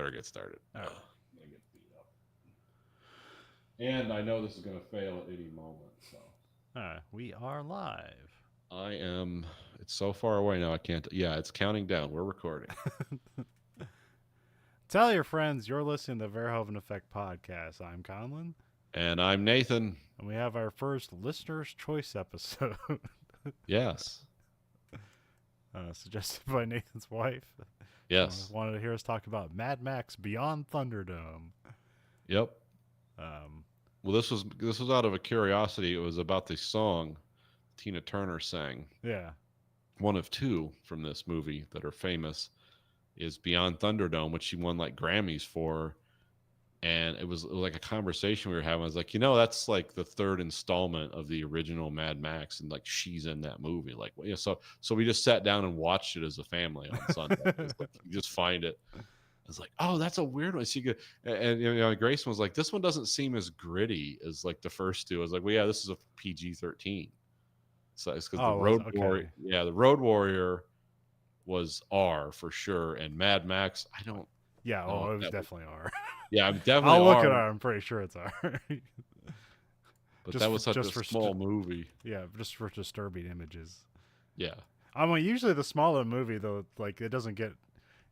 better get started. All Ugh, right. I'm gonna get beat up. And I know this is gonna fail at any moment, so All right. We are live. I am. It's so far away now. I can't. Yeah, it's counting down. We're recording, Tell your friends you're listening to the Verhoeven Effect podcast. I'm Conlon, and I'm Nathan. and we have our first listener's choice episode, Yes, suggested by Nathan's wife. She yes, wanted to hear us talk about Mad Max Beyond Thunderdome. yep. Um, Well, this was out of a curiosity. It was about the song Tina Turner sang. yeah. One of two from this movie that are famous is Beyond Thunderdome, which she won like Grammys for. And it was like a conversation we were having. I was like, that's like the third installment of the original Mad Max, and like she's in that movie. Like, well, yeah, so we just sat down and watched it as a family on Sunday. It's like you just find it. I was like, oh, that's a weird one. She could, and Grayson was like, this one doesn't seem as gritty as like the first two. I was like, well, yeah, this is a PG-13. So it's because the Oh, was Road Warrior, okay. yeah, the Road Warrior was R for sure, and Mad Max, I don't Yeah. know Oh, it if was that was, definitely R. yeah, I'm definitely I'll look R, at R. I'm pretty sure it's R. but that was such just a for small movie. yeah, just for disturbing images. Yeah, I mean, usually the smaller movie though, like it doesn't get.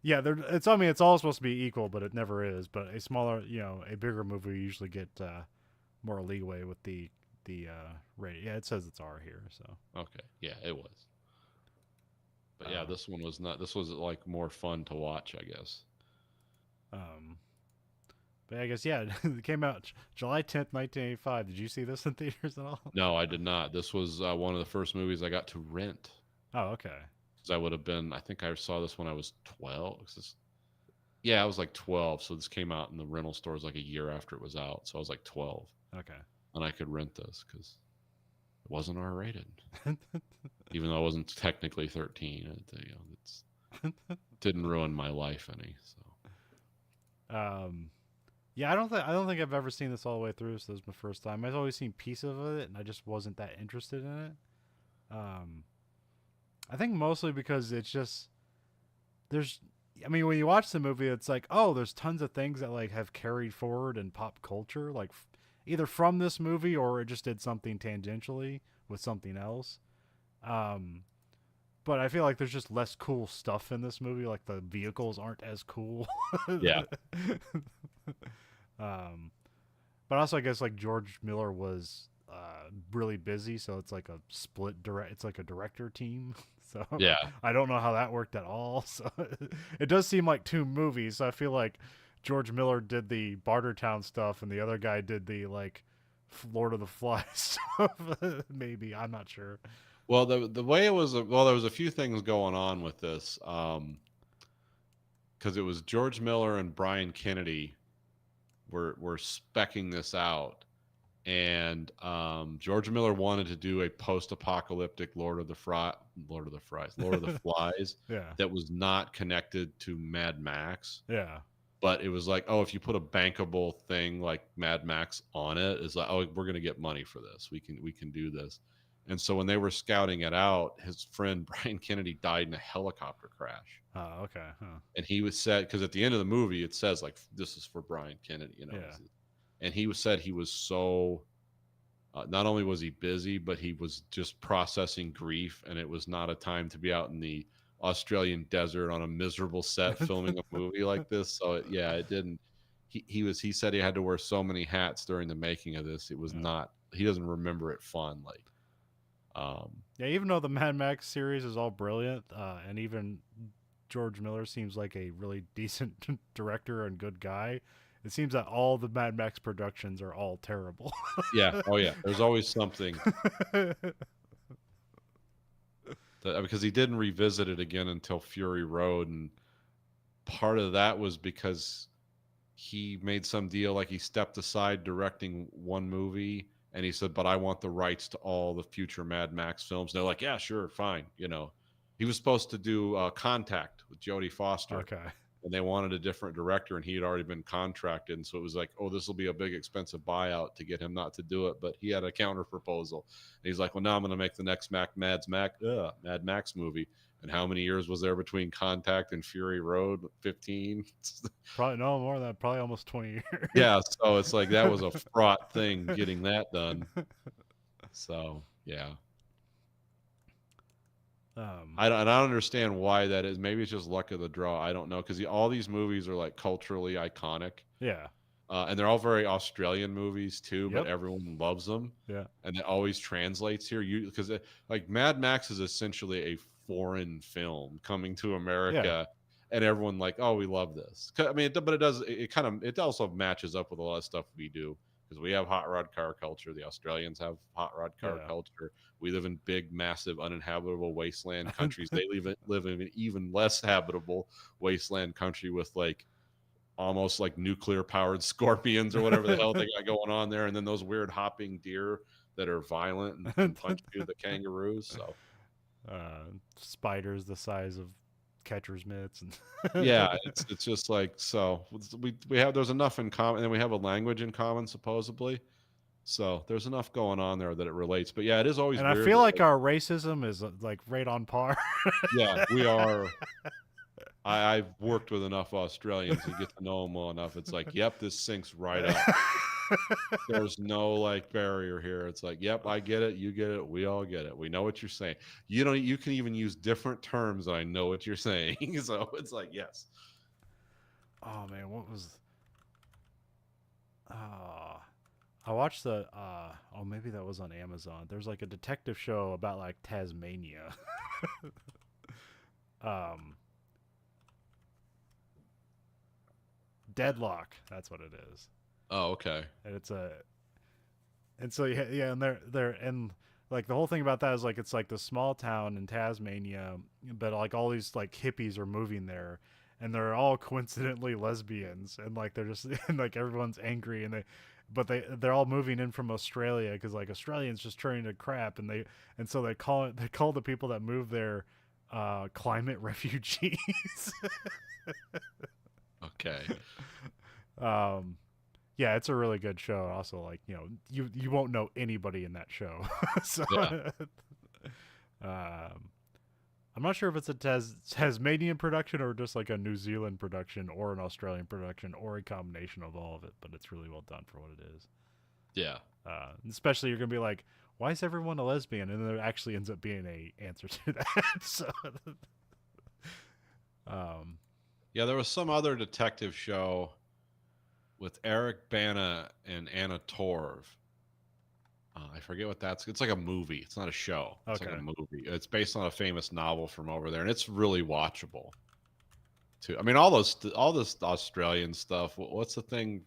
Yeah, it's. I mean, it's all supposed to be equal, but it never is. But a smaller, a bigger movie usually get more leeway with the rating. Yeah, it says it's R here, so. okay, yeah, it was. But yeah, Uh, this one was not. This was like more fun to watch, I guess. um, but I guess yeah, it came out July 10th, 1985. Did you see this in theaters at all? No, I did not. This was one of the first movies I got to rent. Oh, okay. Because I would have been. I think I saw this when I was 12. Yeah, I was like 12. So this came out in the rental stores like a year after it was out. So I was like 12, Okay. and I could rent this because it wasn't R rated, even though I wasn't technically 13. It's didn't ruin my life any. So um, yeah, I don't think I've ever seen this all the way through. So this is my first time. I've always seen pieces of it, and I just wasn't that interested in it. Um, I think mostly because it's just there's. I mean, when you watch the movie, it's like, oh, there's tons of things that like have carried forward in pop culture, like either from this movie or it just did something tangentially with something else. Um, but I feel like there's just less cool stuff in this movie. Like the vehicles aren't as cool. yeah, um, but also I guess like George Miller was really busy, so it's like a split direct. It's like a director team. So yeah. I don't know how that worked at all. So it does seem like two movies. So I feel like George Miller did the Bartertown stuff, and the other guy did the like Lord of the Flies stuff. Maybe I'm not sure. Well, the way it was, well, there was a few things going on with this, because it was George Miller and Brian Kennedy were specking this out, and George Miller wanted to do a post-apocalyptic Lord of the Flies Yeah, that was not connected to Mad Max, yeah, but it was like, oh, if you put a bankable thing like Mad Max on it, it's like, oh, we're gonna get money for this. We can do this. And so when they were scouting it out, his friend Brian Kennedy died in a helicopter crash. oh, okay, huh. And he was said, because at the end of the movie it says like, this is for Brian Kennedy, Yeah, and he was said he was so not only was he busy, but he was just processing grief, and it was not a time to be out in the Australian desert on a miserable set filming a movie like this. So yeah, it didn't. He said he had to wear so many hats during the making of this. It was yeah. not. He doesn't remember it fondly. Um, Yeah, even though the Mad Max series is all brilliant, and even George Miller seems like a really decent director and good guy, it seems that all the Mad Max productions are all terrible. yeah. Oh yeah. There's always something because he didn't revisit it again until Fury Road, and part of that was because he made some deal, like he stepped aside directing one movie, and he said, but I want the rights to all the future Mad Max films. And they're like, yeah, sure, fine. He was supposed to do Contact with Jodie Foster, Okay. and they wanted a different director, and he had already been contracted. And so it was like, oh, this will be a big expensive buyout to get him not to do it. But he had a counter proposal. And he's like, well, now I'm going to make the next Mad Max movie. And how many years was there between Contact and Fury Road? 15. Probably no more than that. Probably almost 20 years. Yeah, so it's like that was a fraught thing getting that done. So yeah, Um, I don't understand why that is. Maybe it's just luck of the draw. I don't know, because all these movies are like culturally iconic, yeah. and they're all very Australian movies too. But Yep. everyone loves them, Yeah. and it always translates here. You because like Mad Max is essentially a foreign film coming to America, and everyone like, oh, we love this. I mean, but it does. It kind of it also matches up with a lot of stuff we do. Because we have hot rod car culture, the Australians have hot rod car Yeah. culture. We live in big, massive, uninhabitable wasteland countries. They live in an even less habitable wasteland country with like almost like nuclear powered scorpions or whatever the hell they got going on there, and then those weird hopping deer that are violent and can punch you, the kangaroos. So spiders the size of catcher's mitts, and yeah, it's just like, so we have, there's enough in common, and then we have a language in common supposedly. So there's enough going on there that it relates. But yeah, it is always and I weird. feel like our racism is like right on par. Yeah, we are. I've worked with enough Australians to get to know them well enough. It's like, yep, this syncs right up. There's no like barrier here. It's like, yep, I get it, you get it, we all get it. We know what you're saying. You can even use different terms. I know what you're saying. So it's like, yes. Oh man, what was? I watched the. Oh, maybe that was on Amazon. There's like a detective show about like Tasmania. Deadlock. That's what it is. Oh, okay. And it's a. And so yeah, and they're and like the whole thing about that is like it's like the small town in Tasmania, but like all these like hippies are moving there, and they're all coincidentally lesbians, and like they're just and like everyone's angry, and they're all moving in from Australia because like Australians just turning to crap, and so they call the people that move there climate refugees. Okay. Yeah, it's a really good show. Also, like, you know, you won't know anybody in that show. So Yeah. I'm not sure if it's a Tasmanian production or just like a New Zealand production or an Australian production or a combination of all of it, but it's really well done for what it is. Yeah. Especially you're gonna be like, why is everyone a lesbian? And there actually ends up being a answer to that. So Yeah, there was some other detective show with Eric Bana and Anna Torv. I forget what that's. It's like a movie. It's not a show. It's like a movie. It's based on a famous novel from over there, and it's really watchable. Too. I mean, all this Australian stuff. What's the thing?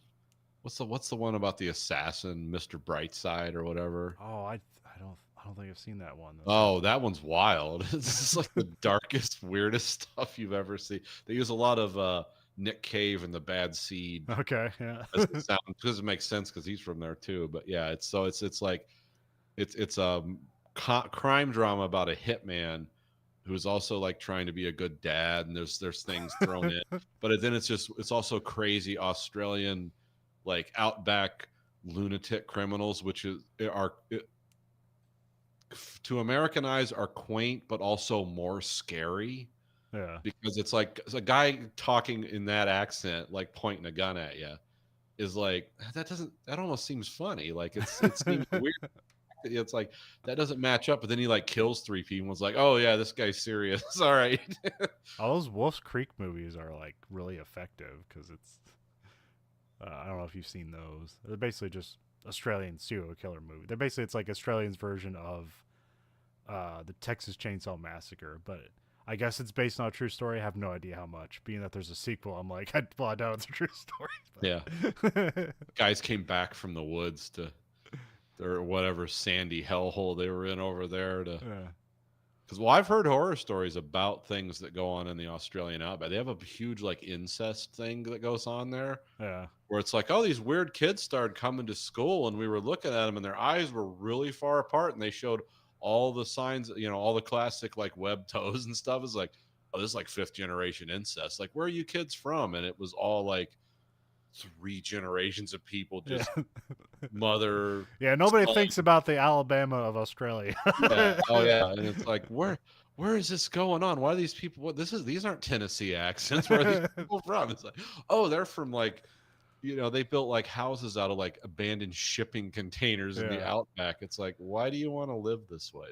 What's the one about the assassin, Mr. Brightside or whatever? oh, I don't think I've seen that one. Oh, that one's wild. It's just like the darkest, weirdest stuff you've ever seen. They use a lot of Nick Cave and the Bad Seed. Okay, yeah. Because it makes sense because he's from there too. But yeah, it's like it's a crime drama about a hitman who's also like trying to be a good dad, and there's things thrown in. But then it's also crazy Australian like outback lunatic criminals, which are to American eyes are quaint but also more scary. Yeah. Because it's like a guy talking in that accent, like pointing a gun at you, is like that almost seems funny. Like it seems weird. It's like that doesn't match up. But then he like kills 3 people. It's like, oh yeah, this guy's serious. All right. All those Wolf's Creek movies are like really effective because it's. I don't know if you've seen those. They're basically just Australian serial killer movie. It's like Australians' version of the Texas Chainsaw Massacre, but I guess it's based on a true story. I have no idea how much. Being that there's a sequel, I'm like, I know it's a true story. But. Yeah. Guys came back from the woods to their whatever sandy hellhole they were in over there to. Yeah. Because I've heard horror stories about things that go on in the Australian outback. They have a huge like incest thing that goes on there. Yeah. Where it's like, oh, these weird kids started coming to school, and we were looking at them, and their eyes were really far apart, and they showed all the signs, all the classic like web toes and stuff. Is like, oh, this is like 5th generation incest. Like, where are you kids from? And it was all like 3 generations of people just mother. Yeah, nobody thinks about the Alabama of Australia. Yeah. Oh yeah, and it's like, where where is this going on? Why are these people? What this is? These aren't Tennessee accents. Where are these people from? It's like, oh, they're from like, they built like houses out of like abandoned shipping containers in the Yeah. outback. It's like, why do you want to live this way?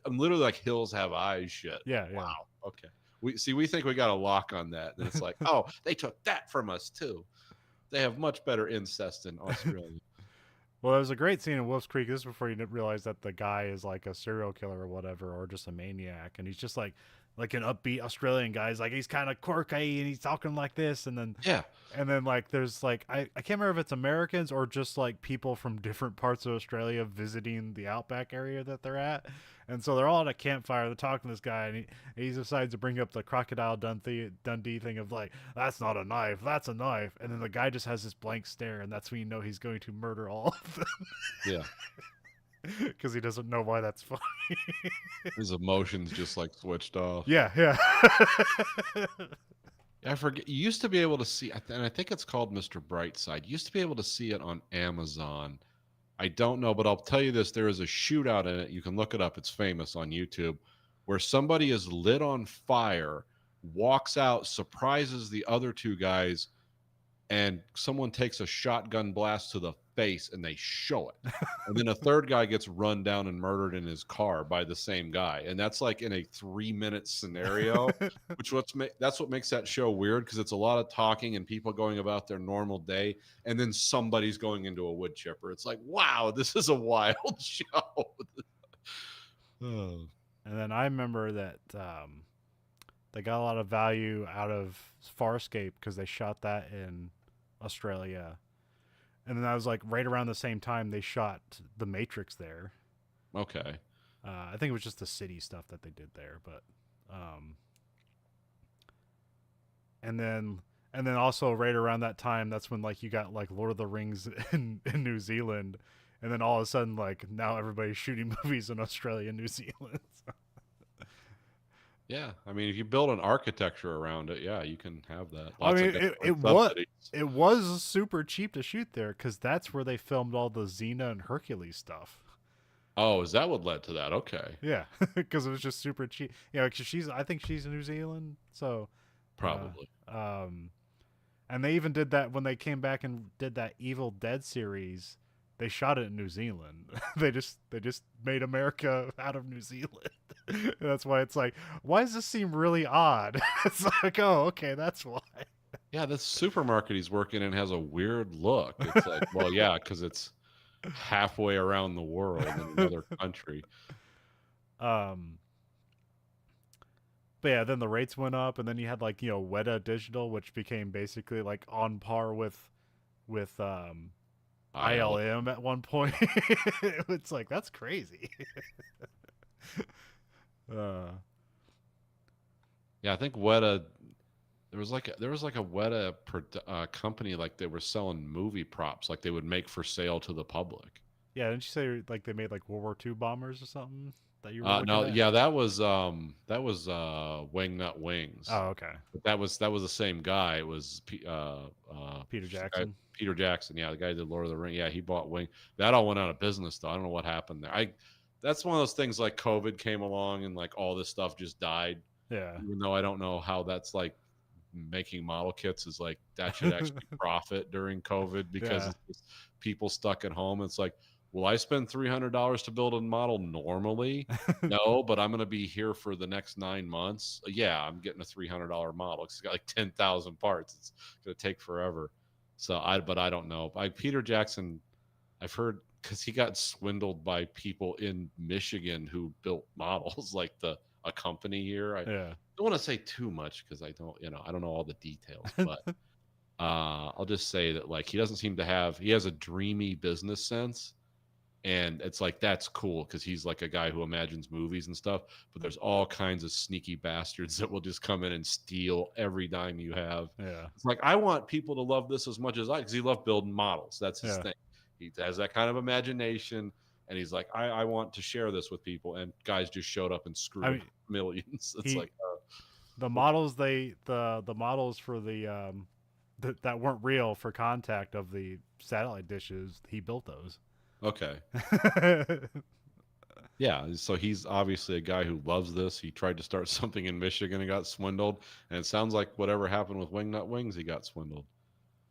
I'm literally like hills have eyes shit. Yeah, Wow. yeah. Okay. We think we got a lock on that. And it's like, oh, they took that from us too. They have much better incest in Australia. Well, there was a great scene in Wolf's Creek. This is before you realize that the guy is like a serial killer or whatever, or just a maniac, and he's just like an upbeat Australian guy. He's like he's kind of quirky and he's talking like this, Yeah. and then like there's like I can't remember if it's Americans or just like people from different parts of Australia visiting the outback area that they're at. And so they're all at a campfire. They're talking to this guy, and he decides to bring up the Crocodile Dundee thing of like, that's not a knife, that's a knife. And then the guy just has this blank stare, and that's when you know he's going to murder all of them. Yeah. Because he doesn't know why that's funny. His emotions just like switched off. Yeah, yeah. I forget. You used to be able to see, and I think it's called Mr. Brightside. You used to be able to see it on Amazon. I don't know, but I'll tell you this: there is a shootout in it. You can look it up. It's famous on YouTube, where somebody is lit on fire, walks out, surprises the other two guys, and someone takes a shotgun blast to the face, and they show it. And then a third guy gets run down and murdered in his car by the same guy, and that's like in a 3-minute scenario. That's what makes that show weird, because it's a lot of talking and people going about their normal day, and then somebody's going into a wood chipper. It's like, wow, this is a wild show. Oh. And then I remember that they got a lot of value out of Farscape because they shot that in Australia. And then that was like right around the same time they shot The Matrix there. Okay. I think it was just the city stuff that they did there, but and then also right around that time, that's when like you got like Lord of the Rings in New Zealand, and then all of a sudden like now everybody's shooting movies in Australia and New Zealand. So. Yeah, I mean, if you build an architecture around it, yeah, you can have that. I Lots mean, of it was super cheap to shoot there because that's where they filmed all the Xena and Hercules stuff. Oh, is that what led to that? Okay, Yeah, because it was just super cheap. Yeah, because I think she's in New Zealand, so probably. And they even did that when they came back and did that Evil Dead series. They shot it in New Zealand. they just made America out of New Zealand. That's why it's like, why does this seem really odd? It's like, oh, okay, that's why. Yeah, this supermarket he's working in has a weird look. It's like, well, yeah, because it's halfway around the world in another country. But yeah, then the rates went up, and then you had like Weta Digital, which became basically like on par with ILM at one point. It's like, that's crazy. Yeah, I think Weta. There was like a Weta company, like they were selling movie props, like they would make for sale to the public. Yeah, didn't you say like they made like World War II bombers or something that you were looking No, at? yeah, that was Wingnut Wings. Oh, okay. But that was the same guy. It was Peter Jackson. Peter Jackson, yeah, the guy who did Lord of the Rings. Yeah, he bought Wing. That all went out of business though. I don't know what happened there. That's one of those things, like COVID came along and like all this stuff just died. Yeah. Even though I don't know how that's like making model kits is like that should actually profit during COVID, because it's just people stuck at home. It's like, will I spend $300 to build a model normally? No, but I'm going to be here for the next 9 months. Yeah, I'm getting a $300 model. It's got like 10,000 parts. It's going to take forever. But I don't know. Peter Jackson, I've heard, because he got swindled by people in Michigan who built models, like a company here. I don't want to say too much because I don't know all the details, but I'll just say that like he doesn't seem to have. He has a dreamy business sense. And it's like, that's cool because he's like a guy who imagines movies and stuff. But there's all kinds of sneaky bastards that will just come in and steal every dime you have. Yeah. It's like, I want people to love this as much as because he loved building models. That's his thing. He has that kind of imagination. And he's like, I want to share this with people. And guys just showed up and screwed millions. It's the models the models for the that weren't real for Contact of the satellite dishes, he built those. Okay. Yeah, so he's obviously a guy who loves this. He tried to start something in Michigan and got swindled, and it sounds like whatever happened with Wingnut Wings, he got swindled.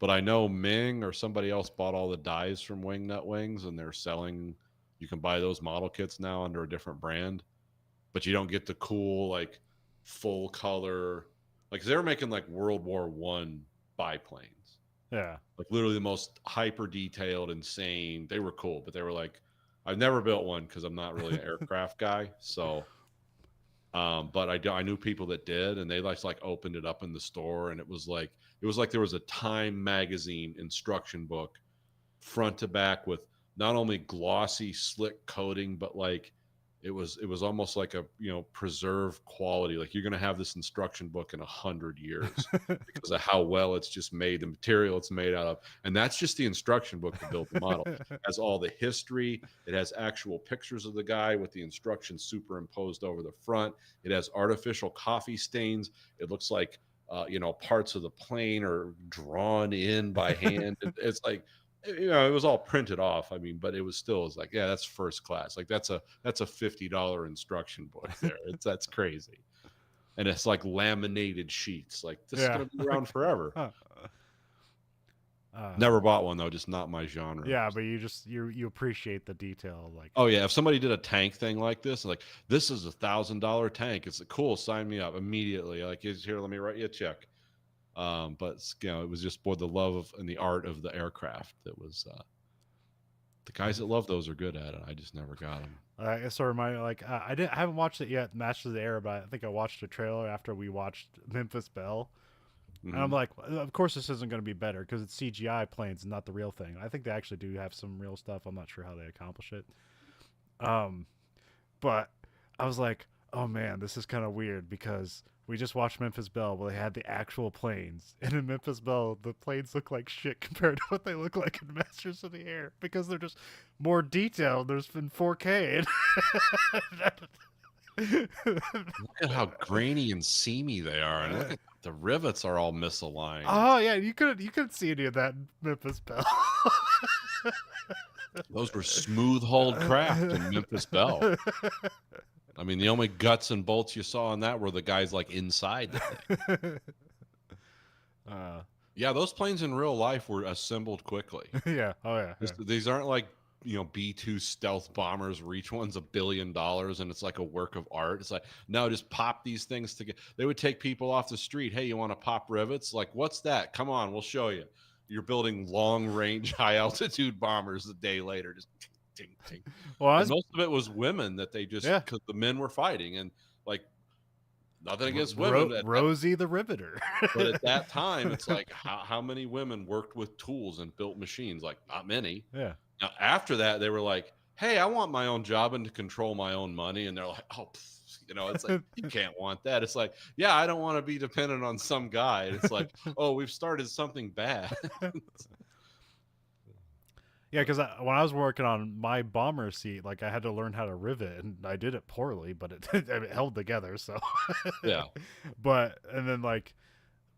But I know Ming or somebody else bought all the dies from Wingnut Wings, and they're selling. You can buy those model kits now under a different brand, but you don't get the cool like full color. Like they were making like World War I biplanes, Yeah. like literally the most hyper detailed, insane. They were cool, but they were like, I've never built one because I'm not really an aircraft guy. So, but I knew people that did, and they like opened it up in the store, and it was like there was a Time magazine instruction book, front to back, with not only glossy, slick coating, but like it was almost like a preserved quality. Like you're going to have this instruction book in 100 years because of how well it's just made, the material it's made out of, and that's just the instruction book to build the model. It has all the history. It has actual pictures of the guy with the instructions superimposed over the front. It has artificial coffee stains. It looks like parts of the plane are drawn in by hand. It's like it was all printed off. I mean, but it was still, it's like, yeah, that's first class. Like that's a $50 instruction book there. That's crazy. And it's like laminated sheets. Like this is Yeah. gonna be around forever. Huh. Never bought one though, just not my genre. Yeah, but you appreciate the detail, like. Oh yeah, if somebody did a tank thing like this is $1,000 tank. It's cool. Sign me up immediately. Like, here, let me write you a check. But it was just the love of and the art of the aircraft that was. The guys that love those are good at it. I just never got them. It sort of reminded me, like, I haven't watched it yet, Masters of the Air, but I think I watched a trailer after we watched Memphis Belle, and I'm like, of course this isn't going to be better because it's CGI planes and not the real thing. I think they actually do have some real stuff. I'm not sure how they accomplish it. But I was like, oh man, this is kind of weird because we just watched Memphis Belle where they had the actual planes, and in Memphis Belle the planes look like shit compared to what they look like in Masters of the Air because they're just more detailed. There's been 4K. Look at how grainy and seamy they are, and look at the rivets are all misaligned. Oh yeah, you couldn't see any of that in Memphis Belle. Those were smooth-hulled craft in Memphis Belle. I mean, the only guts and bolts you saw on that were the guys like inside the thing. Yeah, those planes in real life were assembled quickly. Yeah. Oh yeah. These aren't like B-2 stealth bombers where each one's $1 billion and it's like a work of art. It's like, no, just pop these things together. They would take people off the street. Hey, you want to pop rivets? Like, what's that? Come on, we'll show you. You're building long-range, high-altitude bombers a day later. Just ting, ting, ting. Well, most of it was women that they just, because the men were fighting, and like, nothing against women. Rosie the Riveter. But at that time, it's like, how many women worked with tools and built machines? Like, not many. Yeah. Now, after that, they were like, hey, I want my own job and to control my own money. And they're like, oh, it's like, you can't want that. It's like, yeah, I don't want to be dependent on some guy. And it's like, oh, we've started something bad. Yeah, because when I was working on my bomber seat, like I had to learn how to rivet, and I did it poorly, but it held together. So yeah. But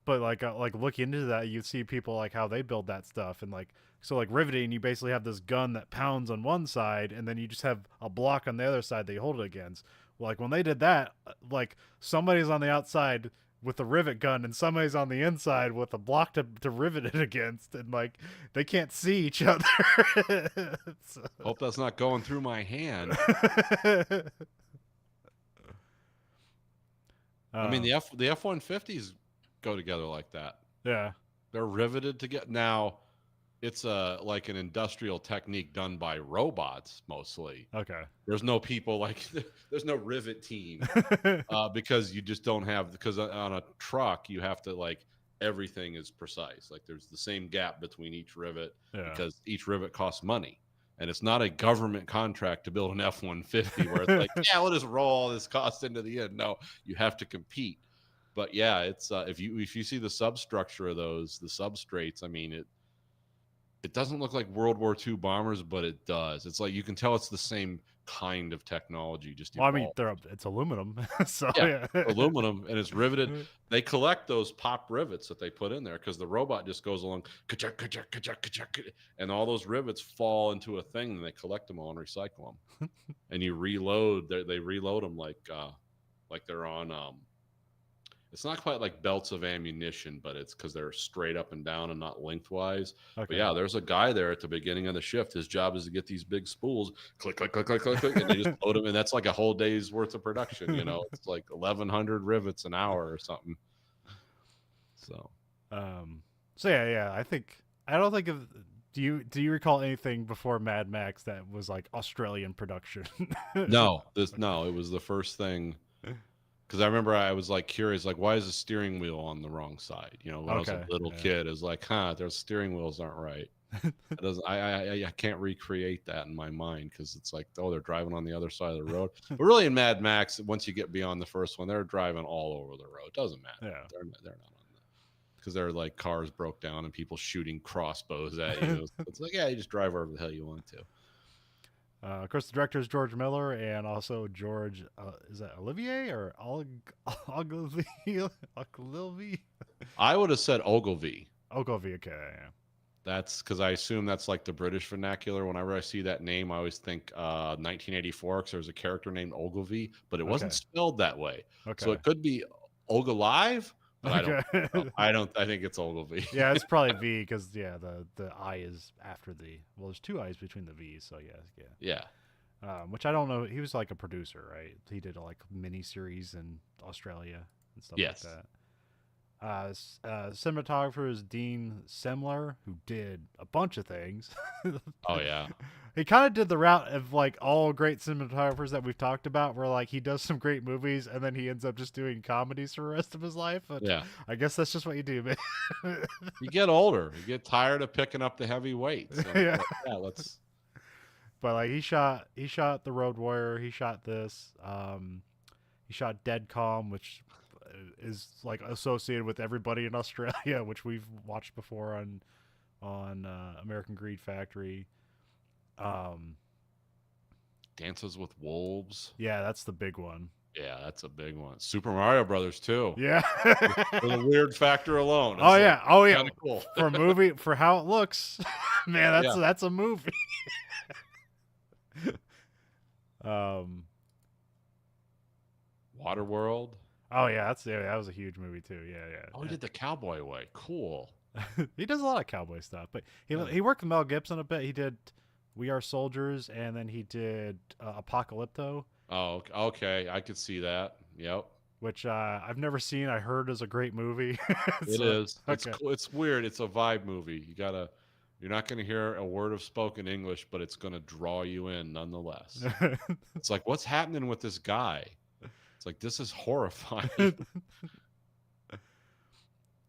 looking into that, you see people like how they build that stuff, and like riveting, you basically have this gun that pounds on one side, and then you just have a block on the other side that you hold it against. Well, like when they did that, like somebody's on the outside with a rivet gun and somebody's on the inside with a block to rivet it against, and like they can't see each other. Hope that's not going through my hand. I mean, the F-150s go together like that. Yeah, they're riveted together. Now it's like an industrial technique done by robots mostly. Okay. There's no people there's no rivet team because you just don't have, because on a truck you have to everything is precise. Like there's the same gap between each rivet because each rivet costs money. And it's not a government contract to build an F-150 where it's like, yeah, we'll just roll all this cost into the end. No, you have to compete. But yeah, it's if you see the substructure of those, the substrates, I mean, it doesn't look like World War II bombers, but it does. It's like you can tell it's the same kind of technology, just Well, I mean, evolved. it's aluminum, so Yeah, yeah. aluminum, and it's riveted. They collect those pop rivets that they put in there because the robot just goes along, ka-chuck, ka-chuck, ka-chuck, ka-chuck, and all those rivets fall into a thing, and they collect them all and recycle them. And you reload. They reload them like they're on. It's not quite like belts of ammunition, but it's because they're straight up and down and not lengthwise. But Okay. yeah, there's a guy there at the beginning of the shift. His job is to get these big spools, click, click, click, click, click, click, and they just load them. And that's like a whole day's worth of production. It's like 1,100 rivets an hour or something. So Um. So yeah. I don't think of. Do you recall anything before Mad Max that was like Australian production? no, it was the first thing. Because I remember I was like curious, like, why is the steering wheel on the wrong side? When I was a Okay. little kid, it's like, their steering wheels aren't right. It doesn't. I can't recreate that in my mind because it's like, oh, they're driving on the other side of the road. But really, in Mad Max, once you get beyond the first one, they're driving all over the road. Doesn't matter. Yeah. They're not on the because they're like cars broke down and people shooting crossbows at you. It's like, yeah, you just drive wherever the hell you want to. Of course, the director is George Miller, and also George is that Olivier or Ogilvy? Ogilvy? I would have said Ogilvy. Ogilvy. Okay. Yeah. That's because I assume that's like the British vernacular. Whenever I see that name, I always think 1984 because there's a character named Ogilvy, but it wasn't Okay. spelled that way. So Okay. it could be Ogilive, but I don't. Okay. I don't. I think it's Ogilvy. Yeah, it's probably V because the I is after the there's two I's between the V's, so yeah. Yeah. Which I don't know. He was like a producer, right? He did like mini series in Australia and stuff like Yes. that. Cinematographer is Dean Semler, who did a bunch of things. Oh yeah. He kind of did the route of like all great cinematographers that we've talked about, where like he does some great movies and then he ends up just doing comedies for the rest of his life. But Yeah. I guess that's just what you do, man. You get older. You get tired of picking up the heavy weights. And Yeah. like, yeah. Let's. But like he shot The Road Warrior. He shot this. He shot Dead Calm, which is like associated with everybody in Australia, which we've watched before on American Greed Factory. Um, Dances with Wolves. yeah, that's the big one. Yeah, that's a big one. Super Mario Brothers too. Yeah. For the weird factor alone. Oh yeah. Oh yeah. Kind of cool. For a movie, for how it looks, man, Yeah. that's a movie. um. Waterworld. Oh yeah, that was a huge movie too. Yeah. Oh, he did the Cowboy Way. Cool. He does a lot of cowboy stuff, but Yeah. he worked with Mel Gibson a bit. He did We Are Soldiers, and then he did Apocalypto, Oh, okay. I could see that. Yep. which I've never seen. I heard is a great movie. It So, is. It's okay. cool. It's weird. It's a vibe movie. You're not gonna hear a word of spoken English, but it's gonna draw you in nonetheless. It's like, what's happening with this guy? It's like this is horrifying.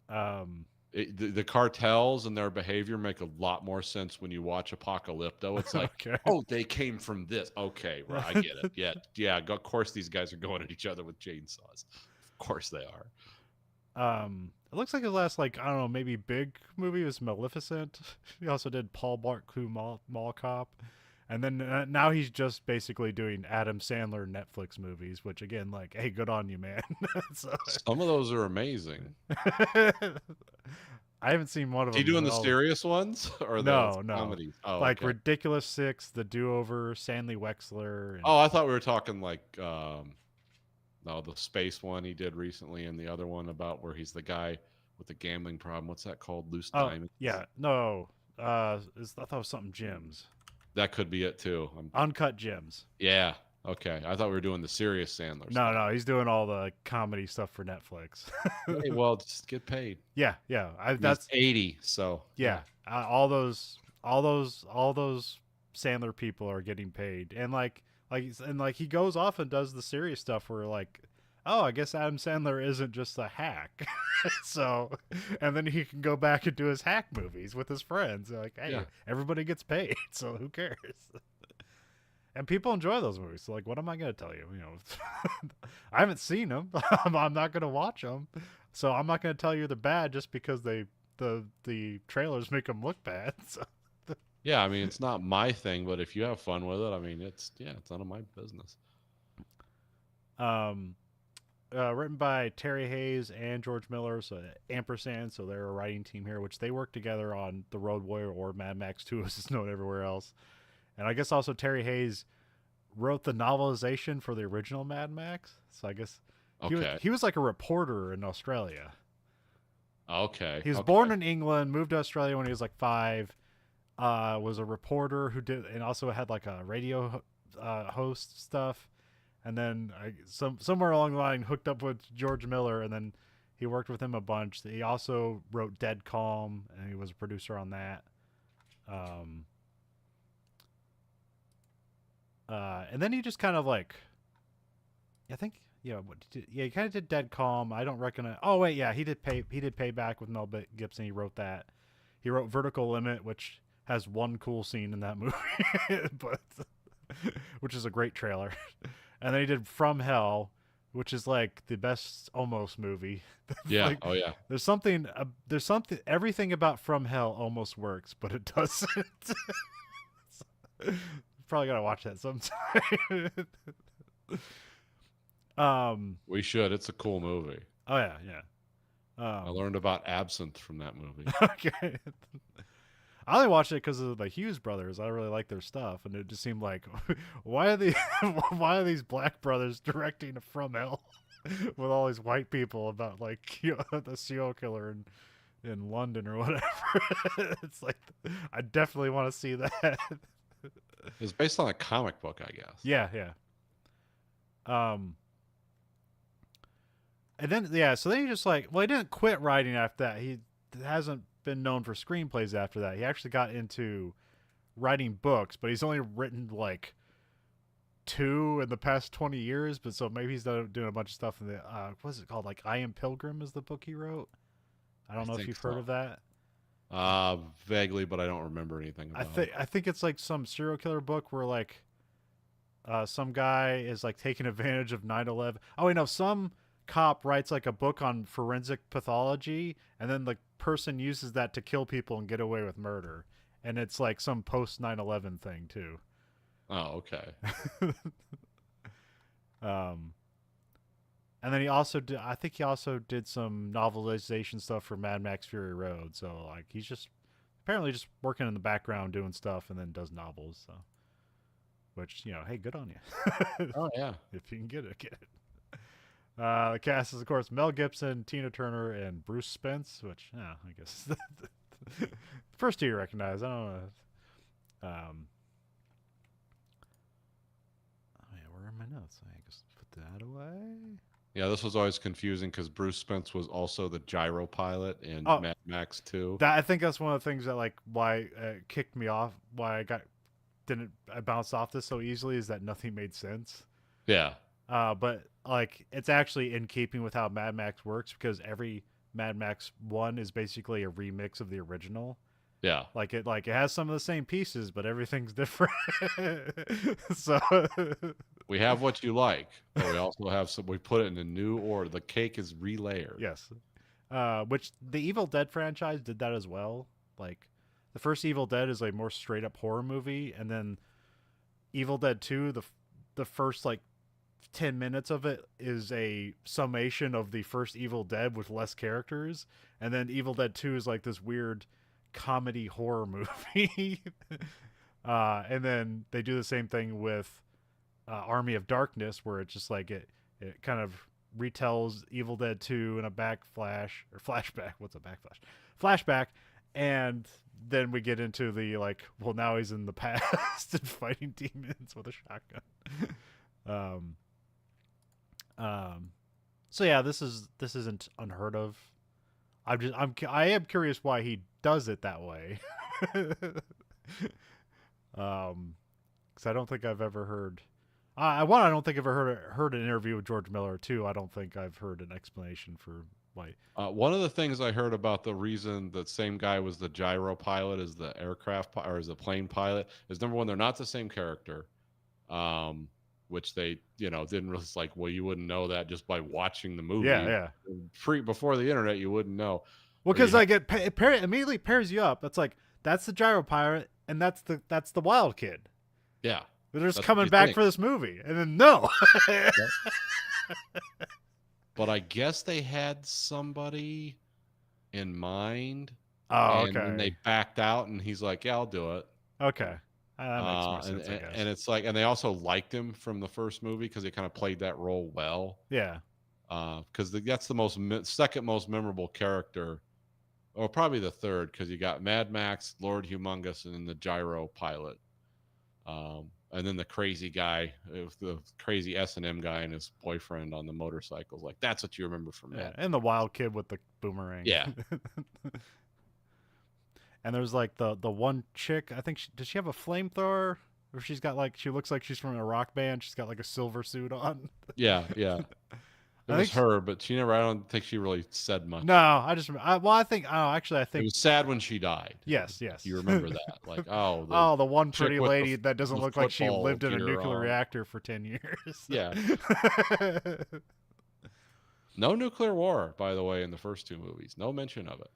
um, The cartels and their behavior make a lot more sense when you watch Apocalypto. It's like, okay. oh, they came from this. Okay, right, I get it. Yeah. Of course, these guys are going at each other with chainsaws. Of course, they are. It looks like his last, like, I don't know, maybe big movie was Maleficent. He also did Paul Mall Cop. And then now he's just basically doing Adam Sandler Netflix movies, which again, like, hey, good on you, man. So, Some of those are amazing. I haven't seen one of Is them. he doing the all. serious ones or the No. comedies? Oh, Like okay. Ridiculous Six, The Do Over, Stanley Wexler. And, Oh, I thought we were talking like no, the space one he did recently, and the other one about where he's the guy with the gambling problem. What's that called? Loose oh, Diamonds. yeah. No. I thought it was something Gems. That could be it too. Uncut Gems. Yeah. Okay. I thought we were doing the serious Sandler No, stuff. he's doing all the comedy stuff for Netflix. Hey, well, just get paid. Yeah. That's 80. So yeah. All those Sandler people are getting paid, and like he goes off and does the serious stuff where like, oh, I guess Adam Sandler isn't just a hack. So, and then he can go back and do his hack movies with his friends. Like, hey, Yeah. everybody gets paid, so who cares? And people enjoy those movies. So, like, what am I going to tell you? I haven't seen them. I'm not going to watch them. So I'm not going to tell you they're bad just because the trailers make them look bad. So. Yeah, I mean, it's not my thing, but if you have fun with it, I mean, it's none of my business. Um, written by Terry Hayes and George Miller, so ampersand. So they're a writing team here, which they work together on The Road Warrior or Mad Max 2, as it's known everywhere else. And I guess also Terry Hayes wrote the novelization for the original Mad Max. So I guess Okay. he was like a reporter in Australia. Okay. He was born Okay. in England, moved to Australia when he was like 5. Was a reporter who did and also had like a radio host stuff, and then somewhere along the line hooked up with George Miller, and then he worked with him a bunch. He also wrote Dead Calm, and he was a producer on that. Um, and then he just kind of like, I think, he kind of did Dead Calm. I don't recognize. Oh wait, yeah, he did Payback with Mel Gibson. He wrote that. He wrote Vertical Limit, which has one cool scene in that movie, but which is a great trailer. And then he did From Hell, which is like the best almost movie. Yeah. Like Oh yeah. there's something everything about From Hell almost works, but it doesn't. Probably gotta watch that sometime. We should. It's a cool movie. Oh yeah, yeah. I learned about absinthe from that movie. Okay. I only watched it because of the Hughes brothers. I really like their stuff, and it just seemed like, why are these black brothers directing a From Hell with all these white people about like the serial killer in London or whatever? It's like I definitely want to see that. It's based on a comic book, I guess. Yeah, yeah. Um, and then so then he just like, well, he didn't quit writing after that. He hasn't been known for screenplays after that. He actually got into writing books, but he's only written like 2 in the past 20 years. But so maybe he's doing a bunch of stuff in the what's it called? Like I Am Pilgrim is the book he wrote. I don't know if think you've so. heard of that. Vaguely, but I don't remember anything about it. I think it's like some serial killer book where like some guy is like taking advantage of 9/11. Oh wait, no, some cop writes like a book on forensic pathology, and then the person uses that to kill people and get away with murder. And it's like some post 9/11 thing too. Oh, okay. um, and then he also did. I think he also did some novelization stuff for Mad Max Fury Road. So like he's just apparently just working in the background doing stuff, and then does novels. So, which hey, good on you. Oh yeah. If you can get it, get it. The cast is, of course, Mel Gibson, Tina Turner, and Bruce Spence, which, I guess the first 2 you recognize. I don't know. Oh, yeah, where are my notes? I guess put that away. Yeah, this was always confusing because Bruce Spence was also the gyro pilot in Oh, Mad Max 2. I think that's one of the things that, like, why kicked me off, why I bounced off this so easily is that nothing made sense. Yeah. But like it's actually in keeping with how Mad Max works because every Mad Max 1 is basically a remix of the original. Yeah. Like it has some of the same pieces, but everything's different. So We have what you like, but we also have we put it in a new order. The cake is relayered. yes. Which the Evil Dead franchise did that as well. Like the first Evil Dead is a more straight up horror movie, and then Evil Dead 2, the first like 10 minutes of it is a summation of the first Evil Dead with less characters, and then Evil Dead 2 is like this weird comedy horror movie. And then they do the same thing with Army of Darkness, where it's just like it kind of retells Evil Dead 2 in a backflash or flashback. What's a backflash? Flashback. And then we get into the like, well, now he's in the past and fighting demons with a shotgun. So yeah, this isn't unheard of. I am curious why he does it that way. Because I don't think I've ever heard. I don't think I've ever heard an interview with George Miller. 2, I don't think I've heard an explanation for why. One of the things I heard about the reason the same guy was the gyro pilot as the or as the plane pilot is, number one, they're not the same character, which they didn't really like. Well, you wouldn't know that just by watching the movie. Yeah. Before the internet, you wouldn't know. Well, because like it immediately pairs you up. It's like that's the gyro pilot, and that's the wild kid. Yeah, They're just that's what coming you back think. for this movie, and then no. Yep. But I guess they had somebody in mind, Oh, and then they okay. backed out, and he's like, "Yeah, I'll do it." Okay. That makes more And, sense, I and guess. and it's like, and they also liked him from the first movie because he kind of played that role well. Yeah. Because that's the second most memorable character, or probably the third, because you got Mad Max, Lord Humongous, and then the gyro pilot, and then the crazy guy, the crazy S&M guy and his boyfriend on the motorcycles. Like that's what you remember from Yeah. Mad And Max. the wild kid with the boomerang. Yeah, And there's like the one chick. I think does she have a flamethrower? Or she's got like she looks like she's from a rock band. She's got like a silver suit on. yeah. It I was think her, but she never. I don't think she really said no. much. I just well I think actually I It think was sad when she died. yes If you yes. remember that, like, oh, the Oh, the one chick pretty with lady that doesn't the look like she football lived in a gear nuclear on. reactor for 10 years. Yeah, no nuclear war, by the way, in the first two movies. No mention of it.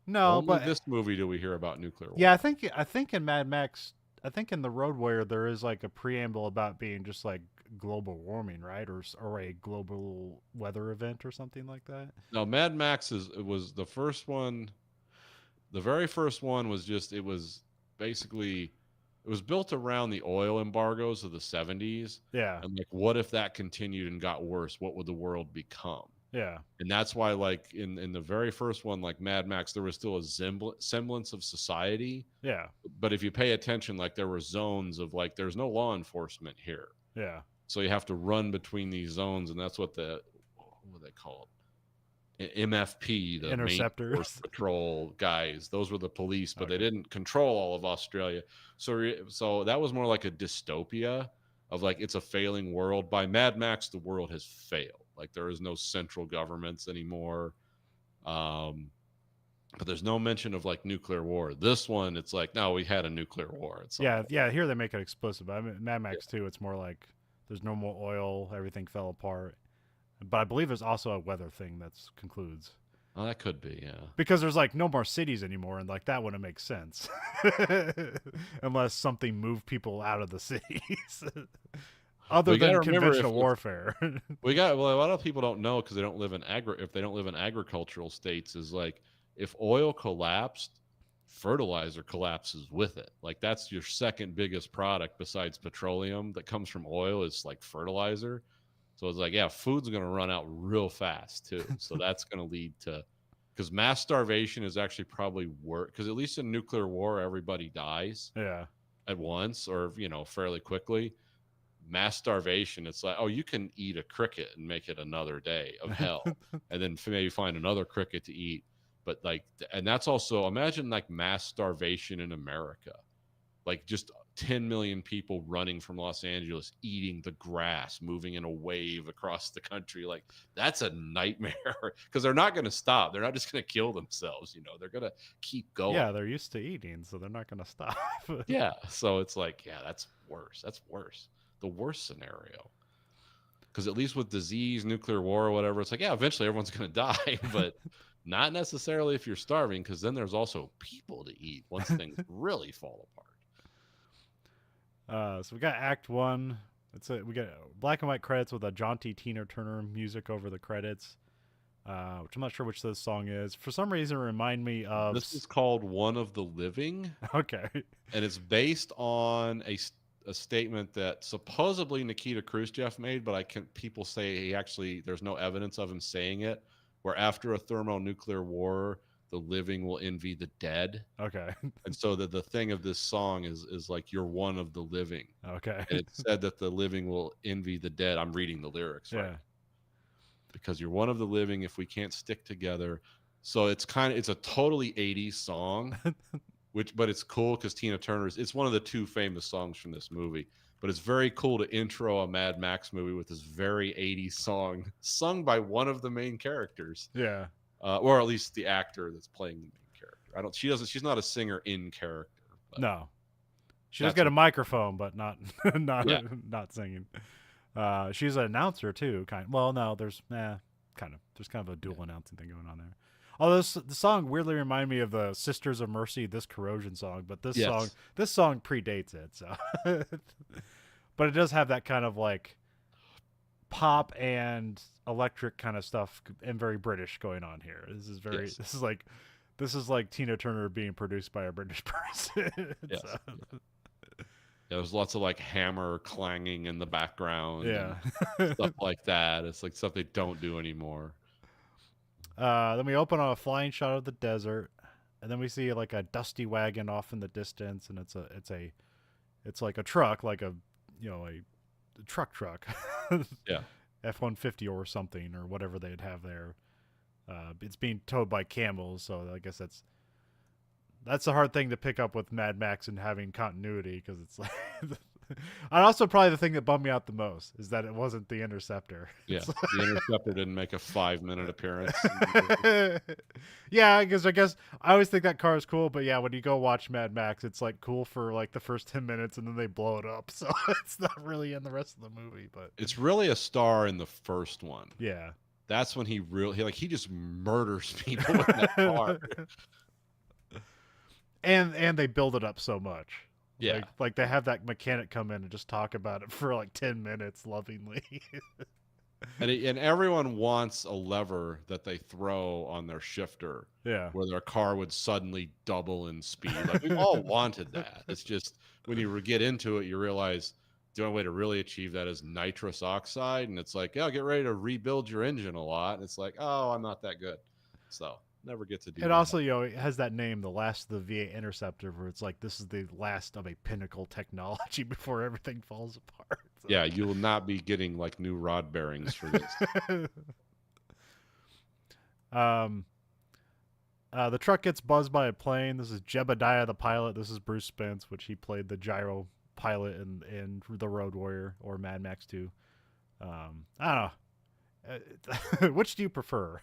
No, Only but this movie do we hear about nuclear war. yeah, I think in Mad Max, I think in the Road Warrior there is like a preamble about being just like global warming, right, or a global weather event or something like that. No, Mad Max it was the first one. The very first one was just, it was basically, it was built around the oil embargoes of the 70s. Yeah, And like, what if that continued and got worse? What would the world become? yeah, And that's why, like, in the very first one, like Mad Max, there was still a semblance of society. yeah, But if you pay attention, like, there were zones of, like, there's no law enforcement here. yeah. So you have to run between these zones. And that's what what they called? MFP, the main Interceptors. force patrol guys. Those were the police, but they Okay. didn't control all of Australia. So that was more like a dystopia of, like, it's a failing world. By Mad Max, the world has failed. Like, there is no central governments anymore. But there's no mention of, like, nuclear war. This one, it's like, no, we had a nuclear war at some Yeah, point. yeah. Here they make it explicit, but I mean, Mad Max 2, it's more like there's no more oil, everything fell apart. But I believe there's also a weather thing that concludes. Oh, that could be, yeah. Because there's like no more cities anymore, and like that wouldn't make sense unless something moved people out of the cities, other We got to than remember, conventional warfare. well, a lot of people don't know because they don't live in if they don't live in agricultural states, is like, if oil collapsed, fertilizer collapses with it. Like, that's your second biggest product besides petroleum that comes from oil, is like fertilizer. So it's like, yeah, food's going to run out real fast too. So that's going to lead to, because mass starvation is actually probably worse, because at least in nuclear war, everybody dies Yeah, at once, or, fairly quickly. Mass starvation, it's like, oh, you can eat a cricket and make it another day of hell, and then maybe find another cricket to eat. But like, and that's also, imagine like mass starvation in America, like just 10 million people running from Los Angeles, eating the grass, moving in a wave across the country. Like, that's a nightmare, because they're not going to stop. They're not just going to kill themselves. They're going to keep going. yeah, they're used to eating, so they're not going to stop. Yeah. So it's like, yeah, that's worse. That's worse. The worst scenario. Because at least with disease, nuclear war, or whatever, it's like, yeah, eventually everyone's going to die, but not necessarily if you're starving, because then there's also people to eat once things really fall apart. So we got Act 1. We got black and white credits with a jaunty Tina Turner music over the credits, which I'm not sure which this song is. For some reason, it remind me of. This is called One of the Living. Okay. And it's based on a statement that supposedly Nikita Khrushchev made, but people say there's no evidence of him saying it, where after a thermonuclear war, the living will envy the dead. Okay. And so the thing of this song is like, you're one of the living. Okay. And it said that the living will envy the dead. I'm reading the lyrics, right? Yeah. Because you're one of the living if we can't stick together. So it's a totally 80s song, but it's cool because Tina Turner's, it's one of the two famous songs from this movie. But it's very cool to intro a Mad Max movie with this very 80s song sung by one of the main characters. Yeah. Or at least the actor that's playing the main character. She's not a singer in character. But No. She does get a microphone, but not Yeah. not singing. She's an announcer too, kind of. Well, no, there's kind of a dual announcing thing going on there. Although the song weirdly reminded me of the Sisters of Mercy, This Corrosion song, but Yes. this song predates it. So, but it does have that kind of like pop and electric kind of stuff and very British going on here. Yes. This is like Tina Turner being produced by a British person. Yes. Yeah, there's lots of like hammer clanging in the background Yeah. and stuff like that. It's like stuff they don't do anymore. Then we open on a flying shot of the desert, and then we see like a dusty wagon off in the distance, and it's like a truck, like a a truck, Yeah. F-150 or something or whatever they'd have there. It's being towed by camels, so I guess that's the hard thing to pick up with Mad Max and having continuity, because it's like. And also probably the thing that bummed me out the most is that it wasn't the Interceptor. Yeah. It's The Interceptor didn't make a 5-minute appearance. yeah, because I guess I always think that car is cool, but yeah, when you go watch Mad Max, it's like cool for like the first 10 minutes and then they blow it up. So it's not really in the rest of the movie, but It's really a star in the first one. yeah. That's when he just murders people in that car. And they build it up so much. Yeah. Like they have that mechanic come in and just talk about it for like 10 minutes lovingly. And everyone wants a lever that they throw on their shifter Yeah. where their car would suddenly double in speed. Like we all wanted that. It's just when you get into it, you realize the only way to really achieve that is nitrous oxide. And it's like, yeah, get ready to rebuild your engine a lot. And it's like, oh, I'm not that good. So never get to do And that. also, it has that name, the last of the V8 Interceptor, where it's like this is the last of a pinnacle technology before everything falls apart. So. Yeah, you will not be getting like new rod bearings for this. The truck gets buzzed by a plane. This is Jebediah the pilot. This is Bruce Spence, which he played the gyro pilot in The Road Warrior or Mad Max 2. I don't know. Which do you prefer?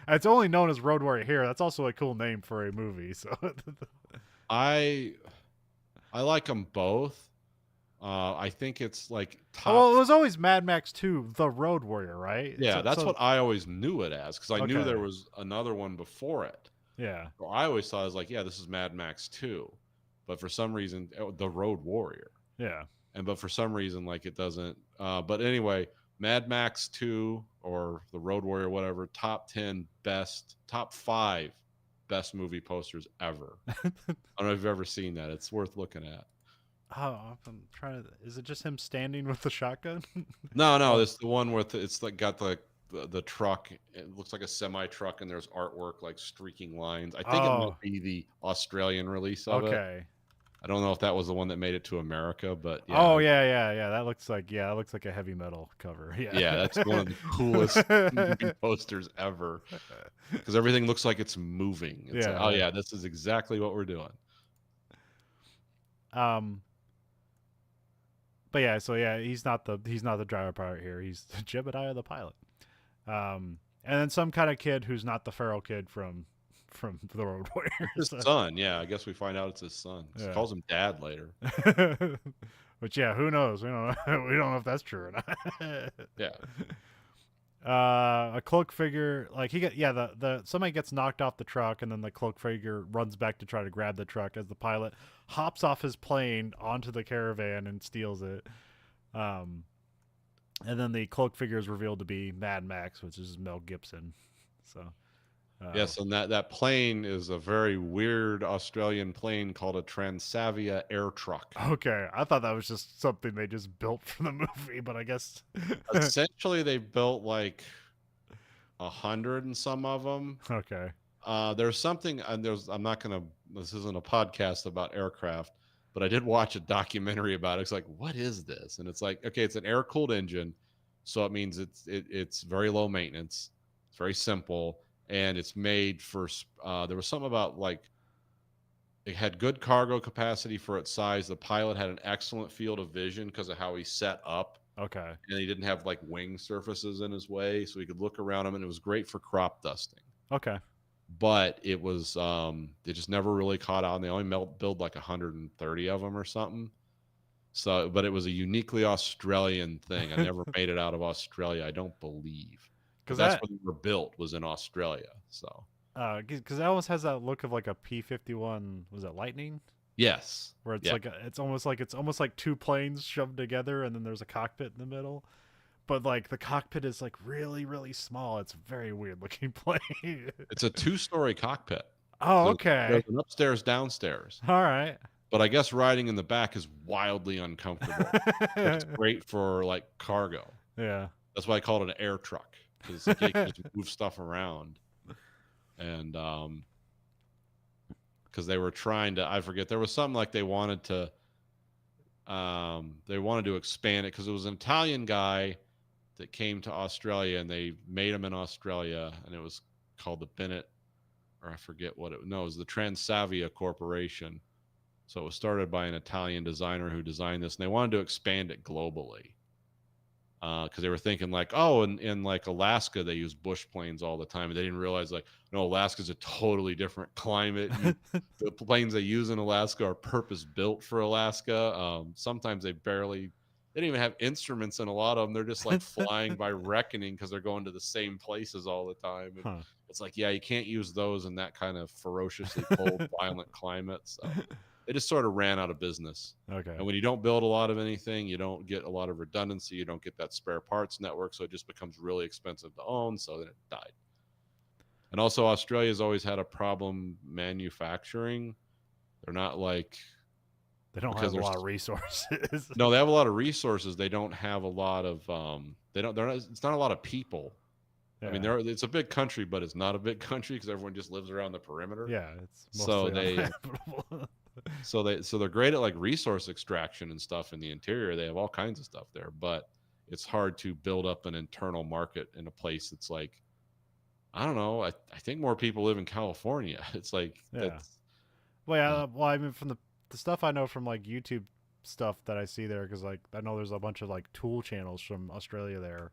It's only known as Road Warrior here. That's also a cool name for a movie. So I like them both. I think it's like top. well, it was always Mad Max 2, The Road Warrior, right? Yeah, that's what I always knew it as, because I knew Okay. there was another one before it. Yeah. So I always thought it was like, yeah, this is Mad Max 2. But for some reason, The Road Warrior. Yeah. But for some reason, like it doesn't. But anyway, Mad Max 2 or The Road Warrior, whatever, top 5 best movie posters ever. I don't know if you've ever seen that. It's worth looking at. Oh, I'm trying to. Is it just him standing with the shotgun? No, it's the one with it's like got the truck. It looks like a semi truck, and there's artwork like streaking lines. I think it might be the Australian release of it. Okay. I don't know if that was the one that made it to America, but yeah. Oh yeah. That looks like a heavy metal cover. Yeah. Yeah, that's one of the coolest movie posters ever, because everything looks like it's moving. It's Yeah. like, oh yeah, this is exactly what we're doing. But yeah, so yeah, he's not the driver pilot here. He's Jebediah the pilot. And then some kind of kid who's not the feral kid from The Road Warrior. His son, yeah, I guess we find out it's his son. He Yeah. calls him dad later. But yeah, who knows? We don't know if that's true or not. Yeah. A cloak figure, like the somebody gets knocked off the truck, and then the cloak figure runs back to try to grab the truck as the pilot hops off his plane onto the caravan and steals it. And then the cloak figure is revealed to be Mad Max, which is Mel Gibson. So yes, and that plane is a very weird Australian plane called a Transavia air truck. Okay, I thought that was just something they just built for the movie, but I guess Essentially, they built like 100 and some of them. Okay. There's something, and this isn't a podcast about aircraft, but I did watch a documentary about it. It's like, what is this? And it's like, okay, it's an air cooled engine, so it means it's very low maintenance, it's very simple, and it's made for. There was something about like it had good cargo capacity for its size. The pilot had an excellent field of vision because of how he set up. Okay. And he didn't have like wing surfaces in his way, so he could look around him, and it was great for crop dusting. Okay. But it was it just never really caught on. They only build like 130 of them or something. So, but it was a uniquely Australian thing. I never made it out of Australia, I don't believe, because that's where they were built, was in Australia. So Because it almost has that look of like a P-51. Was it Lightning? Yes. Where it's Yeah. like it's almost like two planes shoved together, and then there's a cockpit in the middle. But like the cockpit is like really really small. It's a very weird looking plane. It's a 2-story cockpit. Oh, So there's okay. an upstairs, downstairs. All right. But I guess riding in the back is wildly uncomfortable. But it's great for like cargo. Yeah. That's why I call it an air truck, because it's like you can just move stuff around. And because they were trying to, I forget, there was something like they wanted to expand it because it was an Italian guy that came to Australia and they made him in Australia, and it was called the Bennett, or I forget what it was the Transavia Corporation. So it was started by an Italian designer who designed this, and they wanted to expand it globally. Because they were thinking like, oh, in like Alaska, they use bush planes all the time. And they didn't realize like, no, Alaska's a totally different climate. The planes they use in Alaska are purpose built for Alaska. Sometimes they didn't even have instruments in a lot of them. They're just like flying by reckoning because they're going to the same places all the time. And Huh. it's like, yeah, you can't use those in that kind of ferociously cold, violent climate. So they just sort of ran out of business. Okay. And when you don't build a lot of anything, you don't get a lot of redundancy. You don't get that spare parts network. So it just becomes really expensive to own. So then it died. And also, Australia's always had a problem manufacturing. They're not like. They don't have a lot of resources. No, they have a lot of resources. They don't have a lot of. It's not a lot of people. Yeah. I mean, it's a big country, but it's not a big country because everyone just lives around the perimeter. Yeah, it's So mostly they. uninhabitable. So they're great at like resource extraction and stuff in the interior. They have all kinds of stuff there, but it's hard to build up an internal market in a place that's like, I don't know. I think more people live in California. It's like Yeah. Well, I mean, from the stuff I know from like YouTube stuff that I see there, because like I know there's a bunch of like tool channels from Australia there,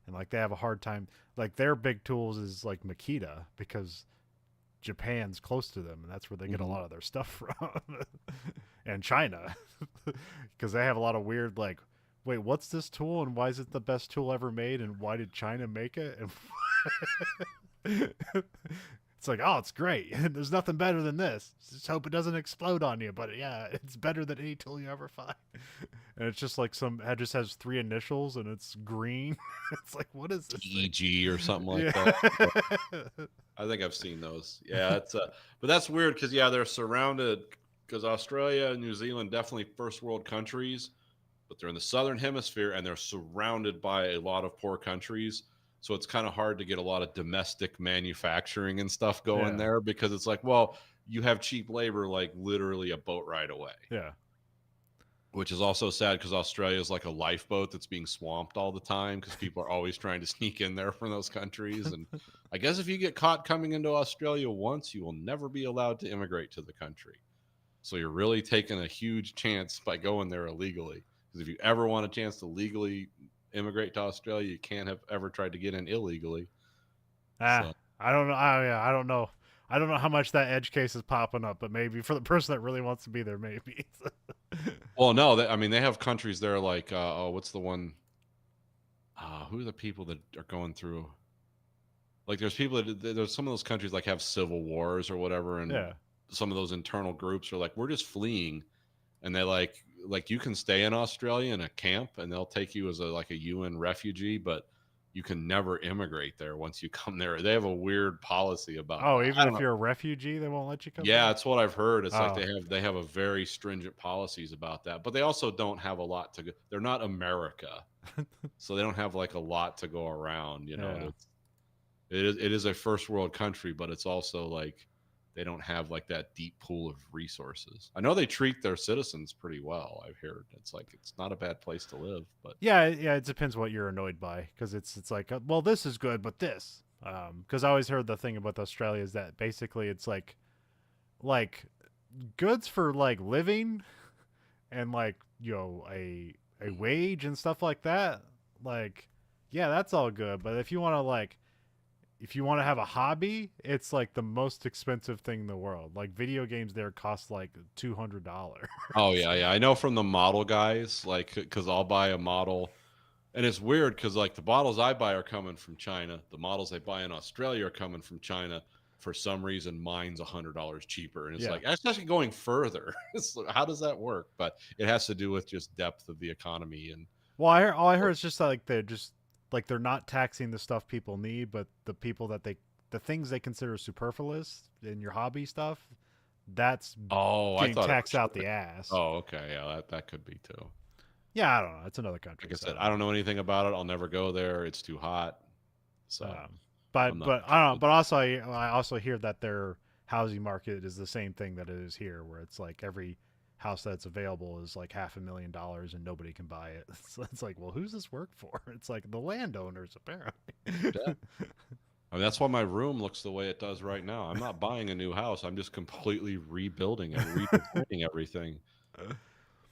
and like they have a hard time. Like their big tools is like Makita because Japan's close to them, and that's where they get a lot of their stuff from. And China, because they have a lot of weird like, wait, what's this tool, and why is it the best tool ever made, and why did China make it? And it's like, oh, it's great. There's nothing better than this. Just hope it doesn't explode on you. But yeah, it's better than any tool you ever find. And it's just like it just has 3 initials and it's green. It's like, what is this? EG or something like that. I think I've seen those. Yeah, it's but that's weird because they're surrounded because Australia and New Zealand definitely first world countries, but they're in the southern hemisphere and they're surrounded by a lot of poor countries. So it's kind of hard to get a lot of domestic manufacturing and stuff going there because it's like, well, you have cheap labor like literally a boat ride away. Yeah. Which is also sad because Australia is like a lifeboat that's being swamped all the time because people are always trying to sneak in there from those countries. And I guess if you get caught coming into Australia once, you will never be allowed to immigrate to the country. So you're really taking a huge chance by going there illegally. Because if you ever want a chance to legally immigrate to Australia, you can't have ever tried to get in illegally. So. I don't know. I don't know. I don't know how much that edge case is popping up, but maybe for the person that really wants to be there, maybe. Well, no, I mean, they have countries there like, what's the one? Who are the people that are going through? Like, there's some of those countries like have civil wars or whatever, and some of those internal groups are like, we're just fleeing, and they like you can stay in Australia in a camp, and they'll take you as a UN refugee, but you can never immigrate there once you come there. They have a weird policy about. Oh, even if you're a refugee, they won't let you come. Yeah, that's what I've heard. It's like they have a very stringent policies about that, but they also don't have a lot to go. They're not America, so they don't have like a lot to go around. You know, it is a first world country, but it's also like they don't have like that deep pool of resources. I know they treat their citizens pretty well. I've heard it's like it's not a bad place to live, but it depends what you're annoyed by because it's like, well, this is good, but this because I always heard the thing about Australia is that basically it's like goods for like living and like a wage and stuff like that. Like, yeah, that's all good, but if you want to have a hobby, it's like the most expensive thing in the world. Like video games there cost like $200. Oh yeah. I know from the model guys, like, because I'll buy a model, and it's weird because like the models I buy are coming from China. The models I buy in Australia are coming from China. for some reason mine's $100 cheaper, and it's Yeah. like that's actually going further. It's like, how does that work? But it has to do with just depth of the economy. And Well, all I heard is just like they're not taxing the stuff people need, but the people that the things they consider superfluous in your hobby stuff, that's I getting thought it taxed was out the ass. okay, yeah, that could be too. Yeah, I don't know. It's another country. Like I said, So. I don't know anything about it. I'll never go there. It's too hot. So I'm not But I don't know. interested. But also, I also hear that their housing market is the same thing that it is here, where it's like every house that's available is like $500,000 and nobody can buy it. It's like, well, who's this work for? It's like the landowners, apparently. Yeah. I mean, that's why my room looks the way it does right now. I'm not buying a new house. I'm just completely rebuilding and redesigning everything.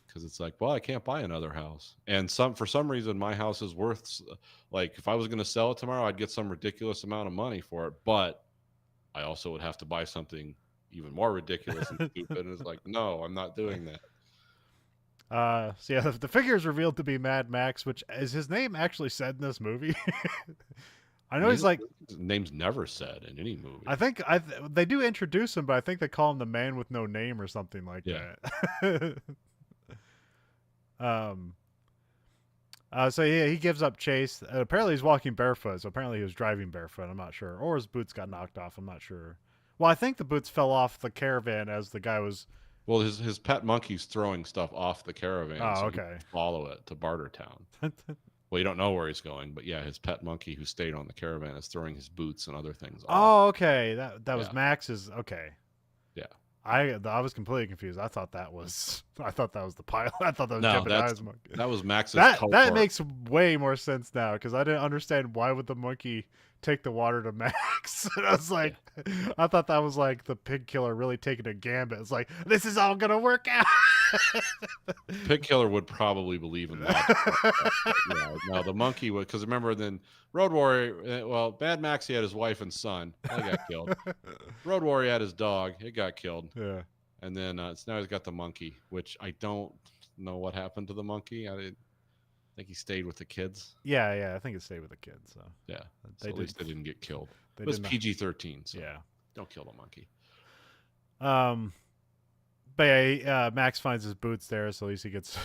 Because it's like, well, I can't buy another house. And for some reason, my house is worth, like, if I was going to sell it tomorrow, I'd get some ridiculous amount of money for it. But I also would have to buy something even more ridiculous and stupid. And it's like, no, I'm not doing that. So yeah, the figure is revealed to be Mad Max, which is his name actually said in this movie. I know he's like, his name's never said in any movie. I think they do introduce him, but I think they call him the man with no name or something like that. So yeah, he gives up chase. Apparently he's walking barefoot, so apparently he was driving barefoot. I'm not sure, or his boots got knocked off. I'm not sure. Well, I think the boots fell off the caravan as the guy was. Well, his pet monkey's throwing stuff off the caravan. Oh, so okay. Follow it to Bartertown. Well, you don't know where he's going, but yeah, his pet monkey who stayed on the caravan is throwing his boots and other things off. Oh, okay. That was Max's. Okay. Yeah. I was completely confused. I thought that was the pilot. I thought that was Jebediah's monkey. That was Max's. That makes way more sense now, because I didn't understand why would the monkey take the water to Max. And I was like, I thought that was like the pig killer really taking a gambit. It's like, this is all gonna work out. Pig killer would probably believe in that. Yeah, no, the monkey would, because remember then Road Warrior. Well, Mad Max, he had his wife and son. They got killed. Road Warrior had his dog. It got killed. Yeah. And then now he's got the monkey, which I don't know what happened to the monkey. I think he stayed with the kids. Yeah, I think it stayed with the kids. So yeah, at least they didn't get killed. It was PG-13. So yeah, don't kill the monkey. But yeah, Max finds his boots there, so at least he gets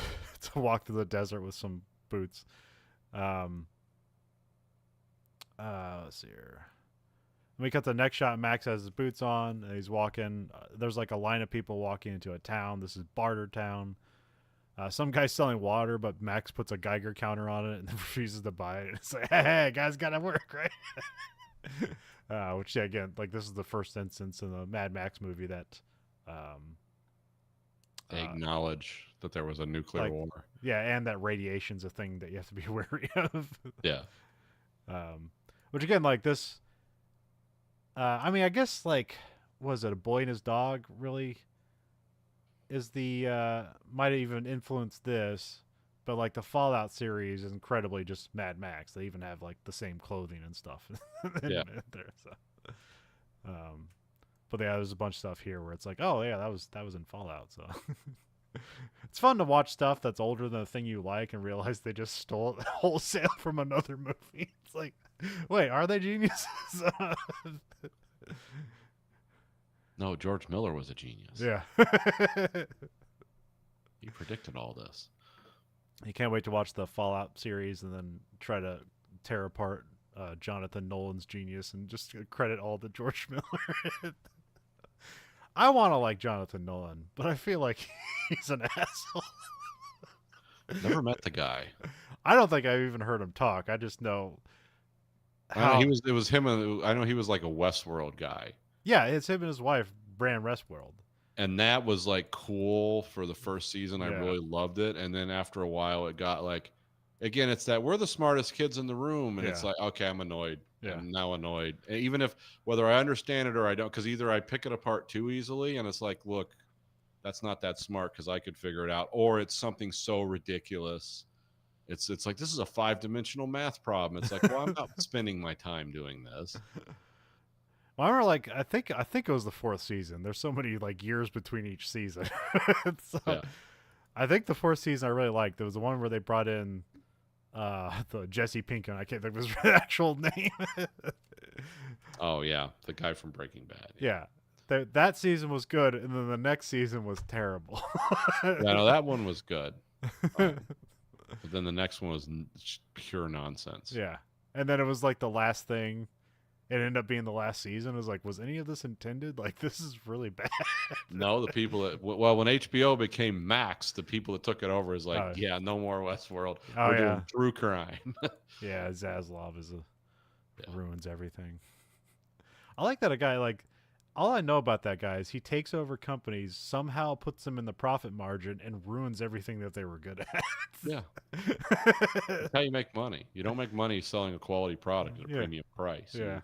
to walk through the desert with some boots. Let's see here. We cut the next shot. Max has his boots on, and he's walking. There's like a line of people walking into a town. This is Bartertown. Some guy's selling water, but Max puts a Geiger counter on it and refuses to buy it. It's like, hey, guys, gotta work, right? Which, yeah, again, like this is the first instance in the Mad Max movie that they acknowledge that there was a nuclear war. Yeah, and that radiation's a thing that you have to be wary of. Yeah. Which again, like this. I mean, I guess like, was it A Boy and His Dog? Really, is the might have even influenced this, but like the Fallout series is incredibly just Mad Max. They even have like the same clothing and stuff. Yeah. There, so. But yeah, there's a bunch of stuff here where it's like, oh yeah, that was in Fallout. So it's fun to watch stuff that's older than the thing you like and realize they just stole it wholesale from another movie. It's like, wait, are they geniuses? No, George Miller was a genius. Yeah. He predicted all this. You can't wait to watch the Fallout series and then try to tear apart Jonathan Nolan's genius and just credit all to George Miller. I want to like Jonathan Nolan, but I feel like he's an asshole. Never met the guy. I don't think I've even heard him talk. I just know how it was him. I know he was like a Westworld guy. Yeah, it's him and his wife ran Westworld. And that was like cool for the first season. I really loved it. And then after a while it got like, again, it's that we're the smartest kids in the room. And it's like, okay, I'm annoyed. Yeah. I'm now annoyed. Even if, whether I understand it or I don't, because either I pick it apart too easily and it's like, look, that's not that smart because I could figure it out. Or it's something so ridiculous. It's like, this is a 5-dimensional math problem. It's like, well, I'm not spending my time doing this. Well, I remember, like, I think it was the 4th season. There's so many like years between each season. So, yeah. I think the 4th season I really liked. There was the one where they brought in the Jesse Pinkman. I can't think of his actual name. Oh yeah, the guy from Breaking Bad. Yeah. Yeah. That season was good, and then the next season was terrible. Yeah, no, that one was good. But then the next one was pure nonsense. Yeah. And then it was like the last thing. It ended up being the last season. It was like, was any of this intended? Like, this is really bad. No, the people that well, when HBO became Max, the people that took it over is like, Oh, yeah, no more Westworld. oh We're yeah. doing true crime. Yeah, Zaslav Yeah. ruins everything. I like that a guy like all I know about that guy is he takes over companies, somehow puts them in the profit margin, and ruins everything that they were good at. Yeah. That's how you make money. You don't make money selling a quality product at a Yeah. premium price. Yeah.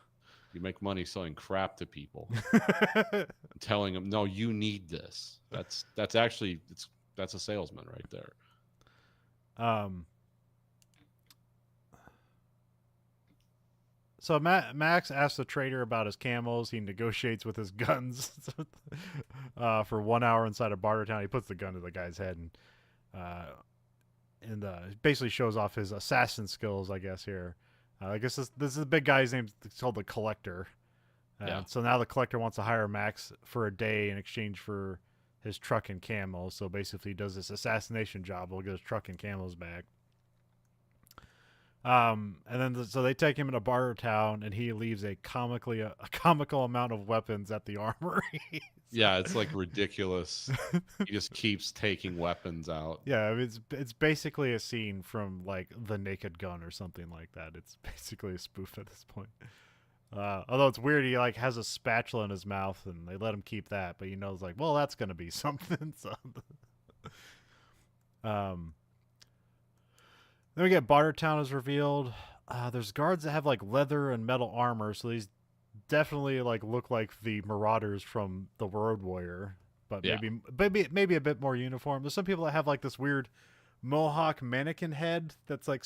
You make money selling crap to people, telling them, "No, you need this." That's actually that's a salesman right there. So Max asks the trader about his camels. He negotiates with his guns for 1 hour inside of Bartertown. He puts the gun to the guy's head and basically shows off his assassin skills, I guess, here. I guess this is the big guy's name. It's called the Collector. Yeah. So now the Collector wants to hire Max for a day in exchange for his truck and camels. So basically he does this assassination job. He'll get his truck and camels back. And then so they take him into Bartertown, and he leaves a comical amount of weapons at the armory. Yeah, it's like ridiculous. He just keeps taking weapons out. Yeah, I mean, it's basically a scene from like The Naked Gun or something like that. It's basically a spoof at this point. Although it's weird, he like has a spatula in his mouth, and they let him keep that, but he knows like, well, that's gonna be something. So, then we get Bartertown is revealed. There's guards that have like leather and metal armor, so these definitely like look like the Marauders from the Road Warrior, but Yeah. maybe a bit more uniform. There's some people that have like this weird mohawk mannequin head that's like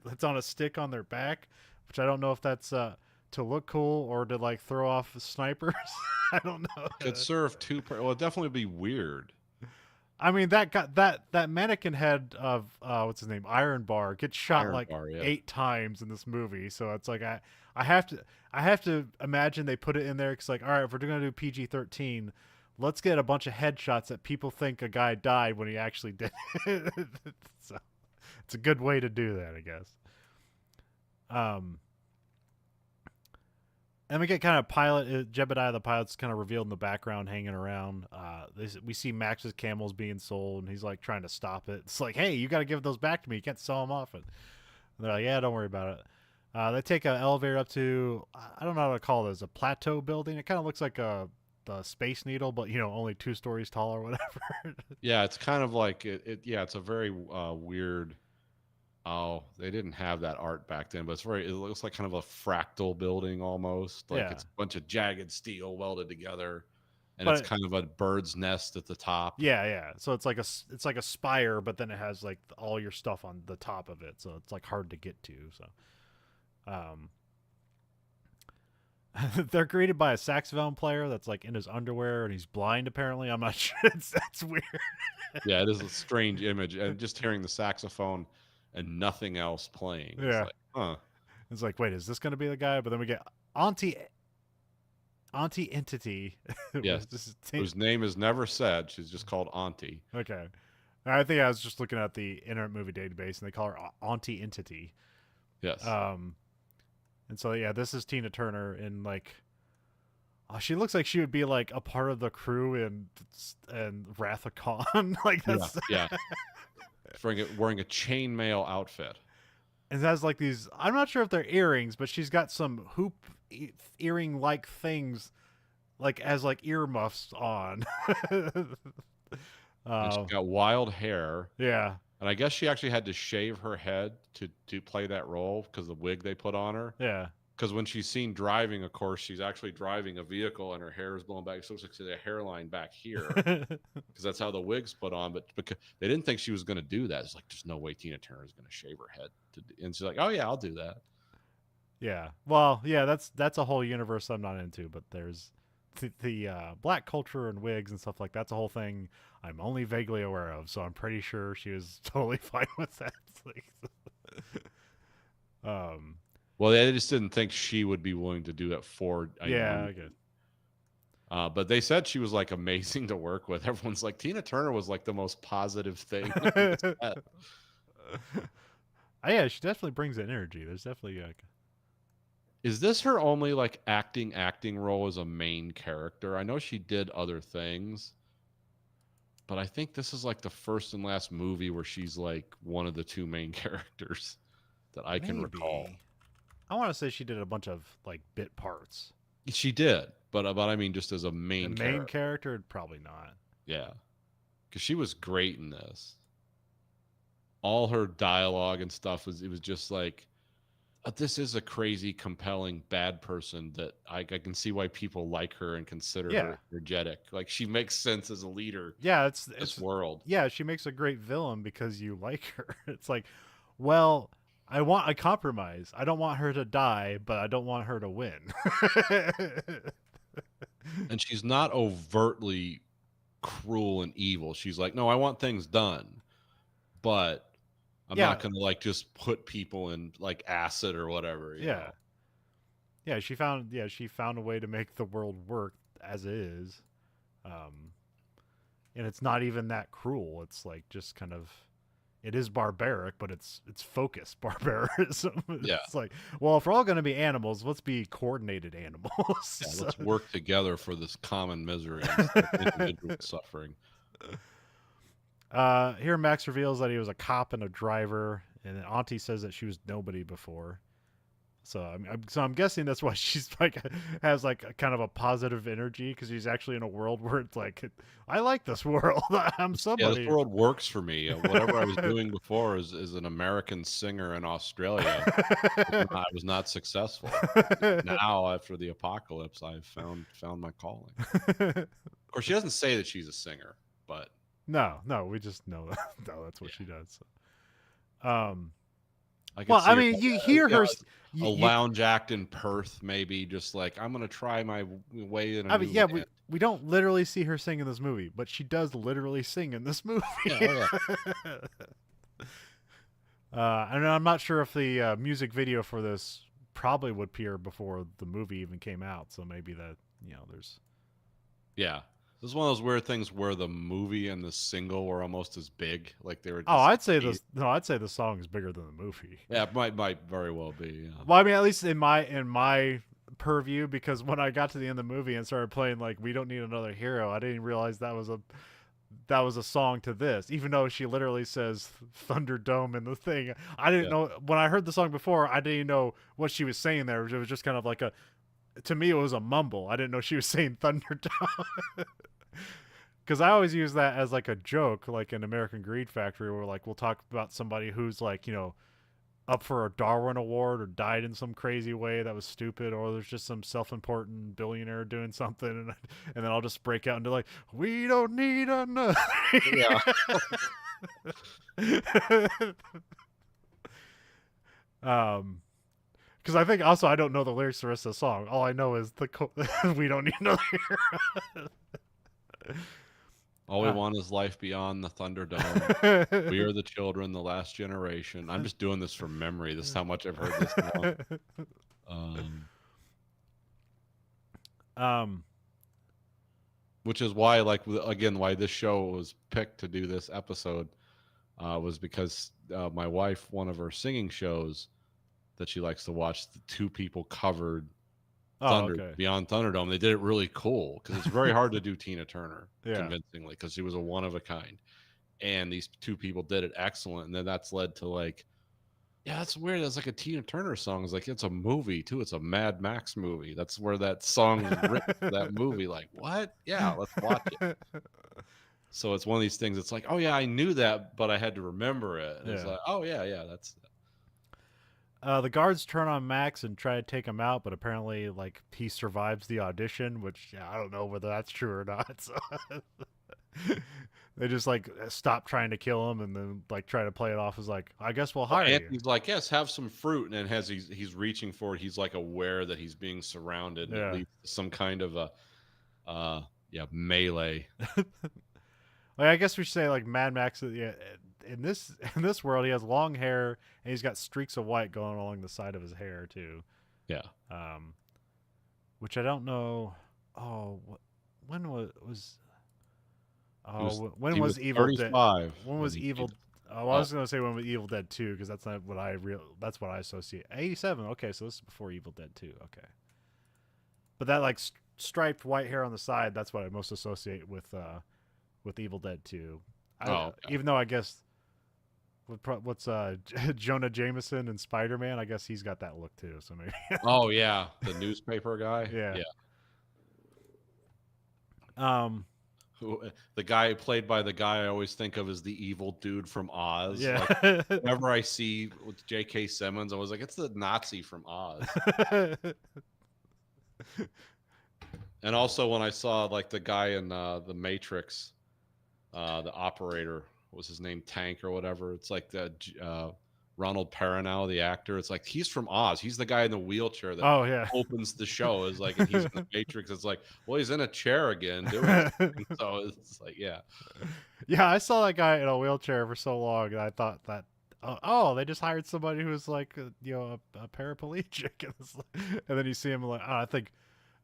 that's on a stick on their back, which I don't know if that's to look cool or to like throw off snipers. I don't know. Could serve well, it'd definitely be weird. I mean that mannequin head of what's his name, Iron Bar, gets shot like 8 times in this movie. So it's like I have to imagine they put it in there because like, all right, if we're gonna do PG-13, let's get a bunch of headshots that people think a guy died when he actually did. So it's a good way to do that, I guess. And we get kind of Jebediah the pilot's kind of revealed in the background, hanging around. We see Max's camels being sold, and he's like trying to stop it. It's like, hey, you got to give those back to me. You can't sell them off. And they're like, yeah, don't worry about it. They take an elevator up to, I don't know how to call this, a plateau building. It kind of looks like the Space Needle, but only 2 stories tall or whatever. Yeah, it's kind of like yeah, it's a very weird. Oh, they didn't have that art back then, but it looks like kind of a fractal building almost. Like it's a bunch of jagged steel welded together, and it's kind of a bird's nest at the top. Yeah. So it's like a spire, but then it has like all your stuff on the top of it, so it's like hard to get to. So, they're greeted by a saxophone player that's like in his underwear and he's blind. Apparently, I'm not sure. That's weird. Yeah, it is a strange image, and just hearing the saxophone and nothing else playing. Yeah. It's like, huh. It's like, wait, is this going to be the guy? But then we get Auntie Entity. Yes. Whose name is never said. She's just called Auntie. Okay. I think I was just looking at the Internet Movie Database, and they call her Auntie Entity. Yes. And so, yeah, this is Tina Turner, and like, she looks like she would be like a part of the crew in Wrath of Khan. Like, that's yeah. Wearing a chainmail outfit. And it has like these, I'm not sure if they're earrings, but she's got some hoop earring like things like as like earmuffs on. And she's got wild hair. Yeah. And I guess she actually had to shave her head to play that role because the wig they put on her. Yeah. Because when she's seen driving, of course, she's actually driving a vehicle and her hair is blown back. So it looks like a hairline back here because that's how the wig's put on. But because they didn't think she was going to do that. It's like, there's no way Tina Turner is going to shave her head. And she's like, oh, yeah, I'll do that. Yeah. Well, yeah, that's a whole universe I'm not into. But there's the black culture and wigs and stuff like that's a whole thing I'm only vaguely aware of. So I'm pretty sure she was totally fine with that. Well, they just didn't think she would be willing to do that for a Yeah, movie. I get. But they said she was like amazing to work with. Everyone's like Tina Turner was like the most positive thing on the set. Yeah, she definitely brings that energy. There's definitely like, Is this her only like acting role as a main character? I know she did other things, but I think this is like the first and last movie where she's like one of the two main characters that I can recall. maybe. I want to say she did a bunch of like bit parts. She did, but I mean just as a A main main character. character, probably not. Yeah, because she was great in this. All her dialogue and stuff was just like this is a crazy, compelling bad person that I can see why people like her and consider Yeah, her energetic. Like she makes sense as a leader yeah. of this world. Yeah. She makes a great villain because you like her. It's like, well, I want a compromise. I don't want her to die, but I don't want her to win. And she's not overtly cruel and evil. She's like, no, I want things done, but I'm Yeah, not gonna like just put people in like acid or whatever, you yeah, know. yeah. She found a way to make the world work as it is, um, and it's not even that cruel. It's like just kind of, it is barbaric, but it's focused barbarism. Yeah. It's like, well, if we're all going to be animals, let's be coordinated animals. Yeah, So, let's work together for this common misery instead of individual suffering. here Max reveals that he was a cop and a driver, and then Auntie says that she was nobody before. So I'm guessing that's why she's like has like a kind of a positive energy, because she's actually in a world where it's like, I like this world. I'm Yeah, this somebody. world works for me. Whatever I was doing before as an American singer in Australia, I was not successful. Now, after the apocalypse, I've found my calling. Of course, she doesn't say that she's a singer, but No, we just know that. No, that's what yeah, she does. Um, I could well, I see her mean, like you hear her. a You, lounge act in Perth, maybe just like I'm gonna try my way in a I mean, new yeah, land. we don't literally see her sing in this movie, but she does literally sing in this movie. Yeah, oh yeah. And I'm not sure if the music video for this probably would appear before the movie even came out. So maybe that, there's. Yeah. This is one of those weird things where the movie and the single were almost as big. Like they were Oh, just I'd say this. No, I'd say the song is bigger than the movie. yeah, it might very well be. Yeah. Well, I mean, at least in my purview, because when I got to the end of the movie and started playing like "We Don't Need Another Hero," I didn't realize that was a song to this, even though she literally says Thunderdome in the thing. I didn't Yeah. know when I heard the song before. I didn't know what she was saying there. It was just kind of like to me, it was a mumble. I didn't know she was saying Thunderdome. Because I always use that as like a joke, like in American Greed Factory, where like we'll talk about somebody who's like, up for a Darwin Award or died in some crazy way that was stupid, or there's just some self-important billionaire doing something, and then I'll just break out into like, we don't need another. Yeah. Because I think also I don't know the lyrics to the rest of the song. All I know is we don't need another hero. All we want is life beyond the Thunderdome. We are the children, the last generation. I'm just doing this from memory. This is how much I've heard this song. Um, Which is why, like, again, why this show was picked to do this episode was because my wife, one of her singing shows that she likes to watch, the two people covered okay. Beyond Thunderdome. They did it really cool because it's very hard to do Tina Turner Yeah. convincingly because she was a one of a kind, and these two people did it excellent. And then that's led to like, yeah, that's weird. That's like a Tina Turner song. It's like it's a movie too. It's a Mad Max movie. That's where that song was written for that movie. Like what? Yeah, let's watch it. So it's one of these things. It's like, oh yeah, I knew that, but I had to remember it. And it's Yeah. like, oh yeah, that's. The guards turn on Max and try to take him out, but apparently, like, he survives the audition, which I don't know whether that's true or not. So they just like stop trying to kill him, and then like try to play it off as like, I guess we'll hire you. He's like, yes, have some fruit, and then as he's reaching for it, he's like aware that he's being surrounded, and Yeah. it leads to some kind of a melee. Like, I guess we should say like Mad Max. Yeah, in this world he has long hair and he's got streaks of white going along the side of his hair too. Yeah. Um, which I don't know. Oh, when was He was when he was was Evil Dead? 35 When when was he Evil? made. Oh, I Oh, was gonna say when was Evil Dead 2 because that's not what that's what I associate. 87. Okay, so this is before Evil Dead 2. Okay, but that like striped white hair on the side, that's what I most associate with Evil Dead 2. oh, okay. Even though I guess what's Jonah Jameson and Spider-Man, I guess he's got that look too. So maybe Oh yeah, the newspaper guy. yeah. Yeah, Um. the guy played by the guy I always think of as the evil dude from Oz. Like Yeah. whenever I see with J.K. Simmons, I was like, it's the Nazi from Oz. And also when I saw like the guy in the Matrix, the operator, what was his name, Tank or whatever. It's like the Ronald Perrineau, the actor. It's like he's from Oz. He's the guy in the wheelchair that Oh yeah. opens the show. Is like, and he's in the Matrix. It's like, well, he's in a chair again doing something. So it's like, yeah, Yeah, I saw that guy in a wheelchair for so long, and I thought that, oh, they just hired somebody who's like, a paraplegic, and then you see him like, oh, I think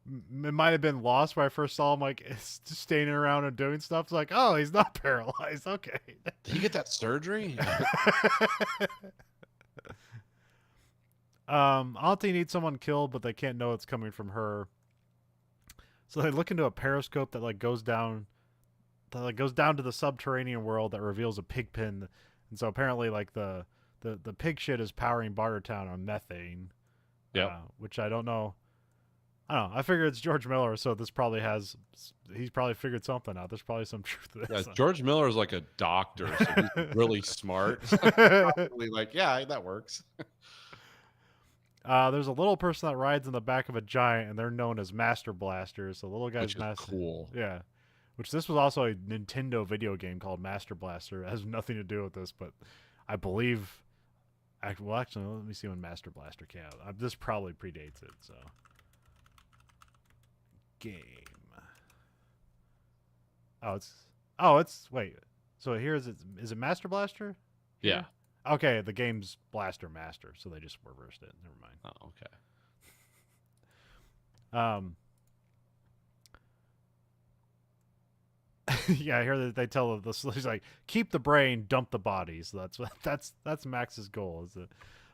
it might have been Lost where I first saw him like just standing around and doing stuff. It's like, oh, he's not paralyzed. Okay. did he get that surgery? Auntie needs someone killed, but they can't know it's coming from her. So they look into a periscope that goes down to the subterranean world that reveals a pig pen, and so apparently like the pig shit is powering Bartertown on methane. Yeah, Which I don't know. I don't know. I figure it's George Miller, so he's probably figured something out. There's probably some truth to yeah. this. George Miller is like a doctor, so he's really smart. Probably like, yeah, that works. There's a little person that rides in the back of a giant, and they're known as Master Blasters. So the little guy's Which is master. cool. Yeah. Which this was also a Nintendo video game called Master Blaster. It has nothing to do with this, but I believe. Well, actually, let me see when Master Blaster came out. This probably predates it. So, game. It's wait. So here is it Master Blaster? Yeah. Okay, the game's Blaster Master, so they just reversed it. Never mind. Oh, okay. Yeah, I hear that they tell the he's like, keep the brain, dump the body. So that's Max's goal, is it?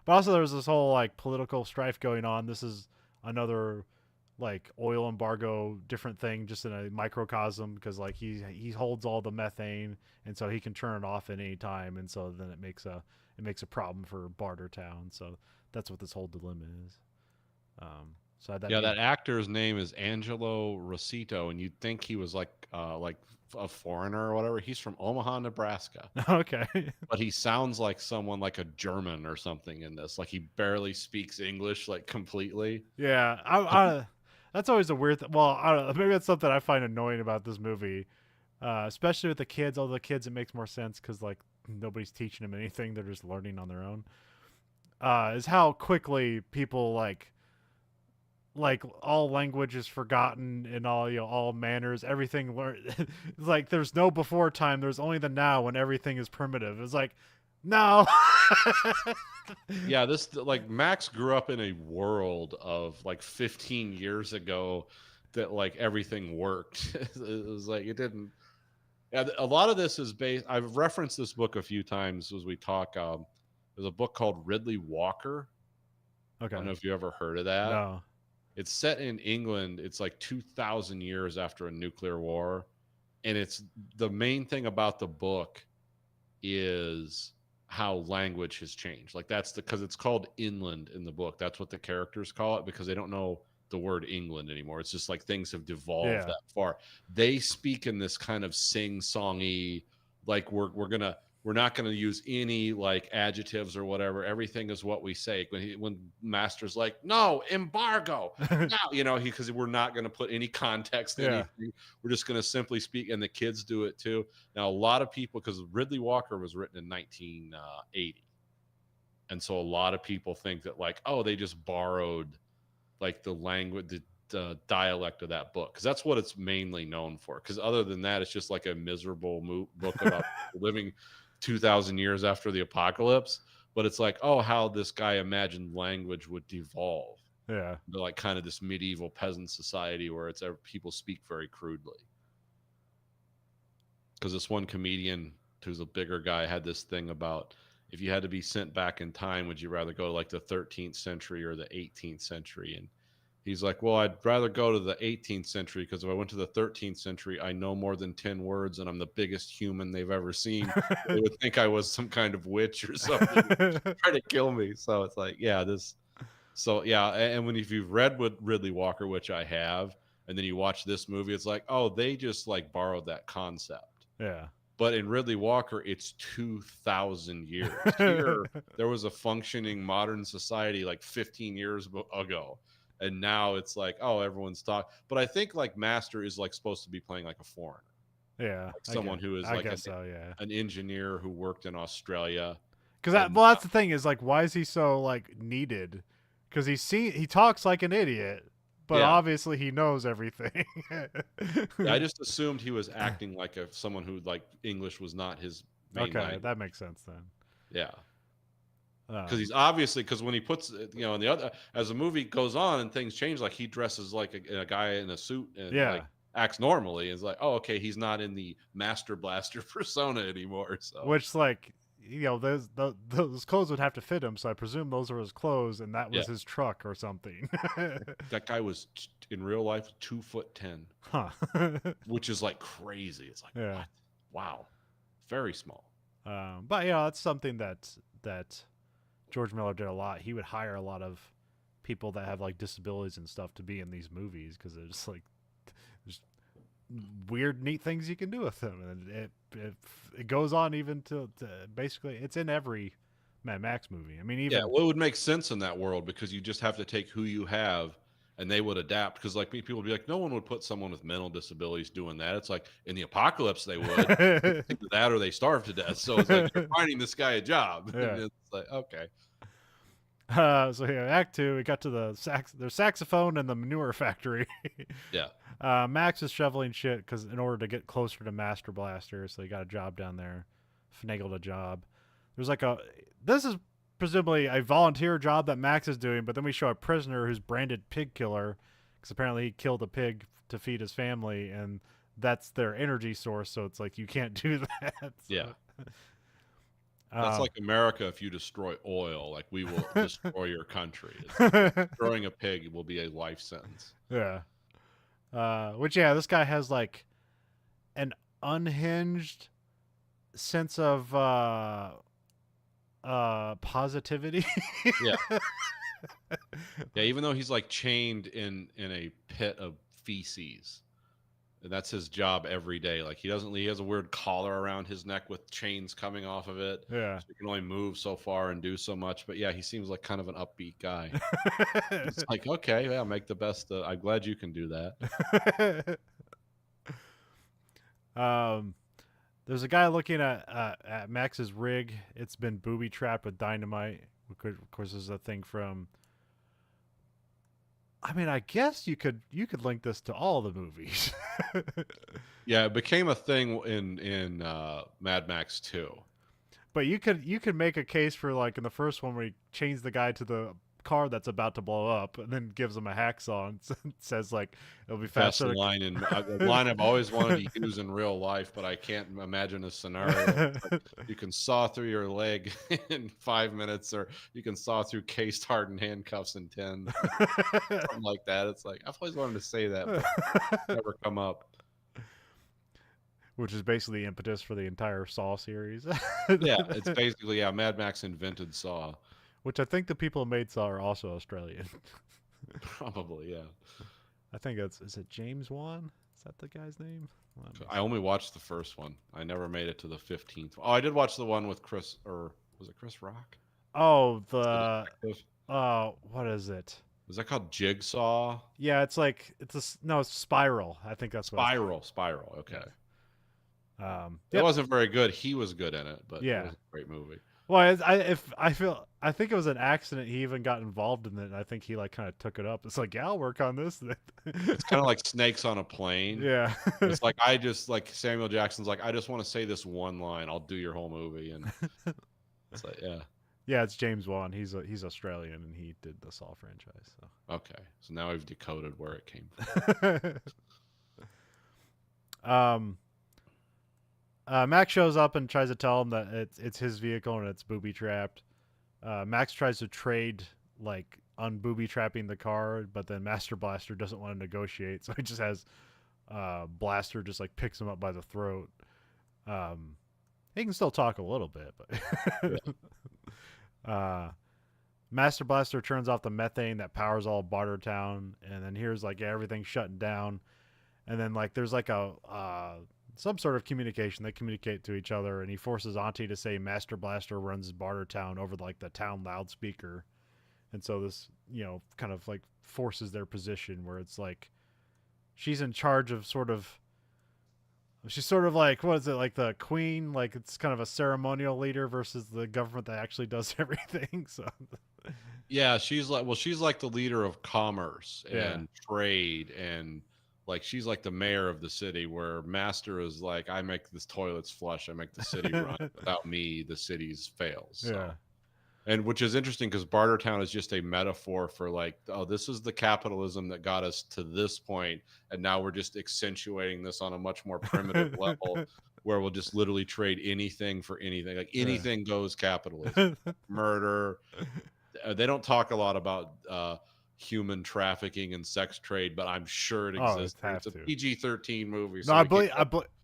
But also there's this whole like political strife going on. This is another like oil embargo different thing, just in a microcosm, because like he holds all the methane, and so he can turn it off at any time, and so then it makes a problem for Bartertown. So that's what this whole dilemma is. So That actor's name is Angelo Rossito, and you'd think he was like a foreigner or whatever. He's from Omaha, Nebraska. Okay. But he sounds like someone like a German or something in this. Like he barely speaks English like completely. Yeah, that's always a weird well, I don't know, maybe that's something I find annoying about this movie. Especially with the kids. All the kids, it makes more sense because like nobody's teaching them anything; they're just learning on their own. Is how quickly people like all language is forgotten, and all all manners, everything it's like there's no before time, there's only the now when everything is primitive. It's like, no. Yeah, this like Max grew up in a world of like 15 years ago that like everything worked. It was like it didn't. Yeah, a lot of this is based. I've referenced this book a few times as we talk. There's a book called Ridley Walker. Okay. I don't know if you ever heard of that. No. It's set in England. It's like 2,000 years after a nuclear war, and it's the main thing about the book is how language has changed. Like that's because it's called inland in the book. That's what the characters call it because they don't know the word England anymore. It's just like things have devolved that far. They speak in this kind of sing-songy, like we're not gonna use any like adjectives or whatever. Everything is what we say. When Master's like, no, embargo. Now, because we're not gonna put any context in anything. We're just gonna simply speak, and the kids do it too. Now a lot of people, because Ridley Walker was written in 1980. And so a lot of people think that like, oh, they just borrowed like the language, the dialect of that book, because that's what it's mainly known for. Because other than that, it's just like a miserable book about living 2,000 years after the apocalypse, but it's like, oh, how this guy imagined language would devolve Yeah. into like kind of this medieval peasant society where it's people speak very crudely. Because this one comedian who's a bigger guy had this thing about, if you had to be sent back in time, would you rather go to like the 13th century or the 18th century? And he's like, well, I'd rather go to the 18th century because if I went to the 13th century, I know more than 10 words and I'm the biggest human they've ever seen. They would think I was some kind of witch or something, try to kill me. So it's like, yeah, so yeah. And if you've read with Ridley Walker, which I have, and then you watch this movie, it's like, oh, they just like borrowed that concept. Yeah. But in Ridley Walker, it's 2,000 years. Here, there was a functioning modern society like 15 years ago. And now it's like, oh, everyone's talking. But I think like Master is like supposed to be playing like a foreigner. Yeah. Like someone who is I like guess so, yeah. an engineer who worked in Australia. Because that's the thing is like, why is he so like needed? Because he talks like an idiot, but obviously he knows everything. Yeah, I just assumed he was acting like someone who like English was not his main language. That makes sense then. Yeah. Because he's obviously, because when he puts, in the other, as the movie goes on and things change, like he dresses like a guy in a suit and like acts normally. It's like, oh, okay, he's not in the Master Blaster persona anymore. So, which like, those clothes would have to fit him, so I presume those are his clothes, and that was his truck or something. That guy was in real life 2'10", huh? Which is like crazy. It's like, what? Wow, very small. But that's something that George Miller did a lot. He would hire a lot of people that have like disabilities and stuff to be in these movies because it's like there's weird, neat things you can do with them, and it goes on even to basically it's in every Mad Max movie. I mean, even well, it would make sense in that world because you just have to take who you have. And they would adapt because, like, people would be like, no one would put someone with mental disabilities doing that. It's like in the apocalypse they would. That or they starve to death. So it's like you're finding this guy a job. Yeah. And it's like, okay. So Act 2, we got to their saxophone and the manure factory. Yeah. Max is shoveling shit because in order to get closer to Master Blaster, so he got a job down there, finagled a job. There's like this is presumably a volunteer job that Max is doing, but then we show a prisoner who's branded pig killer because apparently he killed a pig to feed his family, and that's their energy source. So it's like you can't do that. So. Yeah. That's like America if you destroy oil. Like, we will destroy your country. Destroying a pig will be a life sentence. Yeah. This guy has like an unhinged sense of positivity. Yeah, even though he's like chained in a pit of feces. And that's his job every day. Like, he has a weird collar around his neck with chains coming off of it. Yeah. So he can only move so far and do so much. But yeah, he seems like kind of an upbeat guy. It's like, okay, yeah, make the best. I'm glad you can do that. There's a guy looking at Max's rig. It's been booby trapped with dynamite. Of course, this is a thing from. I mean, I guess you could link this to all the movies. Yeah, it became a thing in Mad Max 2. But you could make a case for, like, in the first one where he chains the guy to the car that's about to blow up and then gives him a hacksaw and says, like, it'll be faster. That's a line I've always wanted to use in real life, but I can't imagine a scenario. Like, you can saw through your leg in 5 minutes, or you can saw through case hardened handcuffs in 10. Something like that. It's like, I've always wanted to say that, but it's never come up. Which is basically the impetus for the entire Saw series. Yeah, it's basically, Mad Max invented Saw. Which I think the people who made Saw are also Australian. Probably, yeah. I think is it James Wan? Is that the guy's name? I only watched the first one. I never made it to the 15th. Oh, I did watch the one with Chris, or was it Chris Rock? Oh, what is it? Was that called Jigsaw? Yeah, it's Spiral. I think that's what Spiral. Okay. Yep. It wasn't very good. He was good in it, but yeah, it was a great movie. Well, I think it was an accident. He even got involved in it. And I think he like kind of took it up. It's like, yeah, I'll work on this. It's kind of like Snakes on a Plane. Yeah. It's like I just like Samuel Jackson's like I just want to say this one line. I'll do your whole movie, and it's like yeah, Yeah, it's James Wan. He's Australian and he did the Saw franchise. okay. So now we've decoded where it came So. Max shows up and tries to tell him that it's his vehicle and it's booby trapped. Max tries to trade like on booby trapping the car, but then Master Blaster doesn't want to negotiate, so he just has Blaster just like picks him up by the throat. He can still talk a little bit, but Master Blaster turns off the methane that powers all of Bartertown, and then here's like everything shutting down, and then like there's like a some sort of communication. They communicate to each other, and he forces Auntie to say Master Blaster runs Bartertown over like the town loudspeaker, and so this kind of like forces their position where it's like she's in charge of she's sort of like, what is it, like the queen, like it's kind of a ceremonial leader versus the government that actually does everything. So Yeah, she's like the leader of commerce Yeah. and trade, and like she's like the mayor of the city, where Master is like, I make this toilets flush, I make the city run. Without me, the city's fails. So. Yeah. And which is interesting because Bartertown is just a metaphor for like, oh, this is the capitalism that got us to this point, and now we're just accentuating this on a much more primitive level, where we'll just literally trade anything for anything. Like anything goes capitalism, murder. They don't talk a lot about human trafficking and sex trade, but I'm sure it exists. It's a PG-13 movie. So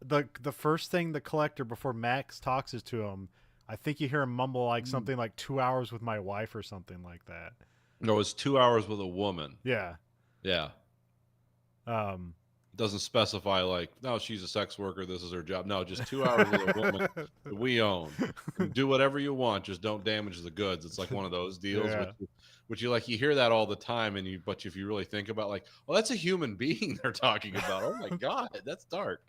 the first thing the collector, before Max talks to him, I think you hear him mumble like something like 2 hours with my wife or something like that. No, it's 2 hours with a woman. Yeah. Yeah. It doesn't specify like, no, she's a sex worker, this is her job. No, just 2 hours with a woman that we own. Do whatever you want, just don't damage the goods. It's like one of those deals, Yeah. which you hear that all the time, but if you really think about like, well, that's a human being they're talking about. Oh my God, that's dark.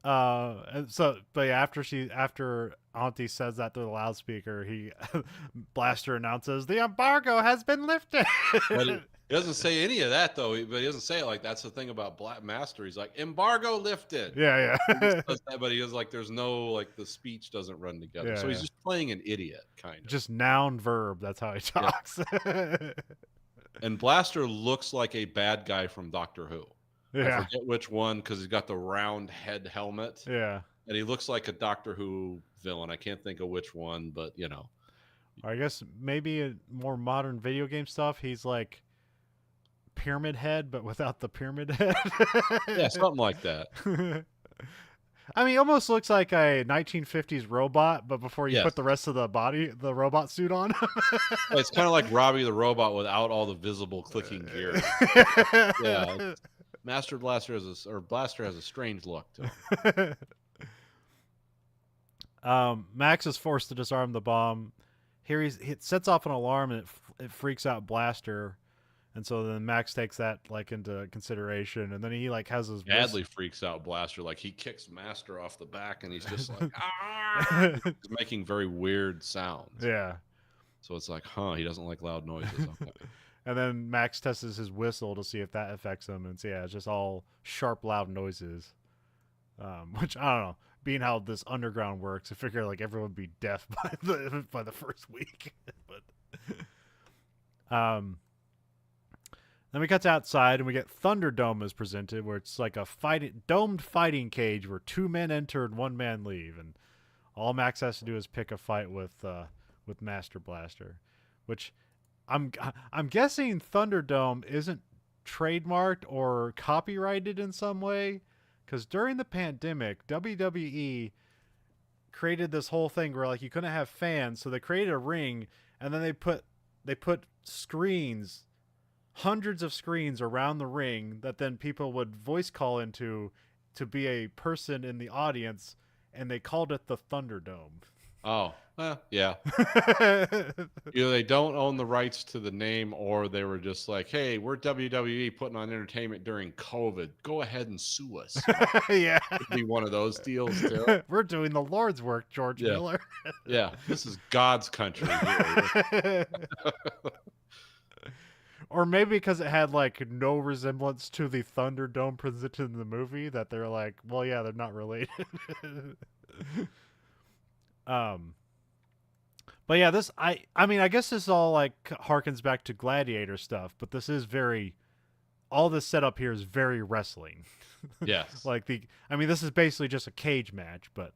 And so, but yeah, after Auntie says that through the loudspeaker, Blaster announces the embargo has been lifted. But he doesn't say any of that though. But he doesn't say it like that's the thing about Black Master. He's like, embargo lifted. Yeah. But he is like, there's no like the speech doesn't run together. So he's just playing an idiot, kind of. Just noun verb. That's how he talks. Yeah. And Blaster looks like a bad guy from Doctor Who. Yeah. I forget which one because he's got the round head helmet. Yeah. And he looks like a Doctor Who villain. I can't think of which one, but I guess maybe a more modern video game stuff. He's like Pyramid Head, but without the pyramid head. Yeah, something like that. I mean, he almost looks like a 1950s robot, but before you put the rest of the robot suit on. It's kind of like Robbie the Robot without all the visible clicking gears. Yeah. Master Blaster Blaster has a strange look to him. Max is forced to disarm the bomb. Here it sets off an alarm and it freaks out Blaster, and so then Max takes that like into consideration, and then he like has his badly freaks out Blaster, like he kicks Master off the back, and he's just like ah! He's making very weird sounds. Yeah. So it's like, he doesn't like loud noises. Okay. And then Max tests his whistle to see if that affects him, and so, it's just all sharp, loud noises. Which I don't know. Being how this underground works, I figure like everyone would be deaf by the first week. But then we cut to outside and we get Thunderdome is presented, where it's like a domed fighting cage where 2 men enter and 1 man leave, and all Max has to do is pick a fight with Master Blaster, which I'm guessing Thunderdome isn't trademarked or copyrighted in some way, because during the pandemic, WWE created this whole thing where like you couldn't have fans, so they created a ring, and then they put screens, hundreds of screens around the ring that then people would voice call into to be a person in the audience, and they called it the Thunderdome. Oh, yeah. Either they don't own the rights to the name, or they were just like, "Hey, we're WWE putting on entertainment during COVID. Go ahead and sue us." Yeah. Could be one of those deals too. We're doing the Lord's work, George Yeah, Miller. yeah. This is God's country here. Or maybe because it had like no resemblance to the Thunderdome presented in the movie, that they're like, well, yeah, they're not related. um, but yeah, I mean, I guess this all like harkens back to Gladiator stuff, but this is very, all this setup here is very wrestling. Yes. Like I mean, this is basically just a cage match, but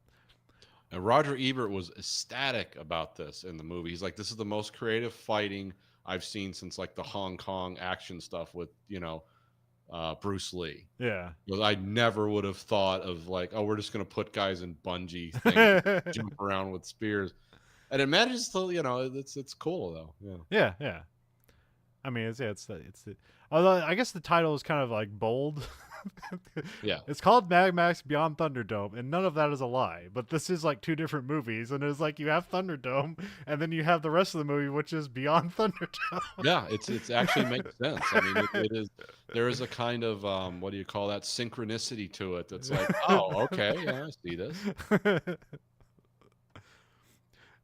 And Roger Ebert was ecstatic about this in the movie. He's like, "This is the most creative fighting I've seen since like the Hong Kong action stuff with Bruce Lee." yeah. Because I never would have thought of like, oh, we're just gonna put guys in bungee things, jump around with spears, and it manages to, it's cool though. Yeah, Yeah, yeah. I mean, although I guess the title is kind of like bold. yeah, It's called Mad Max Beyond Thunderdome, and none of that is a lie. But this is like two different movies, and it's like you have Thunderdome, and then you have the rest of the movie, which is Beyond Thunderdome. yeah. It's actually makes sense. I mean, it is. There is a kind of what do you call that, synchronicity to it. That's like, oh, okay, yeah, I see this.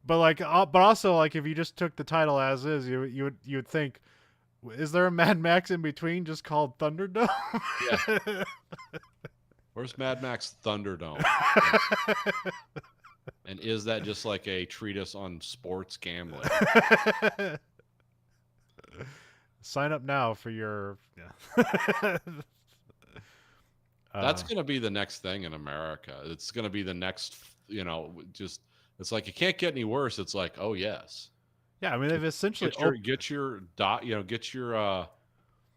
But like, but also like, if you just took the title as is, you would think, is there a Mad Max in between just called Thunderdome? Yeah. Where's Mad Max Thunderdome? And is that just like a treatise on sports gambling? Sign up now for your. Yeah. That's going to be the next thing in America. It's going to be the next, just it's like, you can't get any worse. It's like, oh yes. Yeah, I mean, they've essentially Get your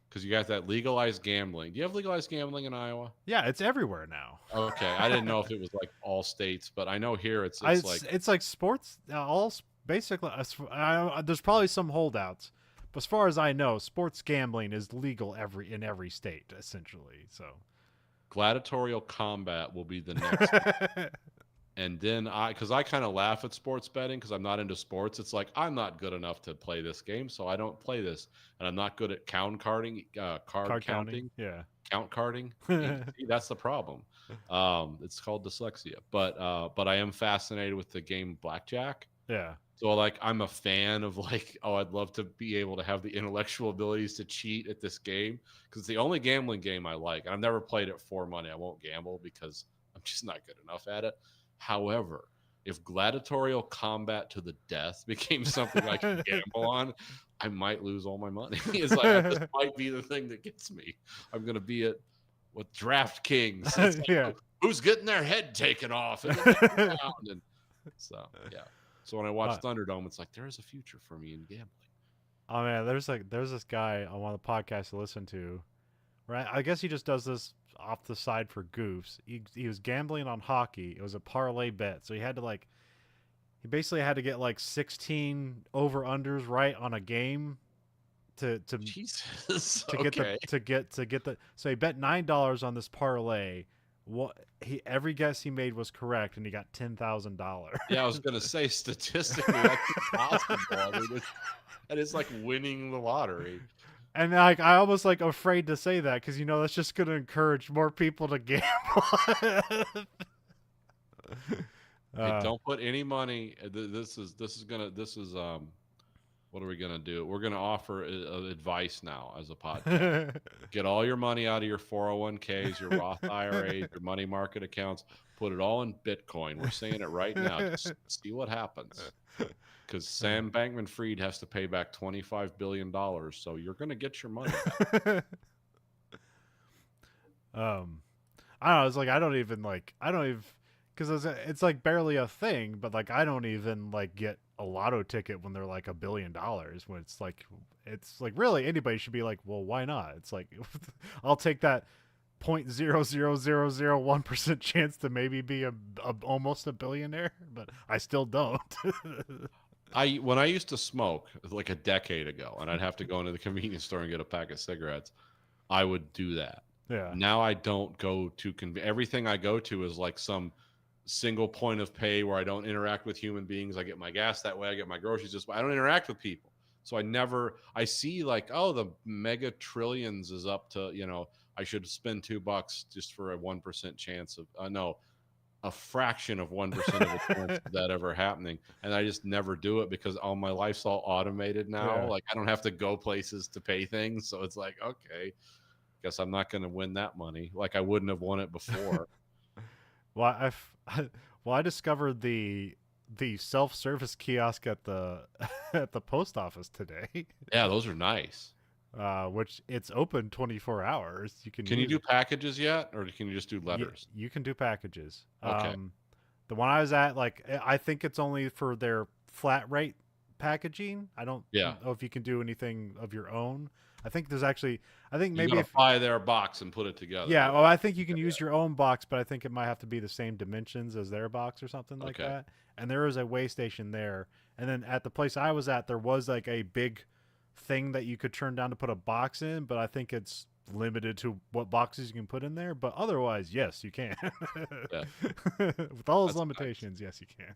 because you got that legalized gambling. Do you have legalized gambling in Iowa? yeah, it's everywhere now. Okay, I didn't know if it was like all states, but I know here it's like sports. Basically. There's probably some holdouts, but as far as I know, sports gambling is legal in every state essentially. So gladiatorial combat will be the next. And then because I kind of laugh at sports betting because I'm not into sports. It's like, I'm not good enough to play this game, so I don't play this. And I'm not good at card counting. Yeah. Count carding. See, that's the problem. It's called dyslexia. But I am fascinated with the game blackjack. Yeah. So like, I'm a fan of like, oh, I'd love to be able to have the intellectual abilities to cheat at this game because it's the only gambling game I like. And I've never played it for money. I won't gamble because I'm just not good enough at it. However, if gladiatorial combat to the death became something I could gamble on, I might lose all my money. It's like, this might be the thing that gets me. I'm going to be at with DraftKings. Like, yeah. Who's getting their head taken off? And so, yeah. So when I watch Thunderdome, it's like, there is a future for me in gambling. Oh man, there's this guy on one of the podcasts to listen to, right? I guess he just does this off the side for goofs. He was gambling on hockey. It was a parlay bet, so he basically had to get like 16 over unders right on a game to Jesus. to get the so he bet $9 on this parlay. Every guess he made was correct, and he got $10,000. Yeah, I was gonna say, statistically that's impossible. I mean, it's like winning the lottery. And like, I almost like afraid to say that because that's just going to encourage more people to gamble. Hey, don't put any money. What are we gonna do? We're gonna offer advice now as a podcast. Get all your money out of your 401ks, your Roth IRAs, your money market accounts. Put it all in Bitcoin. We're saying it right now. Just see what happens. Because Sam Bankman-Fried has to pay back $25 billion, so you're going to get your money back. I don't know. It's like, I don't even, because it's like barely a thing, but like, I don't even like get a lotto ticket when they're like $1 billion, when it's like really anybody should be like, well, why not? It's like, I'll take that 0.00001% chance to maybe be almost a billionaire, but I still don't. When I used to smoke like a decade ago, and I'd have to go into the convenience store and get a pack of cigarettes, I would do that. Yeah. Now I don't go to everything I go to is like some single point of pay where I don't interact with human beings. I get my gas that way. I get my groceries this way. I don't interact with people. So I see like, oh, the mega trillions is up to, I should spend $2 just for a 1% chance of, no, a fraction of 1% of a chance of that ever happening. And I just never do it because all my life's all automated now. Yeah. Like I don't have to go places to pay things. So it's like, okay, guess I'm not going to win that money. Like I wouldn't have won it before. Well, I discovered the self-service kiosk at the at the post office today. Yeah, those are nice. Which it's open 24 hours. You can Can you use do packages yet, or can you just do you, letters? you can do packages. Okay. The one I was at, like, I think it's only for their flat rate packaging. I don't Yeah. know if you can do anything of your own. I think there's actually, I think You maybe gotta if, buy their box and put it together. yeah, well, I think you can use your own box, but I think it might have to be the same dimensions as their box or something like Okay. that. And there is a weigh station there. And then at the place I was at, there was like a big thing that you could turn down to put a box in, but I think it's limited to what boxes you can put in there. But otherwise, yes, you can. Yeah. With all those That's limitations, yes, you can.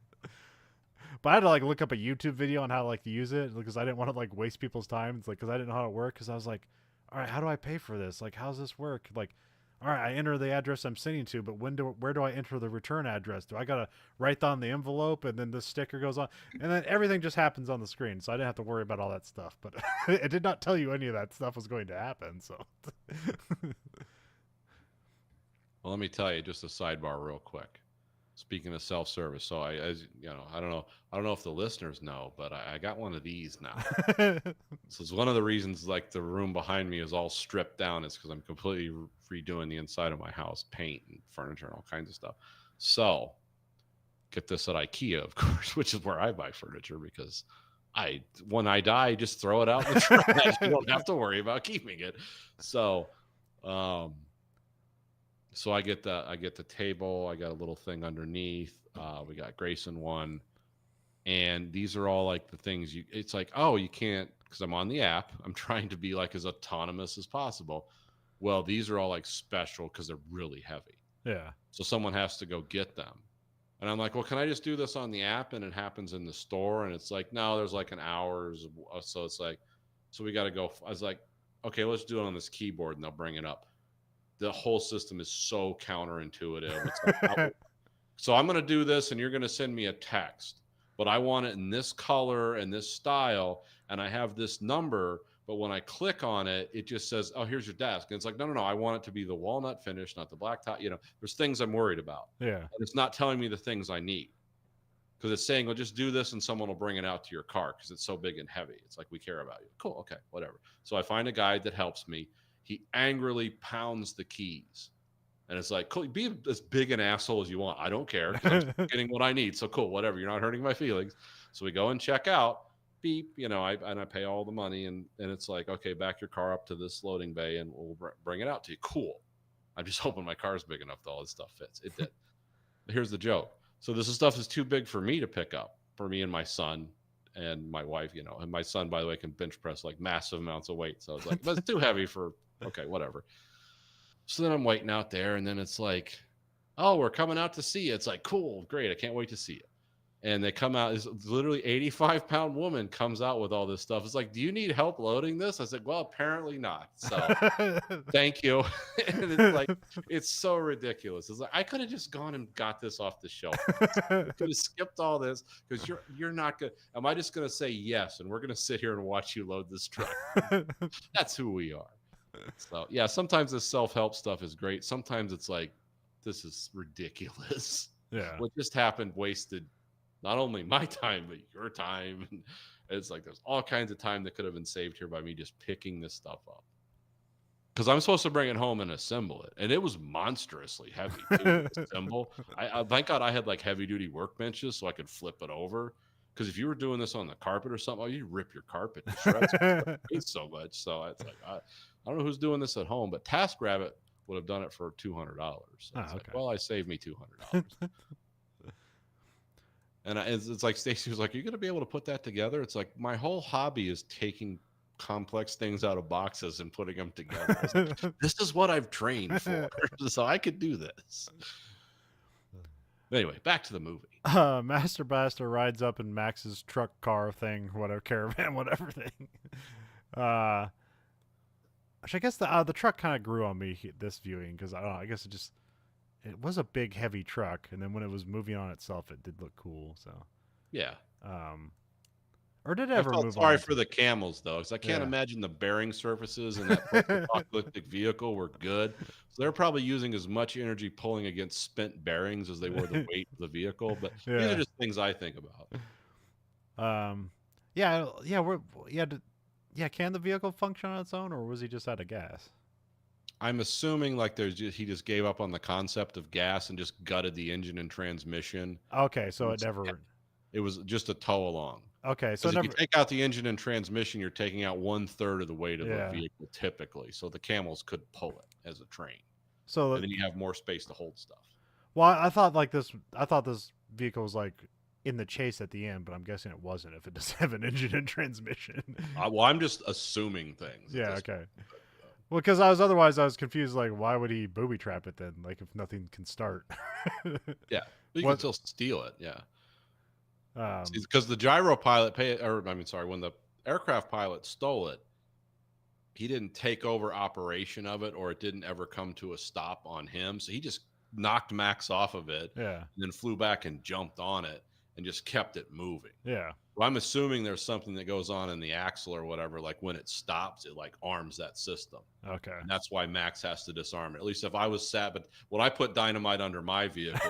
But I had to like look up a YouTube video on how to like use it because I didn't want to like waste people's time. It's like because I didn't know how it worked. Because I was like, all right, how do I pay for this? Like, how's this work? Like, all right, I enter the address I'm sending to, but where do I enter the return address? Do I gotta write on the envelope and then the sticker goes on, and then everything just happens on the screen, so I didn't have to worry about all that stuff. But it did not tell you any of that stuff was going to happen. So, Well, let me tell you just a sidebar real quick. Speaking of self-service, so as you know, I don't know if the listeners know, but I got one of these now. So it's one of the reasons like the room behind me is all stripped down is because I'm completely redoing the inside of my house, paint and furniture and all kinds of stuff. So get this at IKEA, of course, which is where I buy furniture because when I die, just throw it out in the trash. You don't have to worry about keeping it. So so I get the table, I got a little thing underneath. We got Grayson one. And these are all like the things it's like, oh, you can't, because I'm on the app. I'm trying to be like as autonomous as possible. Well, these are all like special because they're really heavy. yeah. So someone has to go get them. And I'm like, well, can I just do this on the app? And it happens in the store. And it's like, no, there's like an hour's. So it's like, so we got to go. I was like, okay, let's do it on this keyboard and they'll bring it up. The whole system is so counterintuitive. It's like, so I'm going to do this and you're going to send me a text, but I want it in this color and this style. And I have this number, but when I click on it, it just says, oh, here's your desk. And it's like, no, I want it to be the walnut finish, not the black top. There's things I'm worried about. Yeah. And it's not telling me the things I need because it's saying, well, just do this and someone will bring it out to your car because it's so big and heavy. It's like, we care about you. Cool. Okay, whatever. So I find a guy that helps me. He angrily pounds the keys. And it's like, cool, be as big an asshole as you want. I don't care because I'm getting what I need. So cool, whatever. You're not hurting my feelings. So we go and check out. Beep, I pay all the money. And it's like, okay, back your car up to this loading bay and we'll bring it out to you. Cool. I'm just hoping my car's big enough that all this stuff fits. It did. Here's the joke. So this stuff is too big for me to pick up, for me and my son and my wife, and my son, by the way, can bench press like massive amounts of weight. So I was like, that's too heavy for, okay, whatever. So then I'm waiting out there and then it's like, oh, we're coming out to see you. It's like, cool, great. I can't wait to see you. And they come out, this literally 85-pound woman comes out with all this stuff. It's like, do you need help loading this? I said, well, apparently not. So thank you. And it's like, it's so ridiculous. It's like, I could have just gone and got this off the shelf. I could have skipped all this because you're not good. Am I just going to say yes? And we're going to sit here and watch you load this truck. That's who we are. So yeah, sometimes this self-help stuff is great. Sometimes it's like, this is ridiculous. Yeah. What just happened wasted not only my time, but your time. And it's like, there's all kinds of time that could have been saved here by me just picking this stuff up. Because I'm supposed to bring it home and assemble it. And it was monstrously heavy to assemble. I thank God I had like heavy duty workbenches so I could flip it over. Because if you were doing this on the carpet or something, you'd rip your carpet to shreds. It weighs so much. So it's like, I don't know who's doing this at home, but TaskRabbit would have done it for $200. So okay. like, well, I saved me $200. And it's like Stacy was like, "Are you going to be able to put that together?" It's like, my whole hobby is taking complex things out of boxes and putting them together. Like, this is what I've trained for, so I could do this. Anyway, back to the movie. Master Blaster rides up in Max's truck car thing, whatever caravan, whatever thing. Uh, which I guess the truck kind of grew on me this viewing because I don't know. I guess it was a big heavy truck, and then when it was moving on itself, it did look cool. So Yeah. um, or did it I ever felt move sorry on? for the camels though, because I can't Yeah. imagine the bearing surfaces in that post-apocalyptic vehicle were good. So they're probably using as much energy pulling against spent bearings as they were the weight of the vehicle. But these are Yeah. just things I think about. Um, yeah, yeah, yeah. Can the vehicle function on its own, or was he just out of gas? I'm assuming like he just gave up on the concept of gas and just gutted the engine and transmission. Okay, so it It's- never. It was just a tow along. Okay, so it Because if you never. take out the engine and transmission, you're taking out 1/3 of the weight of a Yeah. vehicle typically. So the camels could pull it as a train, So and then you have more space to hold stuff. well, I thought like this. I thought this vehicle was like in the chase at the end, but I'm guessing it wasn't. If it doesn't have an engine and transmission. Well, I'm just assuming things at Yeah. this Okay. point. Well, because I was confused. Like, why would he booby trap it then? Like, if nothing can start. Yeah, but you can What? still steal it. Yeah, Um. because the gyro pilot when the aircraft pilot stole it, he didn't take over operation of it, or it didn't ever come to a stop on him. So he just knocked Max off of it, Yeah. and then flew back and jumped on it and just kept it moving. Yeah. Well, I'm assuming there's something that goes on in the axle or whatever. Like when it stops, it like arms that system. Okay. And that's why Max has to disarm it. At least if I was sat, but when I put dynamite under my vehicle,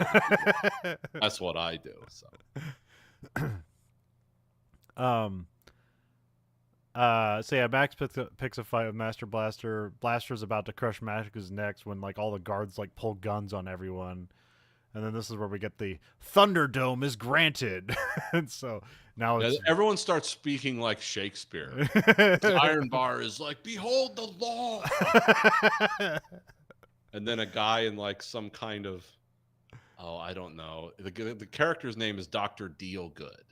that's what I do. So um. So yeah, Max picks a fight with Master Blaster. Blaster's about to crush Max's neck when like all the guards like pull guns on everyone, and then this is where we get the Thunderdome is granted. And so now yeah, it's everyone starts speaking like Shakespeare. The Iron Bar is like, "Behold the law," and then a guy in like some kind of I don't know. The character's name is Dr. Dealgood.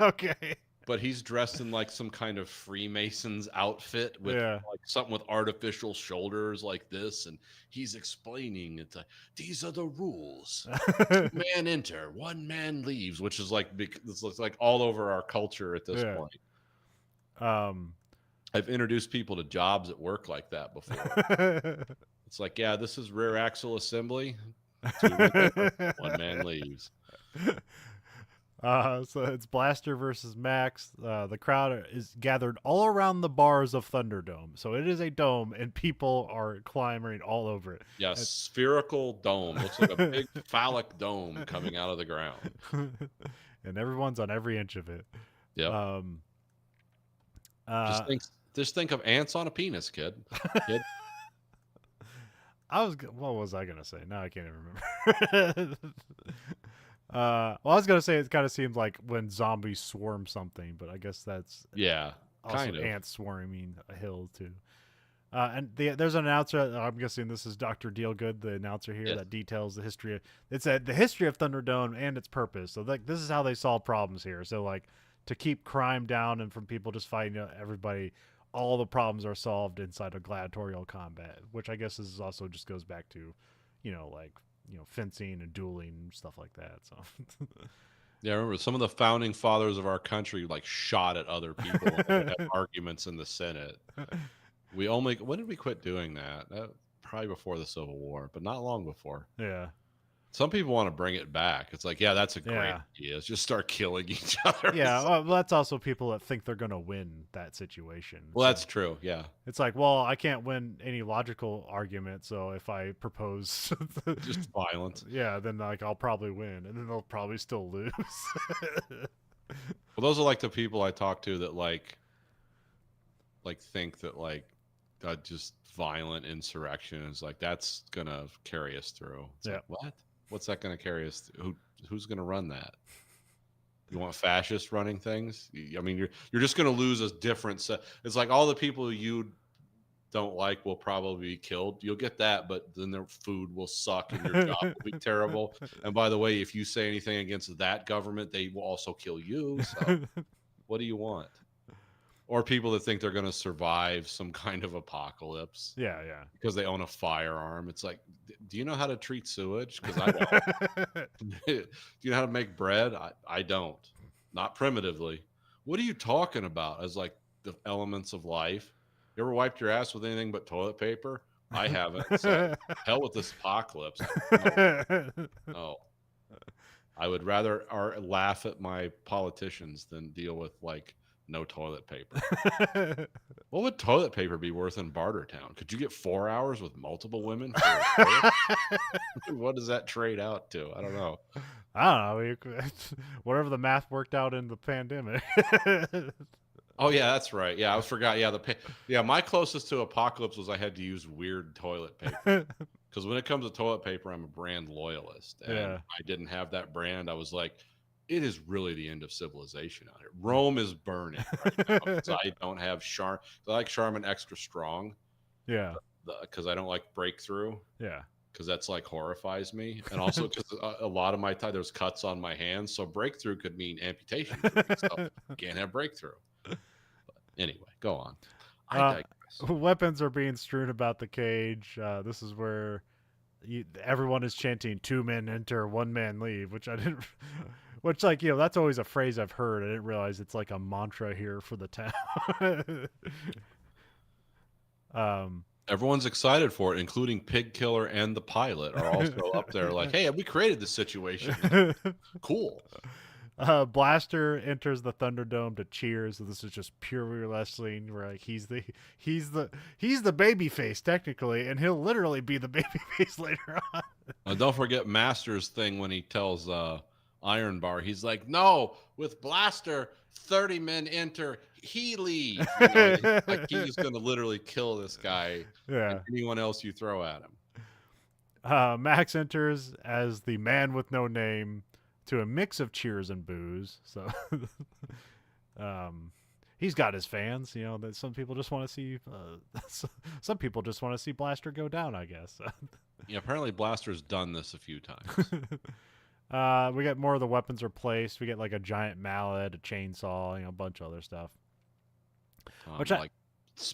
Okay. But he's dressed in like some kind of Freemason's outfit with Yeah. like something with artificial shoulders like this, and he's explaining it's like these are the rules. 2-man enter, 1-man leaves, which is like this looks like all over our culture at this Yeah. point. Um. I've introduced people to jobs at work like that before. It's like, yeah, this is rear axle assembly. 2-man enter, 1-man leaves. So it's Blaster versus Max. The crowd is gathered all around the bars of Thunderdome. So it is a dome, and people are clamoring all over it. Yeah, spherical dome. Looks like a big phallic dome coming out of the ground. And everyone's on every inch of it. Yep. Just think of ants on a penis, kid. What was I gonna say? Now I can't even remember. Well, I was gonna say it kind of seems like when zombies swarm something, but I guess that's Yeah, also kind of. ants swarming a hill too. And there's an announcer. I'm guessing this is Dr. Dealgood, the announcer here, Yes. that details the history of the history of Thunderdome and its purpose. So like this is how they solve problems here. So like to keep crime down and from people just fighting everybody, all the problems are solved inside of gladiatorial combat, which I guess is also just goes back to, fencing and dueling and stuff like that. So Yeah, I remember some of the founding fathers of our country like shot at other people when they had arguments in the Senate. When did we quit doing that? Probably before the Civil War, but not long before. yeah. Some people want to bring it back. It's like, yeah, that's a great Yeah. idea. Let's just start killing each other. Yeah, well, that's also people that think they're going to win that situation. Well, So that's true. Yeah. it's like, well, I can't win any logical argument, so if I propose, Just violence. yeah, then like I'll probably win, and then they'll probably still lose. Well, those are like the people I talk to that like think that like just violent insurrection is like that's gonna carry us through. It's Yeah. like, what? What's that gonna carry us through? Who's gonna run that? You want fascists running things? I mean, you're just gonna lose a different set. It's like all the people you don't like will probably be killed. You'll get that, but then their food will suck and your job will be terrible. And by the way, if you say anything against that government, they will also kill you. So what do you want? Or people that think they're going to survive some kind of apocalypse Yeah, yeah. because they own a firearm. It's like, do you know how to treat sewage? Because I don't. Do you know how to make bread? I don't. Not primitively. What are you talking about as like the elements of life? You ever wiped your ass with anything but toilet paper? I haven't. So hell with this apocalypse. No, no. I would rather laugh at my politicians than deal with like no toilet paper. What would toilet paper be worth in Bartertown? Could you get 4 hours with multiple women for a toilet? What does that trade out to? I don't know. I don't know. Whatever the math worked out in the pandemic. Oh yeah, that's right. Yeah, I forgot. Yeah, my closest to apocalypse was I had to use weird toilet paper. Because when it comes to toilet paper, I'm a brand loyalist, and Yeah. I didn't have that brand. I was like, it is really the end of civilization out here. Rome is burning right now because I don't have Char. I like Charmin extra strong Yeah. because I don't like breakthrough Yeah. because that's like horrifies me, and also because a lot of my time there's cuts on my hands, so breakthrough could mean amputation for me. So you can't have breakthrough. But anyway, go on. I digress. Weapons are being strewn about the cage. This is where everyone is chanting 2 men enter, 1 man leave, which I didn't. Which, like, that's always a phrase I've heard. I didn't realize it's like a mantra here for the town. Everyone's excited for it, including Pig Killer and the pilot are also up there like, hey, we created this situation. Cool. Blaster enters the Thunderdome to cheer. So this is just pure wrestling where like he's the baby face technically, and he'll literally be the baby face later on. Don't forget Master's thing when he tells Iron Bar, he's like, no, with Blaster, 30 men enter, he leaves. Like he's going to literally kill this guy and anyone else you throw at him. Max enters as the man with no name to a mix of cheers and boos. So he's got his fans, that some people just want to see some people just want to see Blaster go down, I guess. Yeah, apparently Blaster's done this a few times. We get more of the weapons replaced. We get like a giant mallet, a chainsaw, a bunch of other stuff. Which like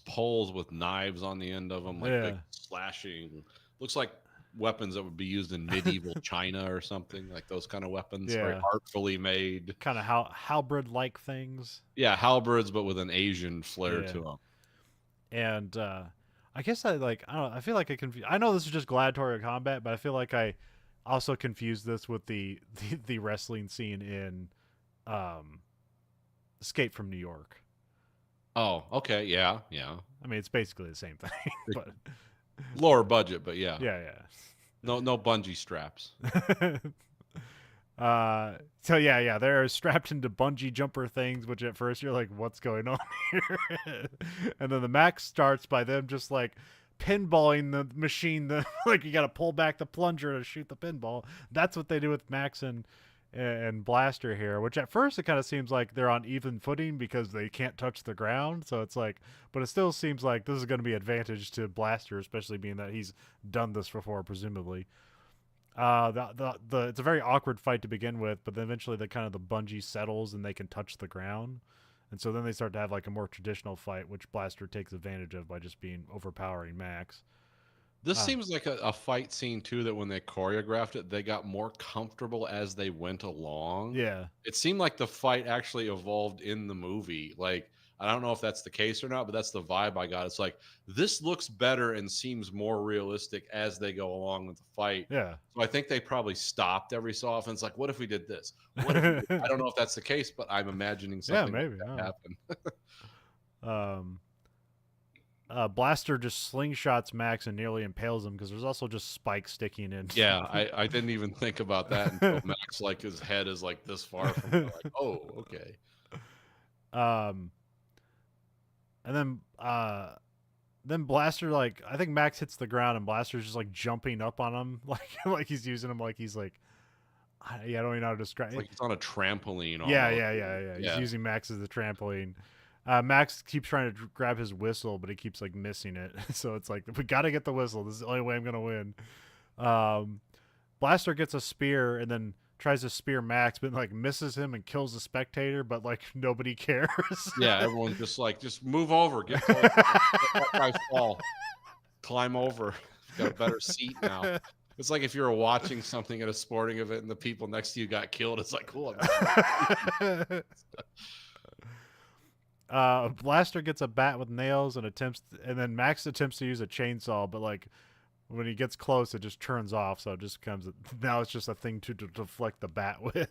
poles with knives on the end of them, like big slashing. Looks like weapons that would be used in medieval China or something, like those kind of weapons, very artfully made. Kind of halberd-like things. Yeah, halberds, but with an Asian flair to them. And I guess I don't know, I feel like I know this is just gladiatorial combat, but I feel like I also confused this with the wrestling scene in Escape from New York. Oh, okay, yeah. I mean, it's basically the same thing, but lower budget, but yeah. No bungee straps. So they're strapped into bungee jumper things, which at first you're like, what's going on here? And then the max starts by them just like pinballing the machine. Like you got to pull back the plunger to shoot the pinball. That's what they do with Max and Blaster here, which at first it kind of seems like they're on even footing because they can't touch the ground. So it's like, but it still seems like this is going to be advantage to Blaster, especially being that he's done this before, presumably. It's a very awkward fight to begin with, but then eventually the bungee settles and they can touch the ground. And so then they start to have like a more traditional fight, which Blaster takes advantage of by just being overpowering Max. This seems like a fight scene, too, that when they choreographed it, they got more comfortable as they went along. Yeah. It seemed like the fight actually evolved in the movie. Like, I don't know if that's the case or not, but that's the vibe I got. It's like, this looks better and seems more realistic as they go along with the fight. Yeah. So I think they probably stopped every so often. It's like, what if we did this? What if we did? I don't know if that's the case, but I'm imagining something maybe like that happen. Blaster just slingshots Max and nearly impales him because there's also just spikes sticking in. Yeah, I didn't even think about that until Max, like his head is like this far from me. Like, oh, okay. And then Blaster, like, I think Max hits the ground and Blaster's just like jumping up on him, like he's using him like he's like, I don't even know how to describe it. Like he's on a trampoline. Almost. Yeah. He's using Max as the trampoline. Max keeps trying to grab his whistle, but he keeps like missing it. So it's like, we got to get the whistle. This is the only way I'm going to win. Blaster gets a spear and then tries to spear Max, but like misses him and kills the spectator, but like nobody cares. Yeah, everyone's just like, just move over, get closer, let that guy fall, climb over. Got a better seat now. It's like if you were watching something at a sporting event and the people next to you got killed. It's like, cool. Blaster gets a bat with nails and then Max attempts to use a chainsaw, but like when he gets close, it just turns off. So it just becomes now it's just a thing to deflect the bat with.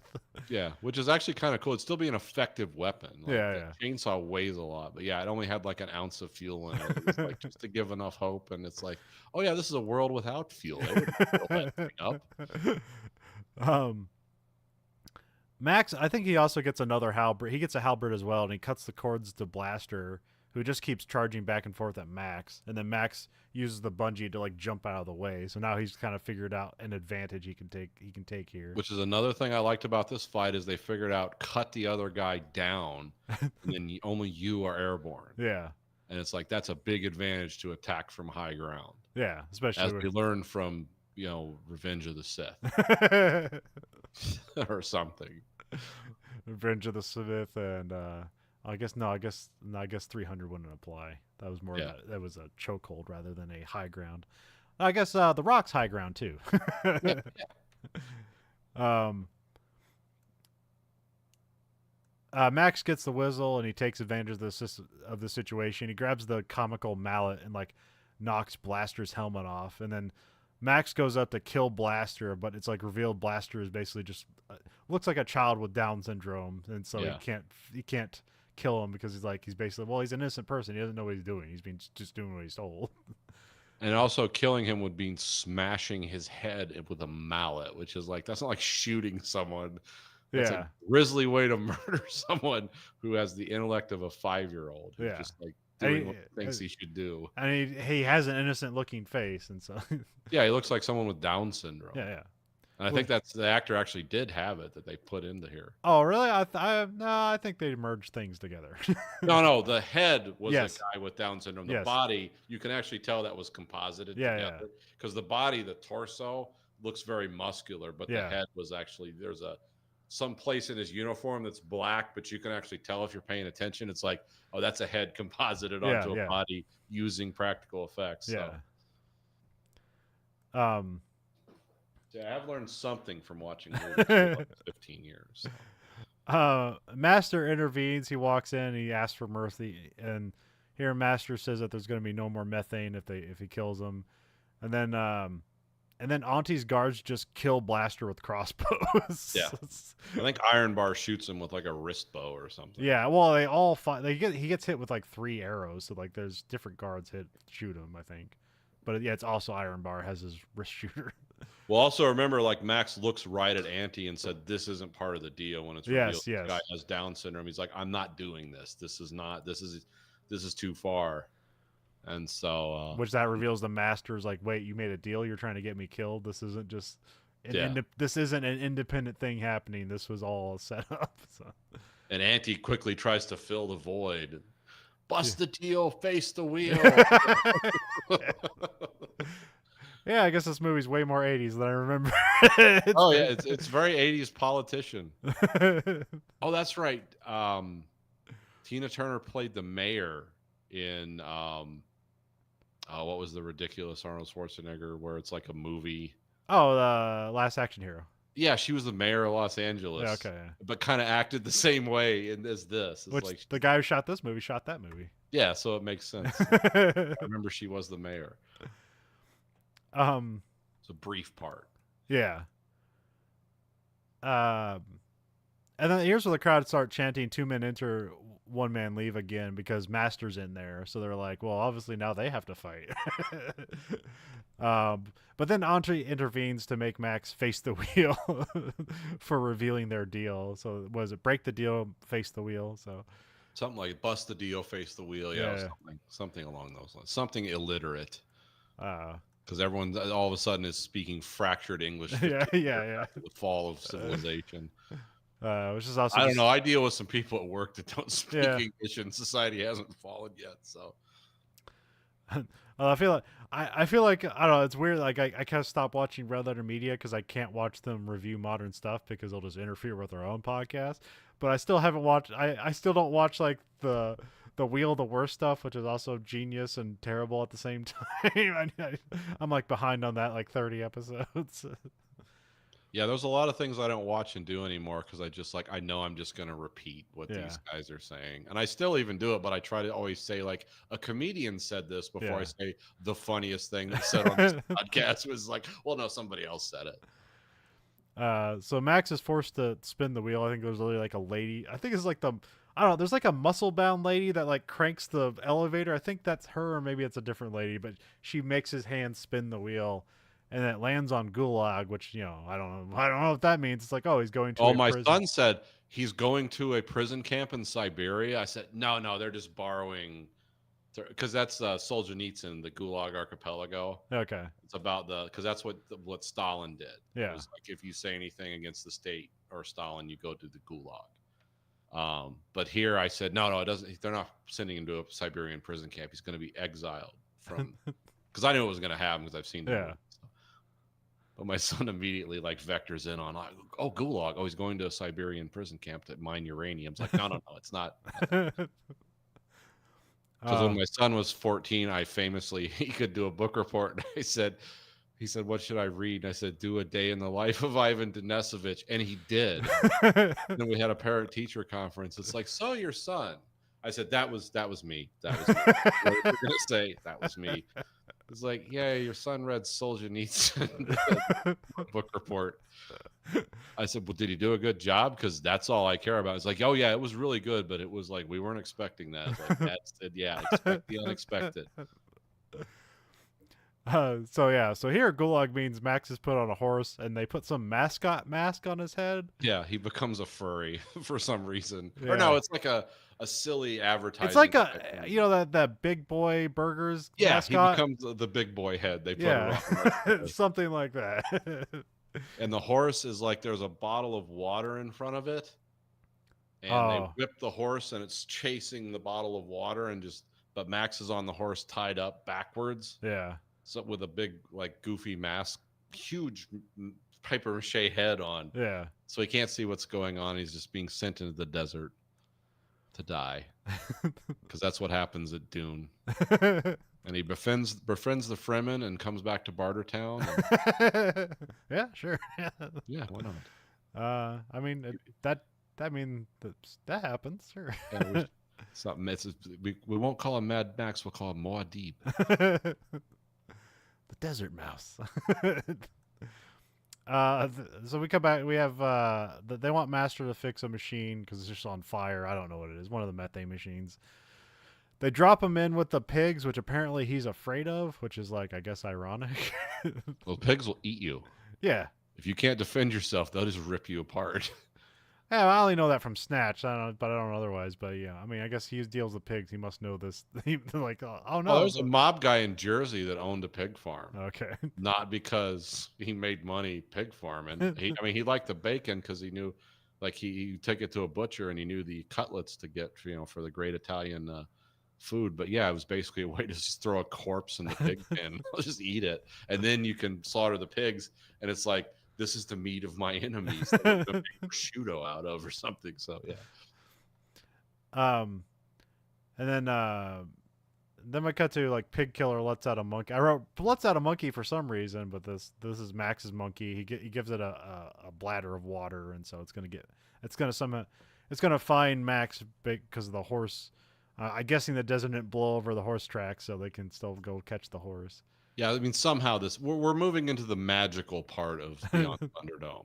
Yeah, which is actually kind of cool. It'd still be an effective weapon. Like, Yeah. the chainsaw weighs a lot, but yeah, it only had like an ounce of fuel in it. It was like just to give enough hope. And it's like, oh yeah, this is a world without fuel. They wouldn't fill that thing up. Max, I think he also gets another halberd. He gets a halberd as well, and he cuts the cords to Blaster, who just keeps charging back and forth at Max. And then Max uses the bungee to like jump out of the way. So now he's kind of figured out an advantage he can take here. Which is another thing I liked about this fight is they figured out cut the other guy down, and then only you are airborne. Yeah. And it's like that's a big advantage to attack from high ground. Yeah, especially as we learned from Revenge of the Sith or something. Revenge of the Sith, and I guess 300 wouldn't apply. That was more that was a chokehold rather than a high ground. I guess the Rock's high ground too. Max gets the whistle and he takes advantage of the situation. He grabs the comical mallet and like knocks Blaster's helmet off, and then Max goes up to kill Blaster, but it's like revealed Blaster is basically just looks like a child with Down syndrome, and so he can't kill him because he's basically he's an innocent person. He doesn't know what he's doing. He's been just doing what he's told. And also killing him would mean smashing his head with a mallet, which is like that's not like shooting someone. That's a grisly way to murder someone who has the intellect of a 5-year-old. Who's just like doing what he thinks he should do. And he has an innocent looking face, and so yeah, he looks like someone with Down syndrome. Yeah. And I think that's the actor actually did have it that they put into here. Oh, really? I think they merged things together. No, the head was a guy with Down syndrome. The body, you can actually tell that was composited together because the body, the torso, looks very muscular, but the head was actually there's some place in his uniform that's black, but you can actually tell if you're paying attention. It's like, oh, that's a head composited onto a body using practical effects. So. Yeah, I've learned something from watching movies for like 15 years. Master intervenes. He walks in. He asks for mercy, and here Master says that there's going to be no more methane if he kills him, and then Auntie's guards just kill Blaster with crossbows. Yeah, I think Iron Bar shoots him with like a wrist bow or something. Yeah, well, they all fight. He gets hit with like 3 arrows, so like there's different guards shoot him, I think. But yeah, it's also Iron Bar has his wrist shooter. Well, also remember, like Max looks right at Auntie and said, "This isn't part of the deal." When it's revealed the guy has Down syndrome, he's like, "I'm not doing this. This is too far." And so, which that reveals the Master's like, "Wait, you made a deal? You're trying to get me killed? This isn't just this isn't an independent thing happening. This was all set up." So. And Auntie quickly tries to fill the void. Bust the deal, face the wheel. Yeah, I guess this movie's way more 80s than I remember. It's very 80s politician. Oh, that's right. Tina Turner played the mayor in what was the ridiculous Arnold Schwarzenegger where it's like a movie? Oh, the Last Action Hero. Yeah, she was the mayor of Los Angeles. Yeah, okay. But kind of acted the same way as this. It's which like, the guy who shot this movie shot that movie. Yeah, so it makes sense. I remember she was the mayor. It's a brief part. Yeah. And then here's where the crowd start chanting 2 men enter, 1 man leave again because Master's in there. So they're like, well, obviously now they have to fight. But then Auntie intervenes to make Max face the wheel for revealing their deal. So was it break the deal, face the wheel? So something like bust the deal, face the wheel. Yeah. Something along those lines. Something illiterate. Because everyone all of a sudden is speaking fractured English. Yeah. The fall of civilization. Which is also I don't know. I deal with some people at work that don't speak English, and society hasn't fallen yet. So, I feel like I feel like I don't know. It's weird. Like I kind of stopped watching Red Letter Media because I can't watch them review modern stuff because they'll just interfere with their own podcast. But I still haven't watched. I still don't watch like the Wheel of the Worst stuff, which is also genius and terrible at the same time. I'm like behind on that, like 30 episodes. Yeah, there's a lot of things I don't watch and do anymore because I just like I know I'm just gonna repeat what Yeah, these guys are saying, and I still even do it, but I try to always say like a comedian said this before I yeah. say the funniest thing that's said on this podcast was like, well, no, somebody else said it. So Max is forced to spin the wheel. I think there's literally like a lady. I think it's like the I don't know. There's like a muscle bound lady that like cranks the elevator. I think that's her, or maybe it's a different lady. But she makes his hand spin the wheel, and it lands on Gulag, which I don't know. I don't know what that means. It's like, oh, he's going to Oh, a my prison. son said he's going to a prison camp in Siberia. I said, no, no, they're just borrowing, because that's Solzhenitsyn, the Gulag Archipelago. Okay. It's about because that's what Stalin did. It Yeah. was like if you say anything against the state or Stalin, you go to the Gulag. But here I said, no, no, it doesn't. They're not sending him to a Siberian prison camp. He's going to be exiled from, because I knew it was going to happen because I've seen the Yeah. movie. So. But my son immediately like vectors in on, oh, Gulag. Oh, he's going to a Siberian prison camp to mine uranium. It's like, no, no, no, it's not. Because when my son was 14, I famously, he could do a book report. And he said, what should I read? And I said, do A Day in the Life of Ivan Denisovich. And he did. And then we had a parent teacher conference. It's like, so your son. I said, that was me. That was me. What you're going to say, that was me. It's like, yeah, your son read Solzhenitsyn book report. I said, well, did he do a good job? Because that's all I care about. It's like, oh, yeah, it was really good, but it was like, we weren't expecting that. Like, Dad said, yeah, expect the unexpected. So here Gulag means Max is put on a horse and they put some mascot mask on his head. Yeah, he becomes a furry for some reason. Yeah. Or no, it's like a silly advertising. It's like that Big Boy Burgers mascot. He becomes the big boy head. They put it on. Something like that. And the horse is like there's a bottle of water in front of it. And they whip the horse and it's chasing the bottle of water but Max is on the horse tied up backwards. Yeah. So with a big like goofy mask, huge paper mache head on. Yeah. So he can't see what's going on. He's just being sent into the desert to die. Because that's what happens at Dune. And he befriends the Fremen and comes back to Bartertown. Yeah, sure. Yeah, why not? I mean that happens, sure. Yeah, it's not, we won't call him Mad Max. We'll call him Muad'Dib. The Desert Mouse. So we come back. We have they want Master to fix a machine because it's just on fire. I don't know what it is. One of the methane machines. They drop him in with the pigs, which apparently he's afraid of, which is like I guess ironic. Well, pigs will eat you. Yeah. If you can't defend yourself, they'll just rip you apart. Yeah, I only know that from Snatch. But I don't know otherwise. But yeah, I mean, I guess he deals with pigs. He must know this. Like, oh no, there was a mob guy in Jersey that owned a pig farm. Okay. Not because he made money pig farming. He liked the bacon because he knew, like he took it to a butcher and he knew the cutlets to get, for the great Italian food. But yeah, it was basically a way to just throw a corpse in the pig pen, just eat it, and then you can slaughter the pigs. And it's like, this is the meat of my enemies that I'm going to make prosciutto out of or something. So yeah. And then we cut to like pig killer lets out a monkey. I wrote lets out a monkey for some reason, but this is Max's monkey. He gives it a bladder of water, and so it's gonna find Max because of the horse. I'm guessing the desert didn't blow over the horse tracks, so they can still go catch the horse. Yeah, I mean, somehow we're moving into the magical part of Beyond Thunderdome.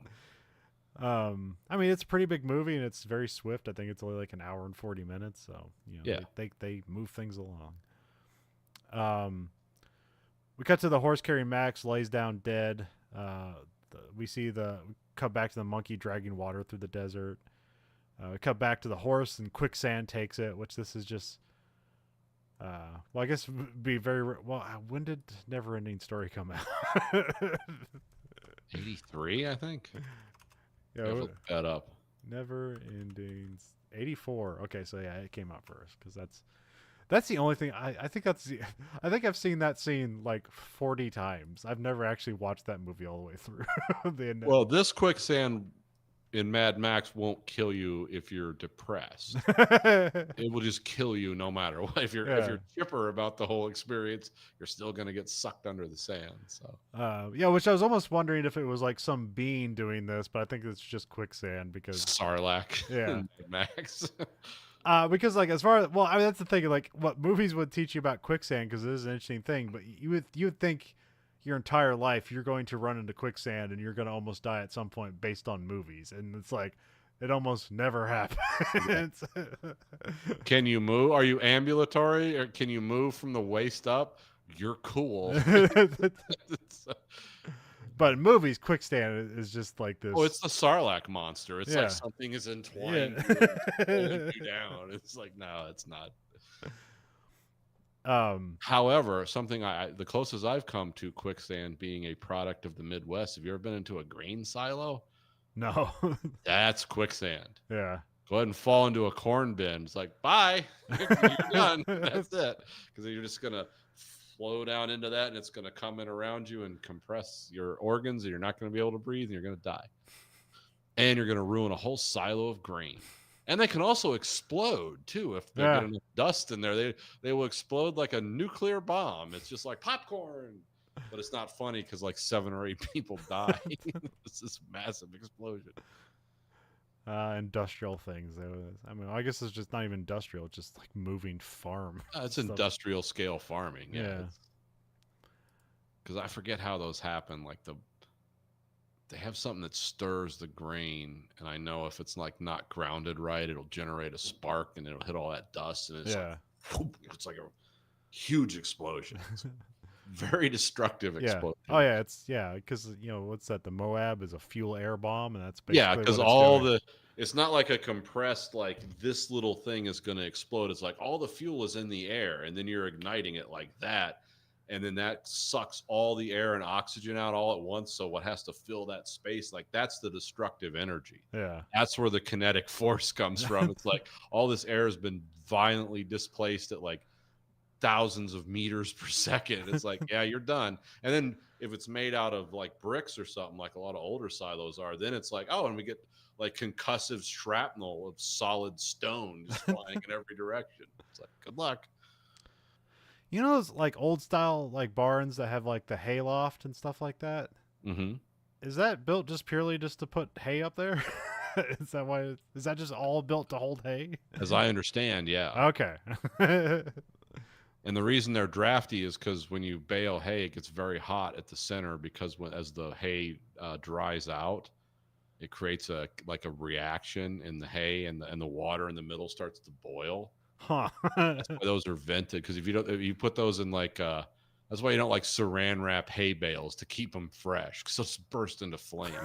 I mean, it's a pretty big movie and it's very swift. I think it's only like an hour and 40 minutes, so yeah, they move things along. We cut to the horse carrying Max lays down dead. We cut back to the monkey dragging water through the desert. We cut back to the horse and quicksand takes it, which this is just. Well, I guess be very well. When did Neverending Story come out? 83, I think. Yeah, look that up. Neverending 84. Okay, so yeah, it came out first because That's the only thing I think that's the I think I've seen that scene like 40 times. I've never actually watched that movie all the way through. Well, this quicksand in Mad Max won't kill you if you're depressed. It will just kill you no matter what. If Yeah. you're chipper about the whole experience, you're still gonna get sucked under the sand. So Yeah, which I was almost wondering if it was like some being doing this, but I think it's just quicksand because Sarlacc yeah. and Mad Max. Because like as far as well, I mean that's the thing. Like what movies would teach you about quicksand because it is an interesting thing. But you would think your entire life you're going to run into quicksand and you're going to almost die at some point based on movies, and it's like it almost never happens. Can you move? Are you ambulatory or can you move from the waist up? You're cool. But in movies, quicksand is just like this. Oh, it's the Sarlacc monster. It's Yeah. like something is entwined Yeah. you and holding you down. It's like, no, it's not. However, something the closest I've come to quicksand being a product of the Midwest. Have you ever been into a grain silo? No. That's quicksand. Yeah. Go ahead and fall into a corn bin. It's like, bye, you're done. That's it. Because you're just gonna flow down into that, and it's gonna come in around you and compress your organs, and you're not gonna be able to breathe, and you're gonna die. And you're gonna ruin a whole silo of grain. And they can also explode too if they get enough dust in there. They will explode like a nuclear bomb. It's just like popcorn, but it's not funny because like 7 or 8 people die. It's this massive explosion. Industrial things. I mean, I guess it's just not even industrial. It's just like moving farm. It's stuff. industrial scale farming. Yeah. Because I forget how those happen. Like they have something that stirs the grain, and I know if it's like not grounded right, it'll generate a spark and it'll hit all that dust, and it's like, whoop, it's like a huge explosion. It's very destructive explosion. Oh yeah, because what's that? The Moab is a fuel air bomb, and that's basically because it's not like a compressed like this little thing is going to explode. It's like all the fuel is in the air, and then you're igniting it like that. And then that sucks all the air and oxygen out all at once. So what has to fill that space? Like that's the destructive energy. Yeah. That's where the kinetic force comes from. It's like all this air has been violently displaced at like thousands of meters per second. It's like, yeah, you're done. And then if it's made out of like bricks or something, like a lot of older silos are, then it's like, oh, and we get like concussive shrapnel of solid stone just flying in every direction. It's like, good luck. You know those like old style like barns that have like the hay loft and stuff like that? Mm-hmm. Is that built just purely just to put hay up there? Is that just all built to hold hay? As I understand, yeah. Okay. And the reason they're drafty is because when you bale hay, it gets very hot at the center because as the hay dries out, it creates a reaction in the hay, and the water in the middle starts to boil. Huh. That's why those are vented, because if you put those in like that's why you don't like saran wrap hay bales to keep them fresh, because those burst into flames.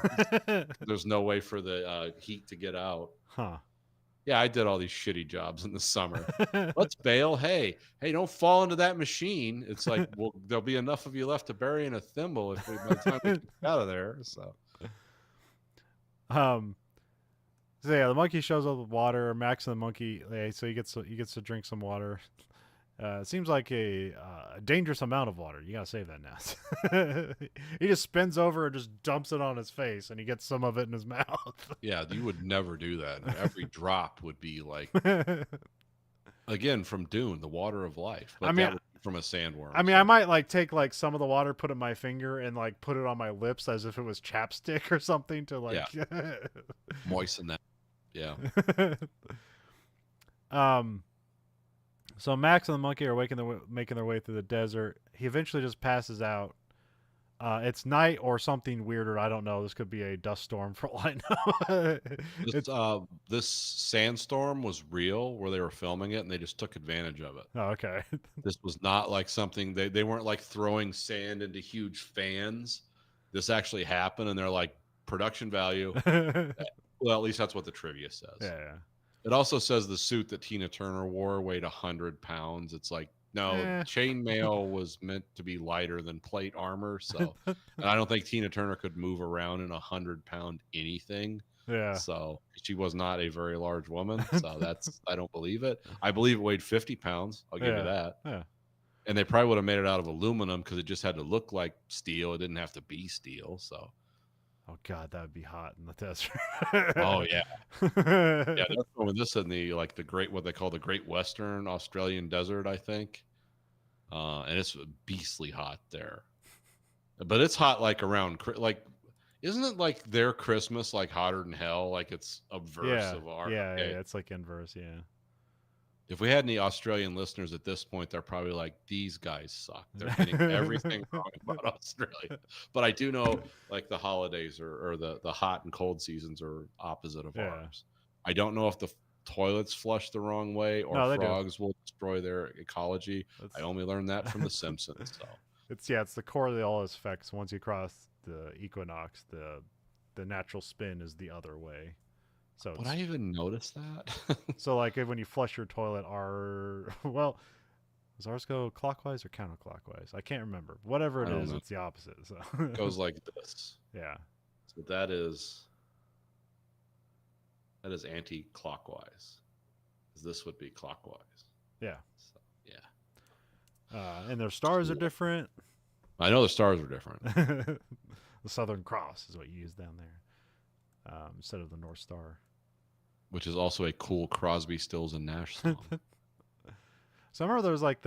There's no way for the heat to get out. Huh. Yeah, I did all these shitty jobs in the summer. Let's bale hay. Hey, don't fall into that machine. It's like, well, there'll be enough of you left to bury in a thimble by the time we get out of there. So So yeah, the monkey shows up with water. Max and the monkey, so he gets to drink some water. It seems like a dangerous amount of water. You gotta save that now. He just spins over and just dumps it on his face, and he gets some of it in his mouth. yeah, you would never do that. Every drop would be like, again, from Dune, the water of life. But I mean, that would be from a sandworm. I mean, I might like take like some of the water, put it in my finger, and like put it on my lips as if it was chapstick or something to like moisten that. Yeah. So Max and the monkey are making their way through the desert. He eventually just passes out. It's night or something weirder. I don't know. This could be a dust storm for all I know. This sandstorm was real, where they were filming it, and they just took advantage of it. Oh, okay. This was not like something they weren't like throwing sand into huge fans. This actually happened, and they're like, production value. Well, at least that's what the trivia says. Yeah. It also says the suit that Tina Turner wore weighed 100 pounds. It's like, no, chainmail was meant to be lighter than plate armor. So, and I don't think Tina Turner could move around in 100-pound anything. Yeah. So she was not a very large woman. So I don't believe it. I believe it weighed 50 pounds. I'll give you Yeah. that. Yeah. And they probably would have made it out of aluminum because it just had to look like steel. It didn't have to be steel. So, Oh God, that would be hot in the desert. oh yeah, yeah. That's with this in the the great what they call the Great Western Australian Desert, I think. And it's beastly hot there. But it's hot like around isn't it like their Christmas like hotter than hell? Like it's a verse Yeah. of our Yeah. okay. Yeah. It's like inverse. Yeah. If we had any Australian listeners at this point, they're probably like, these guys suck. They're getting everything wrong about Australia. But I do know like the holidays or the hot and cold seasons are opposite of Yeah. ours. I don't know if the toilets flush the wrong way or No, they do. frogs will destroy their ecology. That's, I only learned that from The Simpsons. So it's the Coriolis effects. Once you cross the equinox, the natural spin is the other way. So would I even notice that? so like when you flush your toilet, well, does ours go clockwise or counterclockwise? I can't remember. Whatever it I don't is, know. it's the opposite. So It goes like this. yeah. So that is anti-clockwise. This would be clockwise. Yeah. So, yeah. And their stars are different. I know the stars are different. The Southern Cross is what you use down there, instead of the North Star. Which is also a cool Crosby, Stills, and Nash song. So I remember there's that,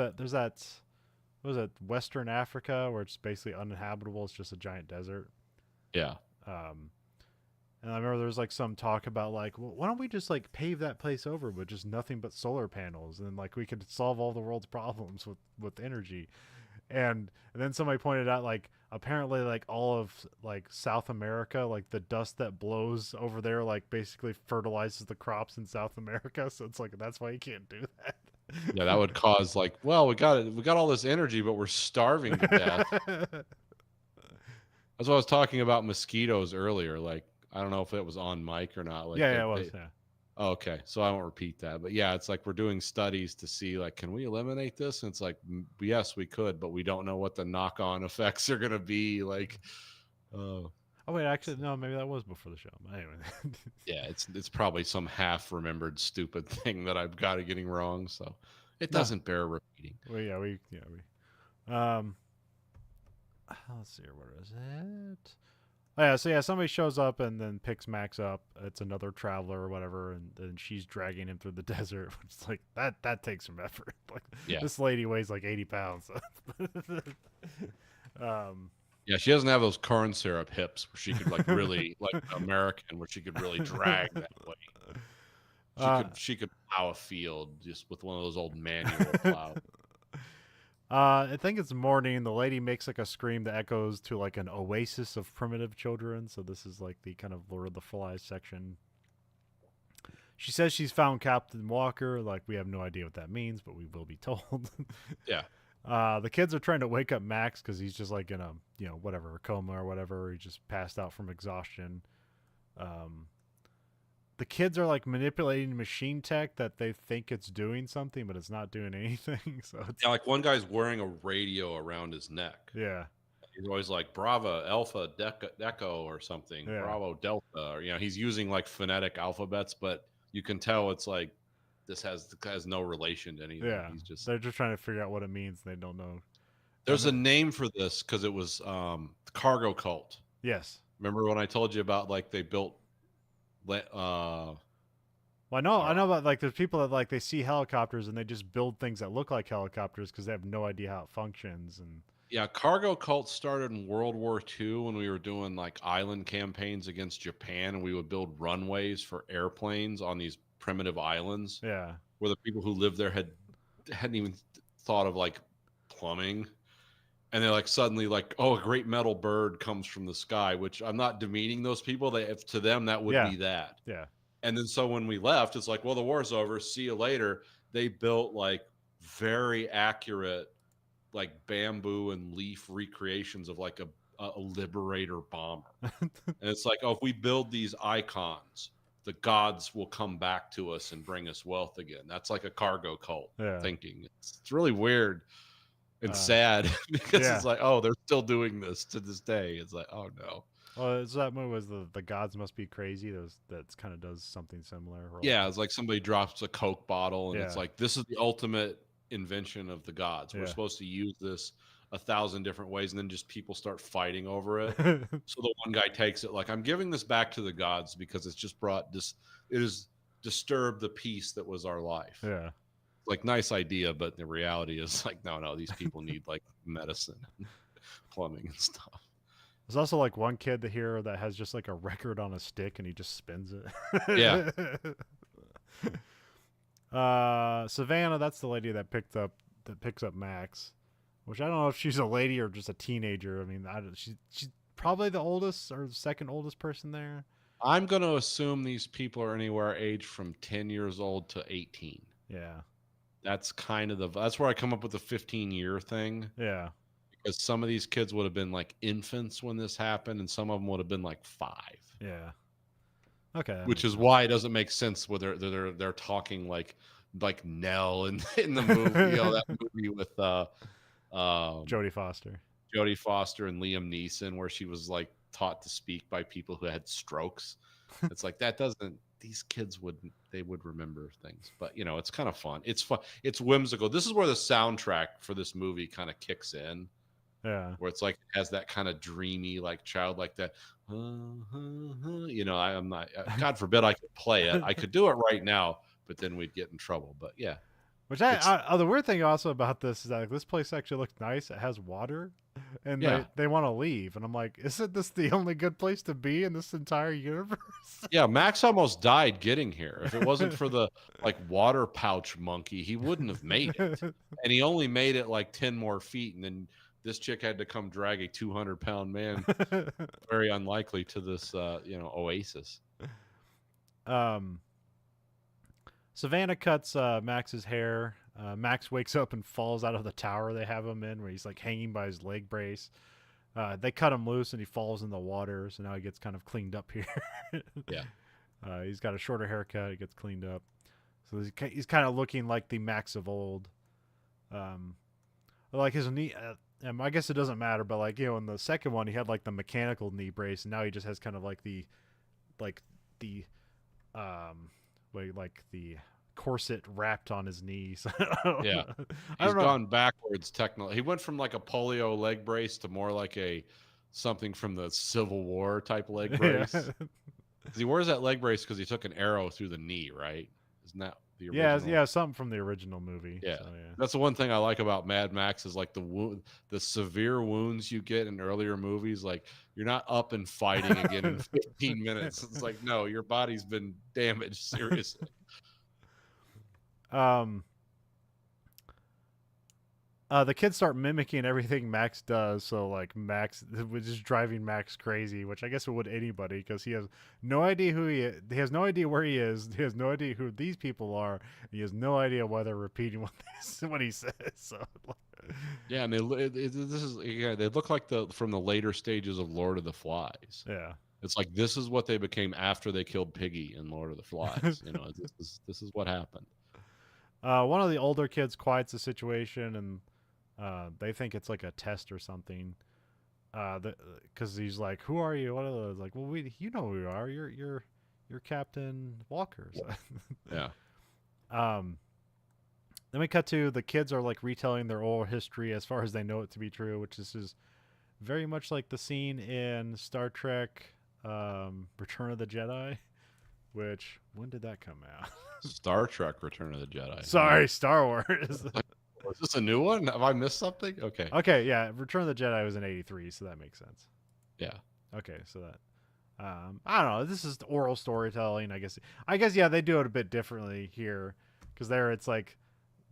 what was it, Western Africa, where it's basically uninhabitable. It's just a giant desert. Yeah. And I remember there was like some talk about like, well, why don't we just like pave that place over with just nothing but solar panels, and like we could solve all the world's problems with energy. And then somebody pointed out like apparently like all of like South America, like the dust that blows over there like basically fertilizes the crops in South America. So it's like that's why you can't do that. Yeah, that would cause like, well, we got all this energy, but we're starving to death. That's what I was talking about mosquitoes earlier. Like, I don't know if it was on mic or not. Like, yeah, it was. Yeah. Oh, okay, so I won't repeat that. But yeah, it's like we're doing studies to see like, can we eliminate this? And it's like, yes, we could, but we don't know what the knock-on effects are going to be. Like, oh wait, actually, no, maybe that was before the show. But anyway, yeah, it's probably some half-remembered stupid thing that I've got it getting wrong. So it doesn't bear repeating. Well, we. Let's see here. Where is it? Oh, yeah, so yeah, somebody shows up and then picks Max up. It's another traveler or whatever, and then she's dragging him through the desert. It's like that takes some effort. Like, yeah, this lady weighs like 80 pounds. Yeah, she doesn't have those corn syrup hips where she could like really like American, where she could really drag that weight. She could plow a field just with one of those old manual plows. I think it's morning. The lady makes like a scream that echoes to like an oasis of primitive children. So this is like the kind of Lord of the Flies section. She says she's found Captain Walker. Like, we have no idea what that means, but we will be told. Yeah. The kids are trying to wake up Max because he's just like in a, a coma or whatever. He just passed out from exhaustion. The kids are like manipulating machine tech that they think it's doing something, but it's not doing anything. So it's, yeah, like one guy's wearing a radio around his neck. Yeah. He's always like Bravo, Alpha, Deco, or something. Yeah. Bravo, Delta, or he's using like phonetic alphabets, but you can tell it's like this has no relation to anything. Yeah. They're just trying to figure out what it means. They don't know. There's a name for this because it was cargo cult. Yes. Remember when I told you about like they built well, I know about like there's people that like they see helicopters and they just build things that look like helicopters because they have no idea how it functions. And yeah, cargo cult started in World War II when we were doing like island campaigns against Japan, and we would build runways for airplanes on these primitive islands. Yeah, where the people who lived there hadn't even thought of like plumbing. And they're like suddenly like, oh, a great metal bird comes from the sky, which I'm not demeaning those people. To them, that would be that. Yeah. And then so when we left, it's like, well, the war's over. See you later. They built like very accurate, like bamboo and leaf recreations of like a Liberator bomber. And it's like, oh, if we build these icons, the gods will come back to us and bring us wealth again. That's like a cargo cult thinking. It's really weird. And sad because it's like, oh, they're still doing this to this day. It's like, oh no. Well, so that movie was the gods must be crazy. That kind of does something similar. Or like, Yeah, it's like somebody drops a Coke bottle, and it's yeah, like this is the ultimate invention of the gods. We're yeah. supposed to use this 1,000 different ways, and then just people start fighting over it. So the one guy takes it like, I'm giving this back to the gods because it's just brought this. It has disturbed the peace that was our life. Yeah. Like nice idea, but the reality is like, no, these people need like medicine, and plumbing, and stuff. There's also like one kid here that has just like a record on a stick and he just spins Yeah, it. Savannah, that's the lady that picks up Max, which I don't know if she's a lady or just a teenager. I mean, she's probably the oldest or the second oldest person there. I'm going to assume these people are anywhere aged from 10 years old to 18. Yeah. That's kind of that's where I come up with the 15-year thing, Yeah. because some of these kids would have been like infants when this happened, and some of them would have been like 5. Yeah. Okay, that Which makes is sense. why it doesn't make sense whether they're talking like Nell in the movie, that movie with Jodie Foster. Jodie Foster and Liam Neeson, where she was like taught to speak by people who had strokes. It's like that doesn't. These kids would remember things, but it's kind of fun. It's fun. It's whimsical. This is where the soundtrack for this movie kind of kicks in, Yeah. where it's like it has that kind of dreamy, like childlike that. I'm not. God forbid I could play it. I could do it right now, but then we'd get in trouble. But yeah, Which it's the weird thing also about this is that like, this place actually looks nice. It has water, and yeah. they want to leave, and I'm like, isn't this the only good place to be in this entire universe? Yeah, Max almost died getting here. If it wasn't for the like water pouch monkey, he wouldn't have made it. And he only made it like 10 more feet. And then this chick had to come drag a 200-pound man. Very unlikely to this, oasis. um, Savannah cuts Max's hair. Max wakes up and falls out of the tower they have him in, where he's like hanging by his leg brace. They cut him loose and he falls in the water, so now he gets kind of cleaned up here. Yeah. He's got a shorter haircut. He gets cleaned up, so he's kind of looking like the Max of old. Like his knee. I guess it doesn't matter, but like in the second one, he had like the mechanical knee brace, and now he just has kind of like like the like the corset wrapped on his knees. Yeah. I He's don't know. gone backwards technically. He went from like a polio leg brace to more like something from the Civil War type leg brace. Yeah. 'Cause he wears that leg brace because he took an arrow through the knee, right? Isn't that the Yeah, original? yeah, something from the original movie. Yeah. So, yeah. That's the one thing I like about Mad Max is like the severe wounds you get in earlier movies. Like you're not up and fighting again in 15 minutes. It's like, no, your body's been damaged seriously. The kids start mimicking everything Max does, so like Max was just driving Max crazy, which I guess it would anybody because he has no idea who he is. He has no idea where he is. He has no idea who these people are. He has no idea why they're repeating what he says. So, Yeah, and they look like from the later stages of Lord of the Flies. yeah. It's like this is what they became after they killed Piggy in Lord of the Flies. This is what happened. One of the older kids quiets the situation, and they think it's like a test or something. Because he's like, "Who are you?" What are those? Like, well, you know who you are. You're Captain Walker. So. Yeah. Then we cut to the kids are like retelling their oral history as far as they know it to be true, which is very much like the scene in Star Trek Return of the Jedi. Which, when did that come out? Star Trek Return of the Jedi. Sorry, Star Wars. Is this a new one? Have I missed something? Okay. Okay, yeah, Return of the Jedi was in '83, so that makes sense. Yeah. Okay, so that I don't know. This is oral storytelling, I guess. Yeah, they do it a bit differently here because there it's like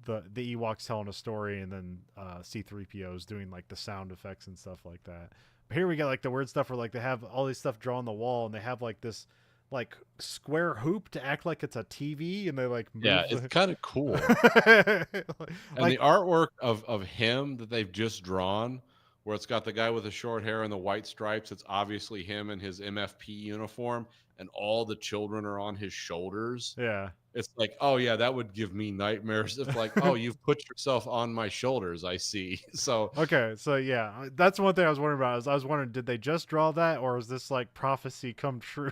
the Ewoks telling a story and then C-3PO's doing like the sound effects and stuff like that. But here we get like the weird stuff where like they have all these stuff drawn on the wall and they have like this like square hoop to act like it's a TV and they like move it's kind of cool. and the artwork of him that they've just drawn, where it's got the guy with the short hair and the white stripes, it's obviously him in his MFP uniform, and all the children are on his shoulders. yeah. It's like, oh yeah, that would give me nightmares if like, oh, you've put yourself on my shoulders. I see. So Okay, so yeah, that's one thing I was wondering about. Is I was wondering, did they just draw that, or is this like prophecy come true?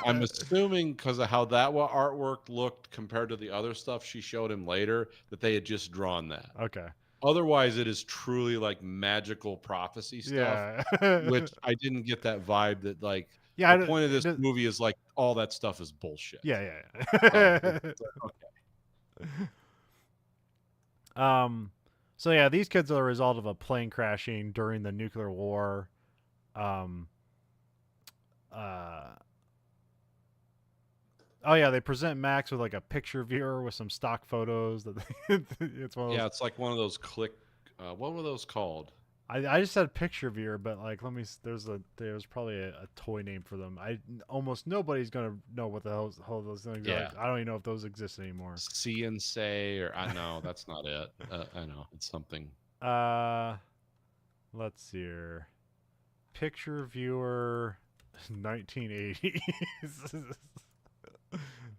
I'm assuming because of how that artwork looked compared to the other stuff she showed him later, that they had just drawn that. Okay, Otherwise, it is truly like magical prophecy stuff, yeah, which I didn't get that vibe that like yeah, the point of this movie is like all that stuff is bullshit. yeah, So yeah. it's like, um, so yeah, these kids are the result of a plane crashing during the nuclear war. Um, uh, oh yeah, they present Max with like a picture viewer with some stock photos. That it's one of those. yeah, it's like one of those click. What were those called? I just said picture viewer, but like let me. There's probably a toy name for them. Almost nobody's gonna know what the hell those things are. Yeah, Like, I don't even know if those exist anymore. see and say, or I know that's not it. I know it's something. Uh, let's see here. Picture viewer, 1980s.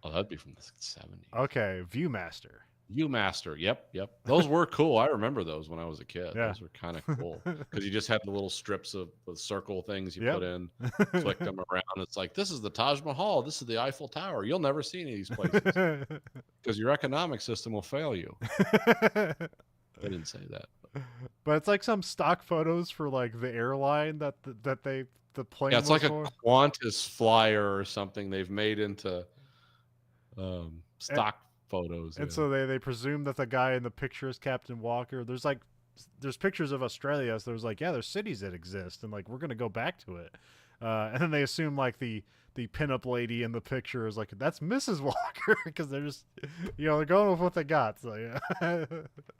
Oh, that'd be from the 70s. Okay, ViewMaster. Viewmaster. Yep. Those were cool. I remember those when I was a kid. Yeah. Those were kind of cool because you just had the little strips of the circle things you Yep. put in, flick them around. It's like, this is the Taj Mahal. This is the Eiffel Tower. You'll never see any of these places because your economic system will fail you. I didn't say that. But it's like some stock photos for like the airline that the plane. Yeah, it's was like for. a Qantas flyer or something they've made into stock photos. And Yeah. so they presume that the guy in the picture is Captain Walker. There's pictures of Australia, so there's like, yeah, there's cities that exist, and like we're gonna go back to it. And then they assume like the pinup lady in the picture is like, that's Mrs. Walker, because they're just, they're going with what they got. So yeah,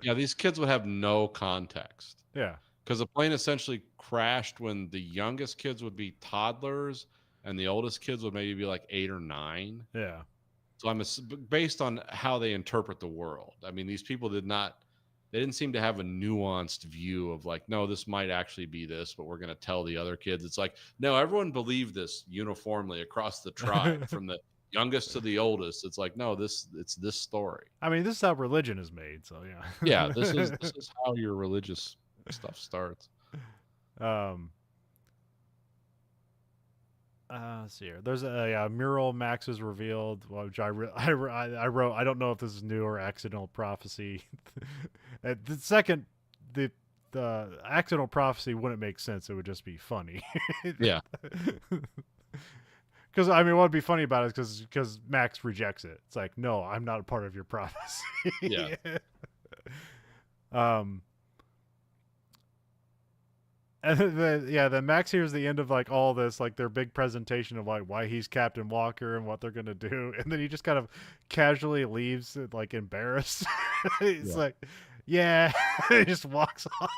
Yeah, these kids would have no context. yeah, Because the plane essentially crashed when the youngest kids would be toddlers and the oldest kids would maybe be like 8 or 9. yeah, So based on how they interpret the world. I mean, these people they didn't seem to have a nuanced view of like, no, this might actually be this, but we're going to tell the other kids. It's like, no, everyone believed this uniformly across the tribe from the youngest to the oldest. It's like, no, it's this story. I mean, this is how religion is made. So yeah, Yeah, this is how your religious stuff starts. Let's see here. There's a mural Max was revealed, which I wrote. I don't know if this is new or accidental prophecy. The second, the accidental prophecy wouldn't make sense. It would just be funny. Yeah. Because I mean, what would be funny about it is because Max rejects it. It's like, no, I'm not a part of your prophecy. Yeah. And then Max hears the end of like all this, like their big presentation of like why he's Captain Walker and what they're gonna do, and then he just kind of casually leaves, like embarrassed. He's like, yeah, he just walks off.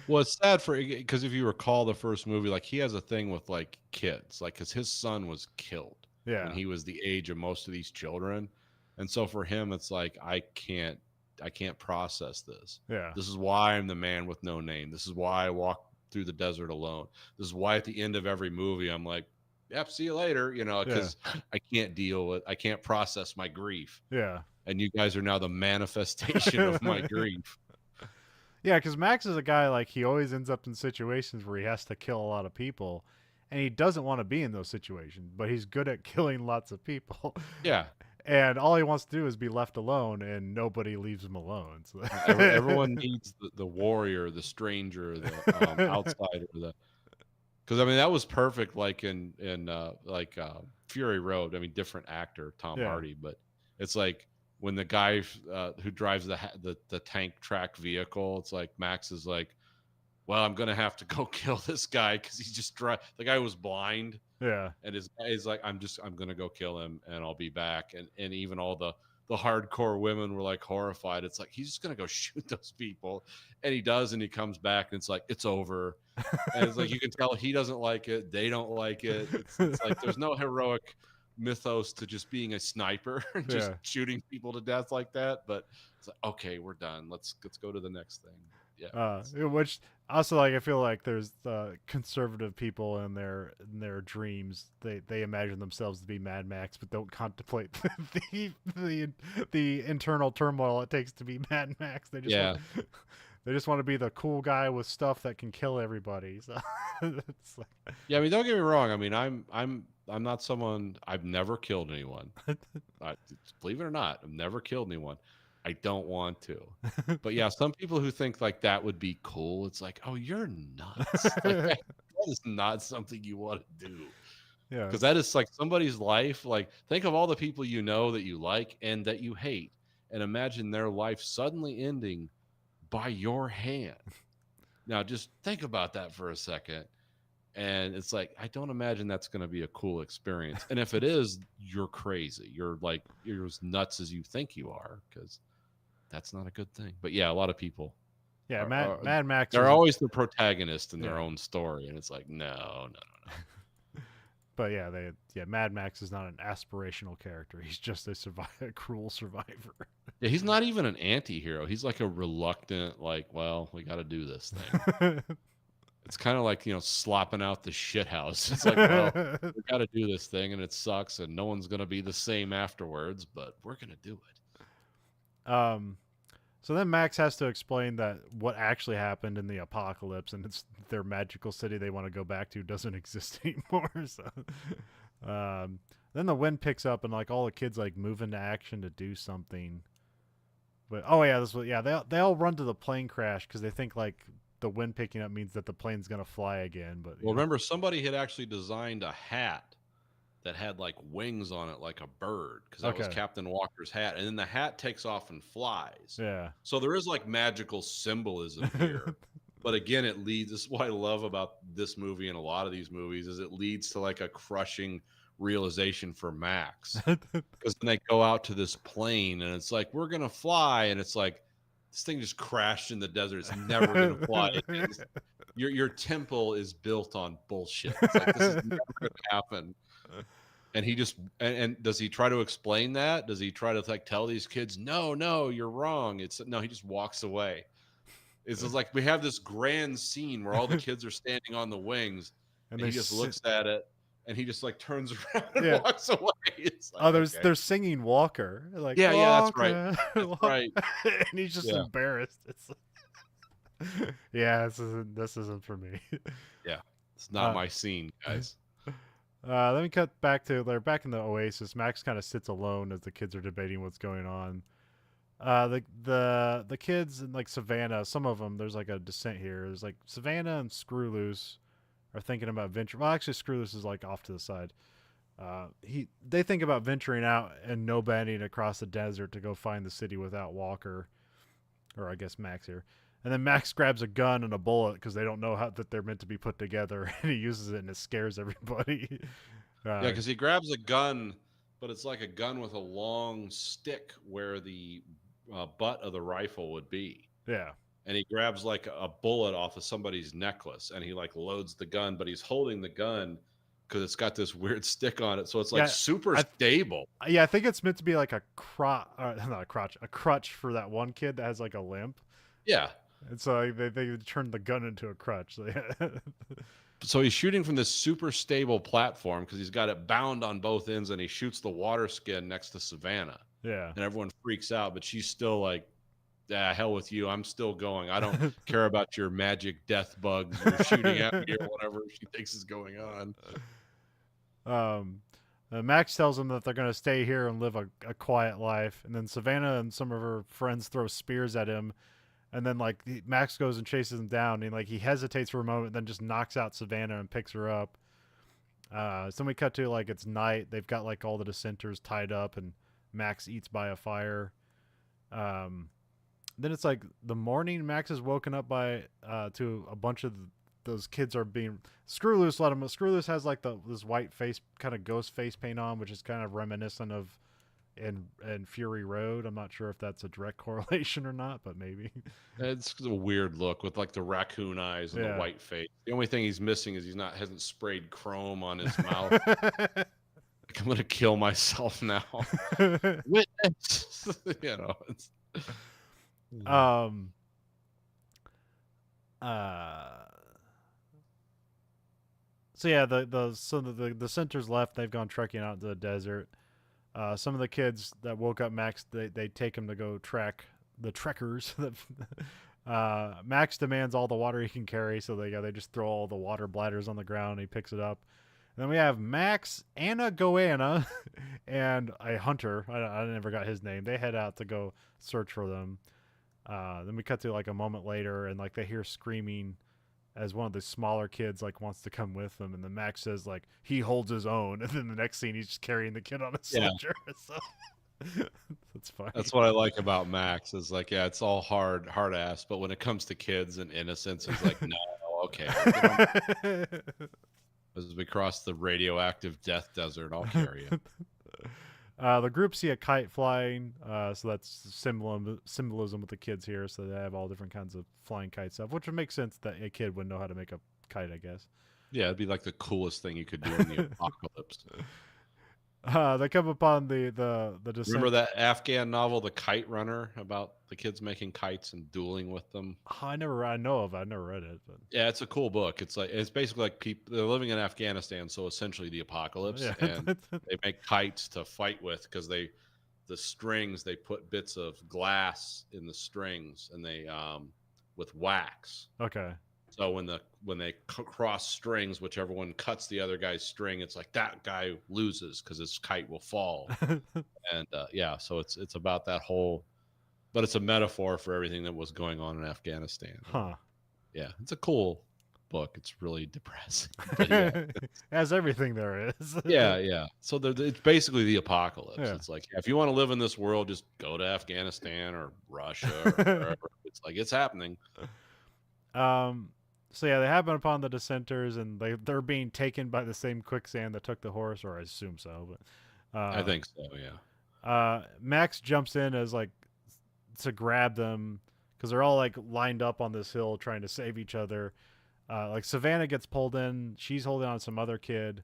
Well, it's sad because if you recall the first movie, like he has a thing with like kids, like because his son was killed when he was the age of most of these children, and so for him, it's like I can't process this. Yeah. This is why I'm the man with no name. This is why I walk through the desert alone. This is why at the end of every movie, I'm like, yep, see you later, because I can't process my grief. Yeah. And you guys are now the manifestation of my grief. Yeah, because Max is a guy, like, he always ends up in situations where he has to kill a lot of people, and he doesn't want to be in those situations, but he's good at killing lots of people. Yeah. And all he wants to do is be left alone, and nobody leaves him alone. So. Everyone needs the warrior, the stranger, the outsider. Because I mean that was perfect. Like in Fury Road. I mean, different actor, Tom Hardy, but it's like when the guy who drives the tank track vehicle. It's like Max is like, well, I'm gonna have to go kill this guy because he's just the guy was blind. Yeah. And he's like, I'm gonna go kill him and I'll be back. And even all the hardcore women were like horrified. It's like he's just gonna go shoot those people. And he does, and he comes back and it's like it's over. And it's like you can tell he doesn't like it, they don't like it. It's like there's no heroic mythos to just being a sniper and just shooting people to death like that. But it's like, okay, we're done. Let's go to the next thing. Which also, like, I feel like there's conservative people in their dreams. They imagine themselves to be Mad Max, but don't contemplate the internal turmoil it takes to be Mad Max. Yeah. They just want to be the cool guy with stuff that can kill everybody. So it's like, Yeah, I mean, don't get me wrong. I mean, I'm not someone. I've never killed anyone. I, believe it or not, I've never killed anyone. I don't want to. But yeah, some people who think like that would be cool. It's like, oh, you're nuts. Like that is not something you want to do. yeah, Because that is like somebody's life. Like, think of all the people you know that you like and that you hate, and imagine their life suddenly ending by your hand. Now, just think about that for a second. And it's like, I don't imagine that's going to be a cool experience. And if it is, you're crazy. You're as nuts as you think you are, because that's not a good thing. But yeah, a lot of people yeah. are Mad Max. they're Isn't, always the protagonist in their yeah. own story. And it's like, no. But yeah, Mad Max is not an aspirational character. He's just a cruel survivor. Yeah, he's not even an anti-hero. He's like a reluctant, like, well, we got to do this thing. It's kind of like, slopping out the shit house. It's like, well, we got to do this thing and it sucks and no one's going to be the same afterwards, but we're going to do it. So then Max has to explain that what actually happened in the apocalypse, and it's their magical city they want to go back to doesn't exist anymore. So, then the wind picks up and like all the kids like move into action to do something. But they all run to the plane crash because they think like the wind picking up means that the plane's gonna fly again. But Well, remember, somebody had actually designed a hat that had like wings on it, like a bird, because that was Captain Walker's hat. And then the hat takes off and flies. Yeah. So there is like magical symbolism here. But again, it leads. This is what I love about this movie and a lot of these movies is it leads to like a crushing realization for Max, because then they go out to this plane and it's like, we're gonna fly, and it's like, this thing just crashed in the desert. It's never gonna fly. Your temple is built on bullshit. It's like, this is never gonna happen. And he just and does he try to explain that? Does he try to like tell these kids, no, you're wrong? No, he just walks away. It's just like we have this grand scene where all the kids are standing on the wings, and he just looks at it, and he just like turns around and walks away. It's like, they're singing Walker. Like, yeah, Walker, that's right. That's right. And he's just embarrassed. It's like, yeah, this isn't for me. Yeah, it's not my scene, guys. Let me cut back to they're back in the Oasis. Max kind of sits alone as the kids are debating what's going on. The kids in like Savannah, some of them, there's like a dissent here. There's like Savannah and Screwloose are thinking about venture. Well, actually, Screwloose is like off to the side. They think about venturing out and no-banding across the desert to go find the city without Walker, or I guess Max here. And then Max grabs a gun and a bullet because they don't know that they're meant to be put together, and he uses it and it scares everybody. Yeah, because he grabs a gun, but it's like a gun with a long stick where the butt of the rifle would be. Yeah. And he grabs like a bullet off of somebody's necklace, and he like loads the gun, but he's holding the gun because it's got this weird stick on it, so it's like super stable. Yeah, I think it's meant to be like a crutch for that one kid that has like a limp. Yeah. And so they turned the gun into a crutch. So he's shooting from this super stable platform because he's got it bound on both ends, and he shoots the water skin next to Savannah. Yeah. And everyone freaks out, but she's still like, hell with you. I'm still going. I don't care about your magic death bugs you're shooting at me or whatever she thinks is going on. Max tells them that they're going to stay here and live a quiet life. And then Savannah and some of her friends throw spears at him. And then like Max goes and chases him down, and like he hesitates for a moment, then just knocks out Savannah and picks her up. So we cut to like it's night. They've got like all the dissenters tied up, and Max eats by a fire. Then it's like the morning. Max is woken up by to a bunch of those kids are being Screwloose. Let him. Screwloose has like this white face, kind of ghost face paint on, which is kind of reminiscent of in Fury Road. I'm not sure if that's a direct correlation or not, but maybe. It's a weird look with like the raccoon eyes and the white face. The only thing he's missing is hasn't sprayed chrome on his mouth. Like, I'm gonna kill myself now. Witness. Uh, so yeah, the center's left. They've gone trekking out into the desert. Some of the kids that woke up Max, they take him to go track the trekkers. Max demands all the water he can carry, so they just throw all the water bladders on the ground. And he picks it up. And then we have Max, Anna Goanna, and a hunter. I never got his name. They head out to go search for them. Then we cut to like a moment later, and like they hear screaming as one of the smaller kids like wants to come with them, and then Max says like he holds his own, and then the next scene he's just carrying the kid on a Yeah. soldier. So that's funny. That's what I like about Max is like, yeah, it's all hard ass, but when it comes to kids and innocence, he's like, no, okay. As we cross the radioactive death desert, I'll carry it. The group see a kite flying, so that's symbolism with the kids here. So they have all different kinds of flying kite stuff, which would make sense that a kid would know how to make a kite, I guess. Yeah, it'd be like the coolest thing you could do in the apocalypse. They come upon the descent. Remember that Afghan novel, The Kite Runner, about the kids making kites and dueling with them? Oh, I know of. I never read it, but yeah, it's a cool book. It's basically like people they're living in Afghanistan, so essentially the apocalypse, yeah. and they make kites to fight with because the strings they put bits of glass in the strings and they with wax. Okay. So when they cross strings, whichever one cuts the other guy's string, it's like that guy loses because his kite will fall. And yeah, so it's about that whole, but it's a metaphor for everything that was going on in Afghanistan. Huh. Yeah, it's a cool book. It's really depressing. But yeah, as everything there is. yeah. So it's basically the apocalypse. Yeah. It's like, yeah, if you want to live in this world, just go to Afghanistan or Russia or wherever. It's like it's happening. So yeah, they happen upon the dissenters, and they're being taken by the same quicksand that took the horse, or I assume so. But I think so. Yeah. Max jumps in as like to grab them because they're all like lined up on this hill trying to save each other. Like Savannah gets pulled in; she's holding on to some other kid,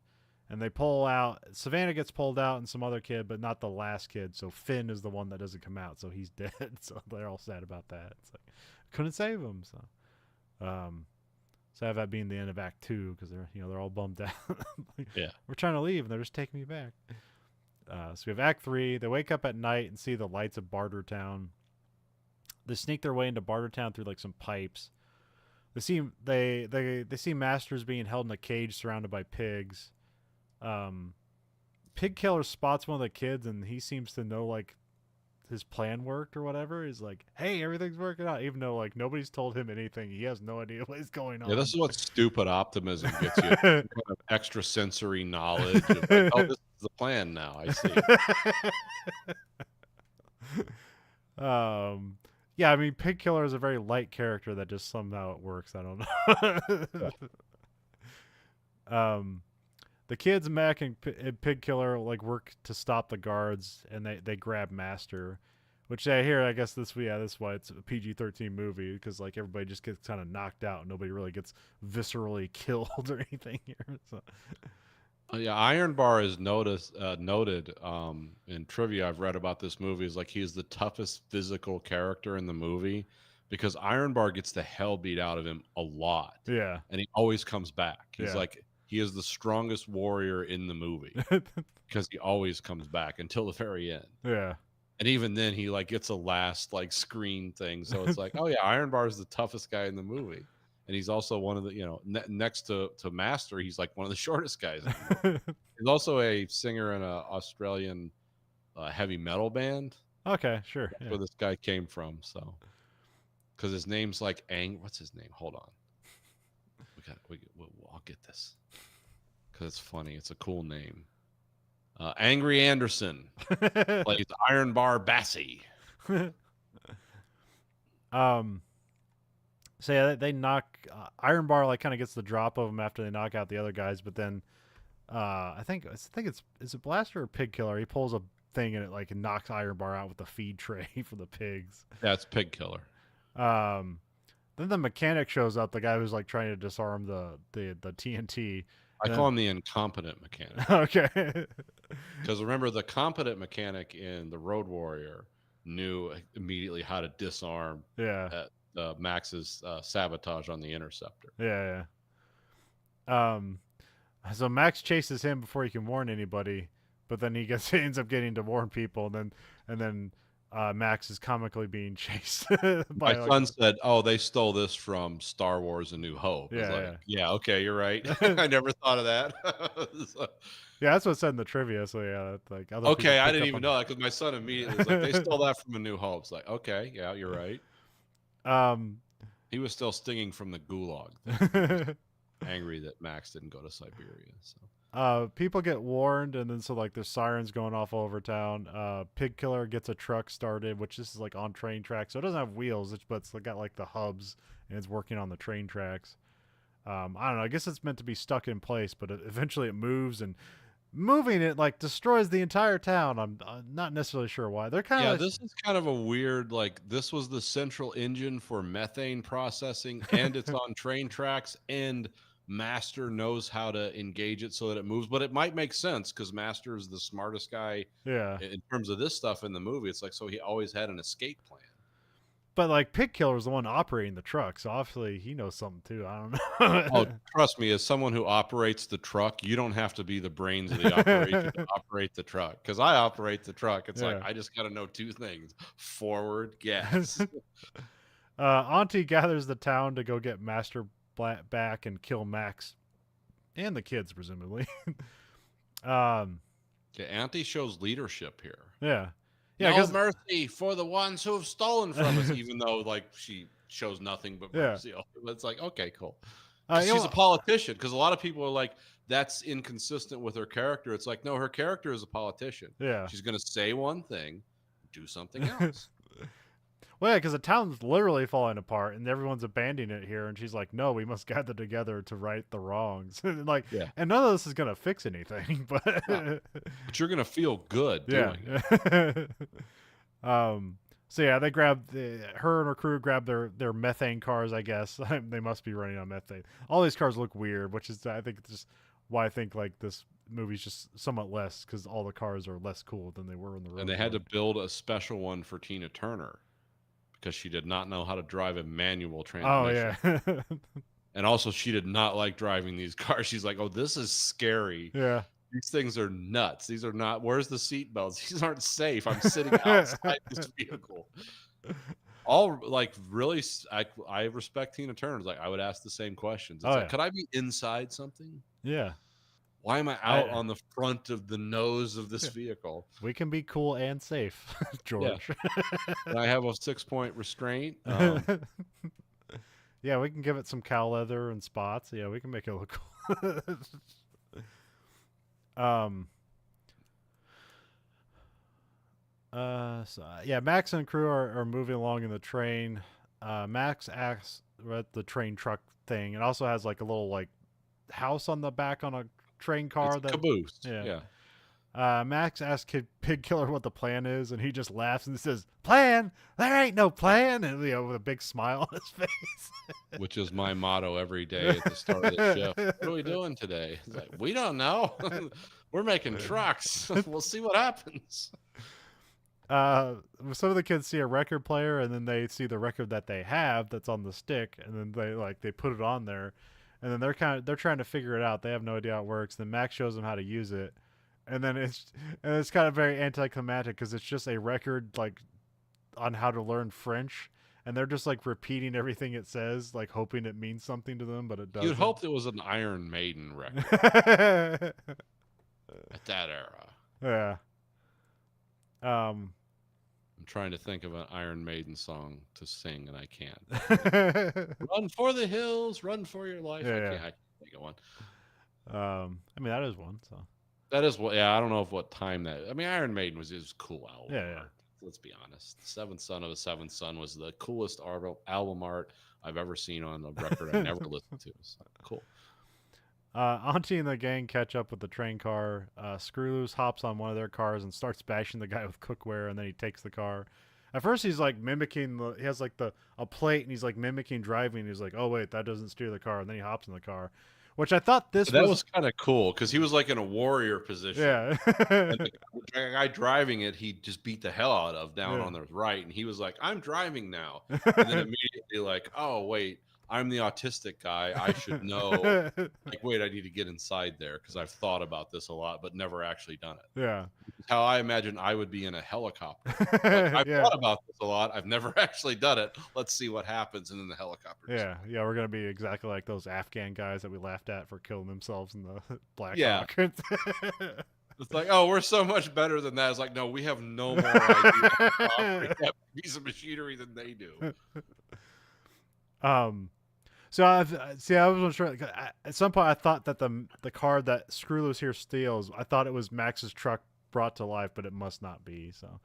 and they pull out. Savannah gets pulled out, and some other kid, but not the last kid. So Finn is the one that doesn't come out, so he's dead. So they're all sad about that. It's like couldn't save him. So have that being the end of Act 2 because they're all bummed out. Like, yeah, we're trying to leave and they're just taking me back. So we have Act 3. They wake up at night and see the lights of Bartertown. They sneak their way into Bartertown through like some pipes. They see Masters being held in a cage surrounded by pigs. Pig Killer spots one of the kids and he seems to know like his plan worked or whatever. He's like, hey, everything's working out, even though like nobody's told him anything. He has no idea what is going on. Yeah, this is what stupid optimism gets you. Kind of extrasensory knowledge of like, oh, this is the plan now. I see. Yeah, I mean, Pig Killer is a very light character that just somehow it works. I don't know. The kids, Mac and Pig Killer, like work to stop the guards, and they grab Master, which I hear. I guess this is why it's a PG-13 movie because like everybody just gets kind of knocked out, and nobody really gets viscerally killed or anything here. So. Yeah, Iron Bar is noted in trivia I've read about this movie is like he's the toughest physical character in the movie because Iron Bar gets the hell beat out of him a lot. Yeah, and he always comes back. He's yeah. like. He is the strongest warrior in the movie because he always comes back until the very end. Yeah. And even then he like gets a last like screen thing. So it's like, oh yeah, Iron Bar is the toughest guy in the movie. And he's also one of the, next to Master, he's like one of the shortest guys. He's also a singer in a Australian heavy metal band. Okay, sure. That's where this guy came from. So, because his name's like what's his name? Hold on. I'll get this because it's funny. It's a cool name. Angry Anderson plays Iron Bar Bassie. So yeah, they knock Iron Bar like kind of gets the drop of them after they knock out the other guys, but then I think is it Blaster or Pig Killer? He pulls a thing and it like knocks Iron Bar out with the feed tray for the pigs. Yeah, it's Pig Killer. Then the mechanic shows up, the guy who's like trying to disarm the TNT. I call him the incompetent mechanic. Okay. Because remember, the competent mechanic in the Road Warrior knew immediately how to disarm Max's sabotage on the interceptor. Yeah, yeah. So Max chases him before he can warn anybody, but then he ends up getting to warn people, and then Max is comically being chased My by like son said, "Oh, they stole this from Star Wars: A New Hope." It's like, yeah, yeah, okay, you're right. yeah. I never thought of that. So, Yeah, that's what's said in the trivia. So yeah, like other people okay, I picked didn't up even on know that because my son immediately was like, "They stole that from A New Hope." It's like, okay, yeah, you're right. um He was still stinging from the gulag thing. He was angry that Max didn't go to Siberia. So people get warned, and then so like there's sirens going off all over town. Pig Killer gets a truck started, which this is like on train tracks, so it doesn't have wheels, but it's got like the hubs, and it's working on the train tracks. I don't know. I guess it's meant to be stuck in place, but eventually it moves, and moving it like destroys the entire town. I'm not necessarily sure why. They're kind yeah, of this is kind of a weird, like, this was the central engine for methane processing, and it's on train tracks, and Master knows how to engage it so that it moves. But it might make sense because Master is the smartest guy yeah. in terms of this stuff in the movie. It's like, so he always had an escape plan. But like Pig Killer's the one operating the truck, so obviously he knows something too. I Oh, don't trust me, as someone who operates the truck, you don't have to be the brains of the operation to know. operate the truck. Because I operate the truck. It's like, Yeah. I just got to know two things: forward, gas. Auntie gathers the town to go get Master back and kill Max and the kids, presumably. um, Okay, Auntie shows leadership here. yeah, yeah, No because mercy for the ones who have stolen from us, even though like she shows nothing but yeah, mercy. It's like, okay, cool. Because you she's a know, politician. Because a lot of people are like, that's inconsistent with her character. It's like, no, her character is a politician. yeah. She's going to say one thing, do something else. Well, yeah, because the town's literally falling apart and everyone's abandoning it here, and she's like, "No, we must gather together to right the wrongs." And like, Yeah. and none of this is gonna fix anything, but No, but you're going to feel good yeah. doing it. So yeah, they grab her and her crew grab their methane cars. I guess they must be running on methane. All these cars look weird, which is I think just why I think like this movie's just somewhat less because all the cars are less cool than they were in the road. And they had to build a special one for Tina Turner because she did not know how to drive a manual Oh transmission. yeah, And also, she did not like driving these cars. She's like, "Oh, this is scary. yeah. These things are nuts. These are not. Where's the seat belts? These aren't safe. I'm sitting outside this vehicle." All like really, I respect Tina Turner. Like, I would ask the same questions. It's Oh like, yeah, could I be inside something? yeah. Why am I out on the front of the nose of this Yeah. vehicle? We can be cool and safe, Yeah, George. and I have a 6-point restraint. Yeah, we can give it some cow leather and spots. Yeah, we can make it look cool. um. Yeah, Max and crew are moving along in the train. Max acts at the train truck thing. It also has like a little like house on the back on a train It's car a that caboose. yeah. Yeah. Max asks Pig Killer what the plan is, and he just laughs and says, "Plan? There ain't no plan," and with a big smile on his face. Which is my motto every day at the start of the shift. What are we doing today? It's like, we don't know. We're making trucks. We'll see what happens. Some of the kids see a record player, and then they see the record that they have that's on the stick, and then they put it on there, and then they're trying to figure it out. They have no idea how it works. Then Max shows them how to use it, and then it's kind of very anticlimactic because it's just a record like on how to learn French, and they're just like repeating everything it says, like hoping it means something to them, but it doesn't. You'd hope it was an Iron Maiden record Yeah. at that era. I'm trying to think of an Iron Maiden song to sing, and I can't. Run for the hills, run for your life. Yeah, I yeah. can't think of one. I mean that is one. So That is what. Yeah, I don't know of what time that. I mean, Iron Maiden was a cool album. Yeah, yeah. art. Let's be honest. The Seventh Son of the Seventh Son was the coolest album art I've ever seen on a record I never listened to. So, cool. Auntie and the gang catch up with the train car. Screw Loose hops on one of their cars and starts bashing the guy with cookware, and then he takes the car. At first, he's like mimicking. He has like a plate, and he's like mimicking driving. He's like, "Oh wait, that doesn't steer the car," and then he hops in the car, which I thought this That was kind of cool because he was like in a warrior position. yeah. And the guy driving it, he just beat the hell out of down Yeah. on the right, and he was like, "I'm driving now," and then immediately be like, oh wait, I'm the autistic guy. I should know. Like, wait, I need to get inside there because I've thought about this a lot, but never actually done it. Yeah. How I imagine I would be in a helicopter. Like, I've Yeah. thought about this a lot. I've never actually done it. Let's see what happens. And then the helicopter. Yeah, yeah, we're gonna be exactly like those Afghan guys that we laughed at for killing themselves in the Black Yeah. Hawk. It's like, oh, we're so much better than that. It's like, no, we have no more idea how to operate that piece of machinery than they do. So I was sure. At some point, I thought that the car that Screwloose here steals, I thought it was Max's truck brought to life, but it must not be. So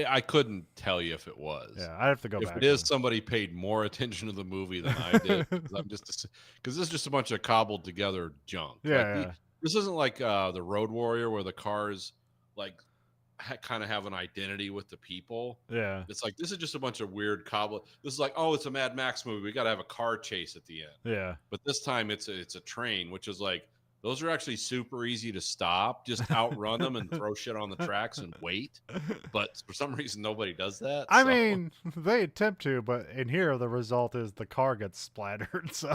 I couldn't tell you if it was. yeah, I'd have to go if back. If it is, somebody paid more attention to the movie than I did. Because this is just a bunch of cobbled together junk. Yeah, Like this isn't like the Road Warrior where the cars like kind of have an identity with the people. Yeah, it's like this is just a bunch of weird cobble. This is like, oh, it's a Mad Max movie. We got to have a car chase at the end. Yeah, but this time it's a train, which is like those are actually super easy to stop. Just outrun them and throw shit on the tracks and wait. But for some reason, nobody does that. I mean, they attempt to, but in here the result is the car gets splattered. So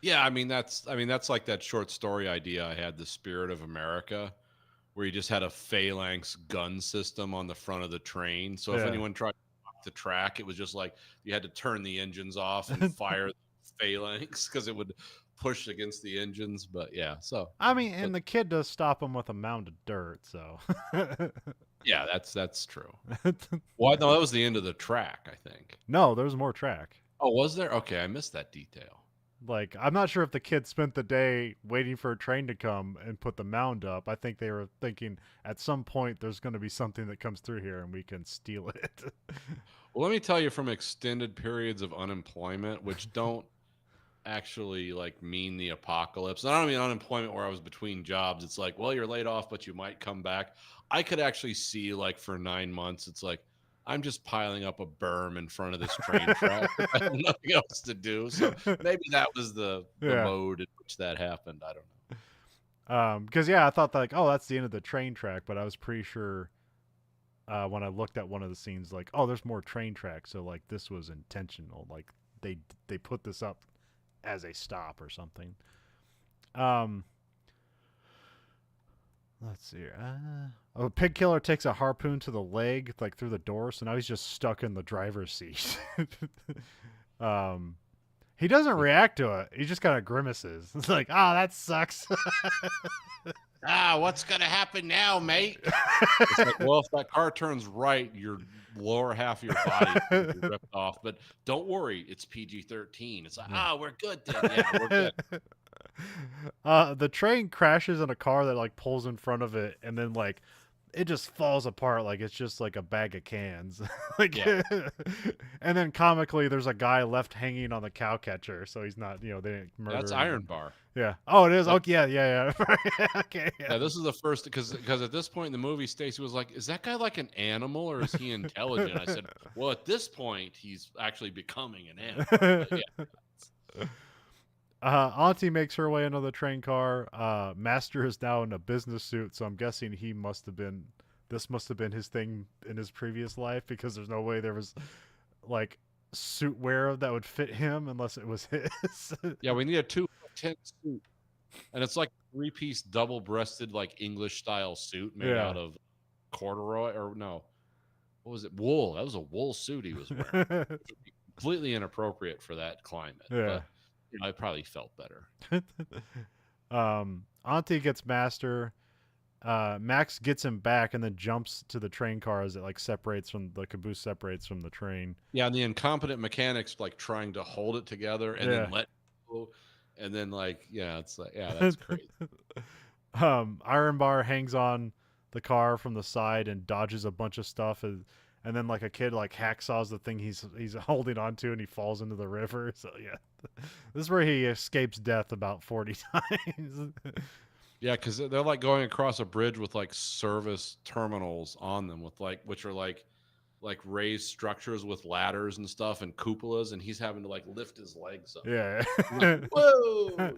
yeah, I mean that's like that short story idea I had, The Spirit of America, where you just had a phalanx gun system on the front of the train. So if anyone tried to walk the track, it was just like you had to turn the engines off and fire the phalanx because it would push against the engines. But yeah, so I mean, and the kid does stop him with a mound of dirt. So yeah, that's true. Well, no, that was the end of the track, I think. No, there was more track. Oh, was there? Okay, I missed that detail. Like, I'm not sure if the kid spent the day waiting for a train to come and put the mound up. I think they were thinking at some point there's going to be something that comes through here and we can steal it. Well, let me tell you, from extended periods of unemployment, which don't actually like mean the apocalypse. And I don't mean unemployment where I was between jobs. It's like, well, you're laid off, but you might come back. I could actually see like for 9 months, it's like, I'm just piling up a berm in front of this train track. I have nothing else to do. So maybe that was the mode in which that happened. I don't know. Because I thought like, oh, that's the end of the train track, but I was pretty sure when I looked at one of the scenes, like, oh, there's more train tracks. So like this was intentional. Like they put this up as a stop or something. Let's see. A pig killer takes a harpoon to the leg, like through the door, so now he's just stuck in the driver's seat. He doesn't react to it. He just kind of grimaces. It's like, oh, that sucks. What's gonna happen now, mate? It's like, well, if that car turns right, your lower half of your body will be ripped off. But don't worry, it's PG-13. It's like, we're good then. Yeah, we're good. The train crashes in a car that like pulls in front of it, and then like it just falls apart like it's just like a bag of cans. Like, and then comically, there's a guy left hanging on the cow catcher, so he's not, they didn't murder. That's him. Iron Bar. Yeah. Oh, it is. Okay. Yeah. Okay. Yeah. This is the first because at this point in the movie, Stacy was like, "Is that guy like an animal or is he intelligent?" I said, "Well, at this point, he's actually becoming an animal." But yeah. Auntie makes her way into the train car. Master is now in a business suit, so I'm guessing this must have been his thing in his previous life, because there's no way there was like suit wear that would fit him unless it was his. Yeah, we need a 210 suit, and it's like a 3-piece double-breasted like English style suit made out of corduroy, or no, what was it? Wool. That was a wool suit he was wearing. Completely inappropriate for that climate. Yeah. But I probably felt better. Auntie gets Master. Max gets him back and then jumps to the train car as it like separates from the caboose from the train. Yeah, and the incompetent mechanics like trying to hold it together and then let go, and then like it's like that's crazy. Iron Bar hangs on the car from the side and dodges a bunch of stuff, and then like a kid like hacksaws the thing he's holding on to, and he falls into the river. So this is where he escapes death about 40 times. Yeah, because they're like going across a bridge with like service terminals on them with like, which are like raised structures with ladders and stuff and cupolas, and he's having to like lift his legs up. Yeah. Like, whoa!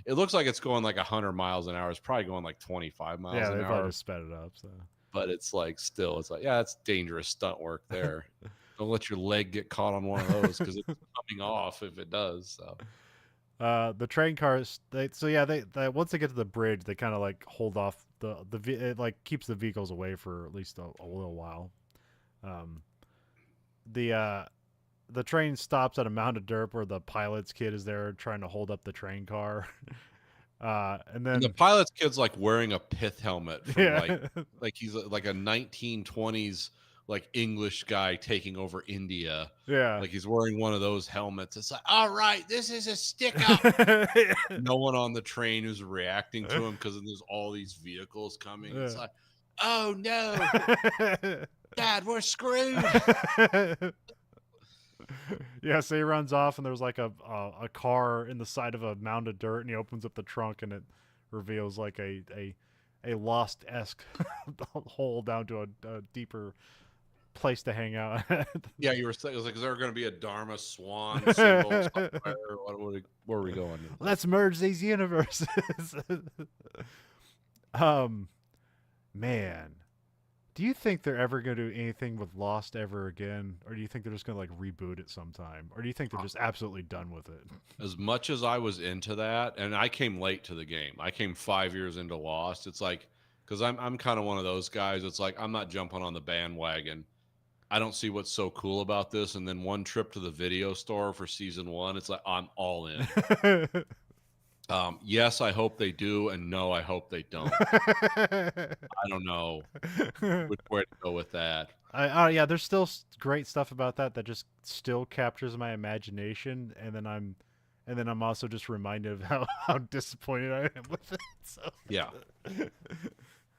It looks like it's going like 100 miles an hour. It's probably going like 25 miles an hour. Yeah, they probably just sped it up. So, but it's like still, it's like, yeah, that's dangerous stunt work there. Don't let your leg get caught on one of those because it's coming off if it does. So The train cars. They once they get to the bridge, they kind of like hold off it like keeps the vehicles away for at least a little while. Um, the train stops at a mound of dirt where the pilot's kid is there trying to hold up the train car. And and the then pilot's kid's like wearing a pith helmet from yeah, like he's like a 1920s like English guy taking over India. yeah. Like he's wearing one of those helmets. It's like, all right, this is a stick up. No one on the train is reacting to him because there's all these vehicles coming. It's like, oh no, Dad, we're screwed. Yeah, so he runs off, and there's like a car in the side of a mound of dirt, and he opens up the trunk, and it reveals like a lost esque hole down to a deeper place to hang out. Yeah, you were saying it was like, is there going to be a Dharma swan symbol somewhere? Where are we going? Let's merge these universes. Man, do you think they're ever going to do anything with Lost ever again, or do you think they're just going to like reboot it sometime, or do you think they're just absolutely done with it? As much as I was into that, and I came late to the game. I came 5 years into Lost. It's like, because I'm kind of one of those guys. It's like I'm not jumping on the bandwagon. I don't see what's so cool about this. And then one trip to the video store for season 1, it's like I'm all in. Yes, I hope they do, and no, I hope they don't. I don't know which way to go with that. Yeah, there's still great stuff about that just still captures my imagination, and then I'm also just reminded of how disappointed I am with it. So yeah.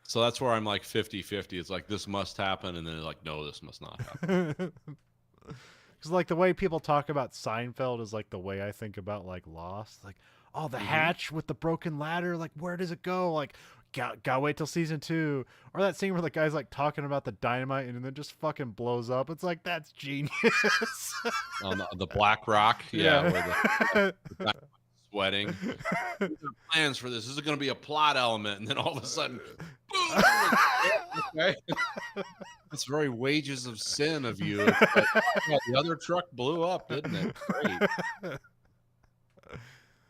So that's where I'm like 50-50. It's like this must happen, and then like no, this must not happen. Because like the way people talk about Seinfeld is like the way I think about like Lost. Like, oh, the hatch with the broken ladder. Like, where does it go? Like, gotta wait till season 2. Or that scene where the guy's like talking about the dynamite and then just fucking blows up. It's like, that's genius. On the Black Rock, yeah. Where the sweating. Plans for this. This is going to be a plot element, and then all of a sudden, boom! Okay. It's very Wages of Sin of you. Like, oh, the other truck blew up, didn't it? Great.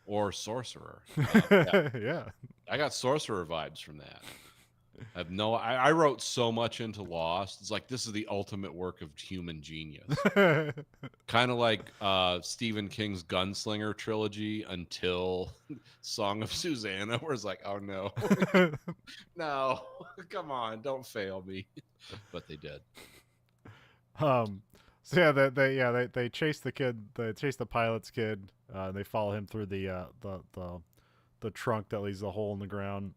Or Sorcerer. Yeah. I got Sorcerer vibes from that. I wrote so much into Lost. It's like this is the ultimate work of human genius. Kind of like Stephen King's Gunslinger trilogy until Song of Susanna, where it's like, oh no, no, come on, don't fail me. But they did. So yeah, they chase the kid. They chase the pilot's kid. They follow him through the trunk that leaves the hole in the ground.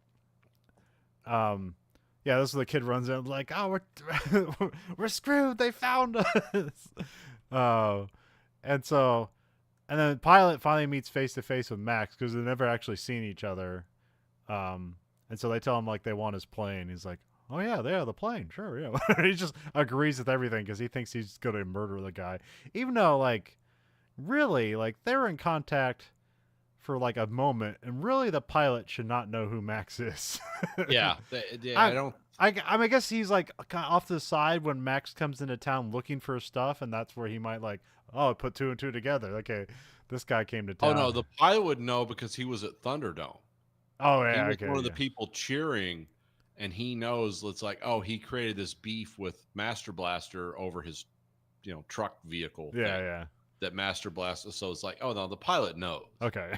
Yeah, this is the kid runs in like, oh, we're screwed. They found us. And then the pilot finally meets face to face with Max because they've never actually seen each other. And so they tell him like they want his plane. He's like, oh yeah, the plane, sure, yeah. He just agrees with everything because he thinks he's gonna murder the guy, even though like, really, like they were in contact for like a moment, and really the pilot should not know who Max is. Yeah, I don't. I mean, I guess he's like kind of off to the side when Max comes into town looking for stuff, and that's where he might like, oh, put 2 and 2 together. Okay, this guy came to town. Oh no, the pilot would know because he was at Thunderdome. Oh yeah, he was one of the people cheering, and he knows. It's like, oh, he created this beef with Master Blaster over his, truck vehicle. Yeah. That Master Blaster. So it's like, oh no, the pilot knows. Okay.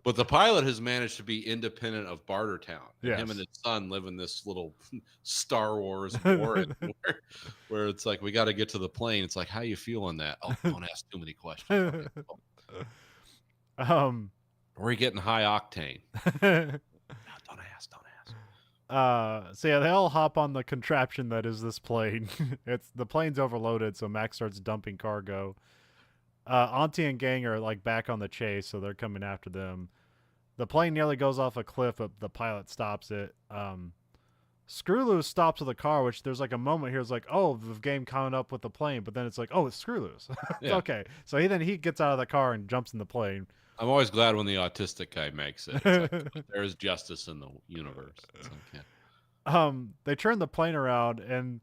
But the pilot has managed to be independent of Bartertown. Yes. Him and his son live in this little Star Wars warren where it's like, we got to get to the plane. It's like, how you feel on that? Oh, don't ask too many questions. Okay. Or are you getting high octane? No, don't ask. So yeah, they all hop on the contraption that is this plane. The plane's overloaded, so Max starts dumping cargo. Auntie and gang are like back on the chase, so they're coming after them. The plane nearly goes off a cliff, but the pilot stops it. Screw Loose stops with the car, which there's like a moment here. It's like, oh, the game coming up with the plane, but then it's like, oh, it's Screw Loose. Yeah. Okay, so he gets out of the car and jumps in the plane. I'm always glad when the autistic guy makes it. It's like, there is justice in the universe. It's like, yeah. They turn the plane around, and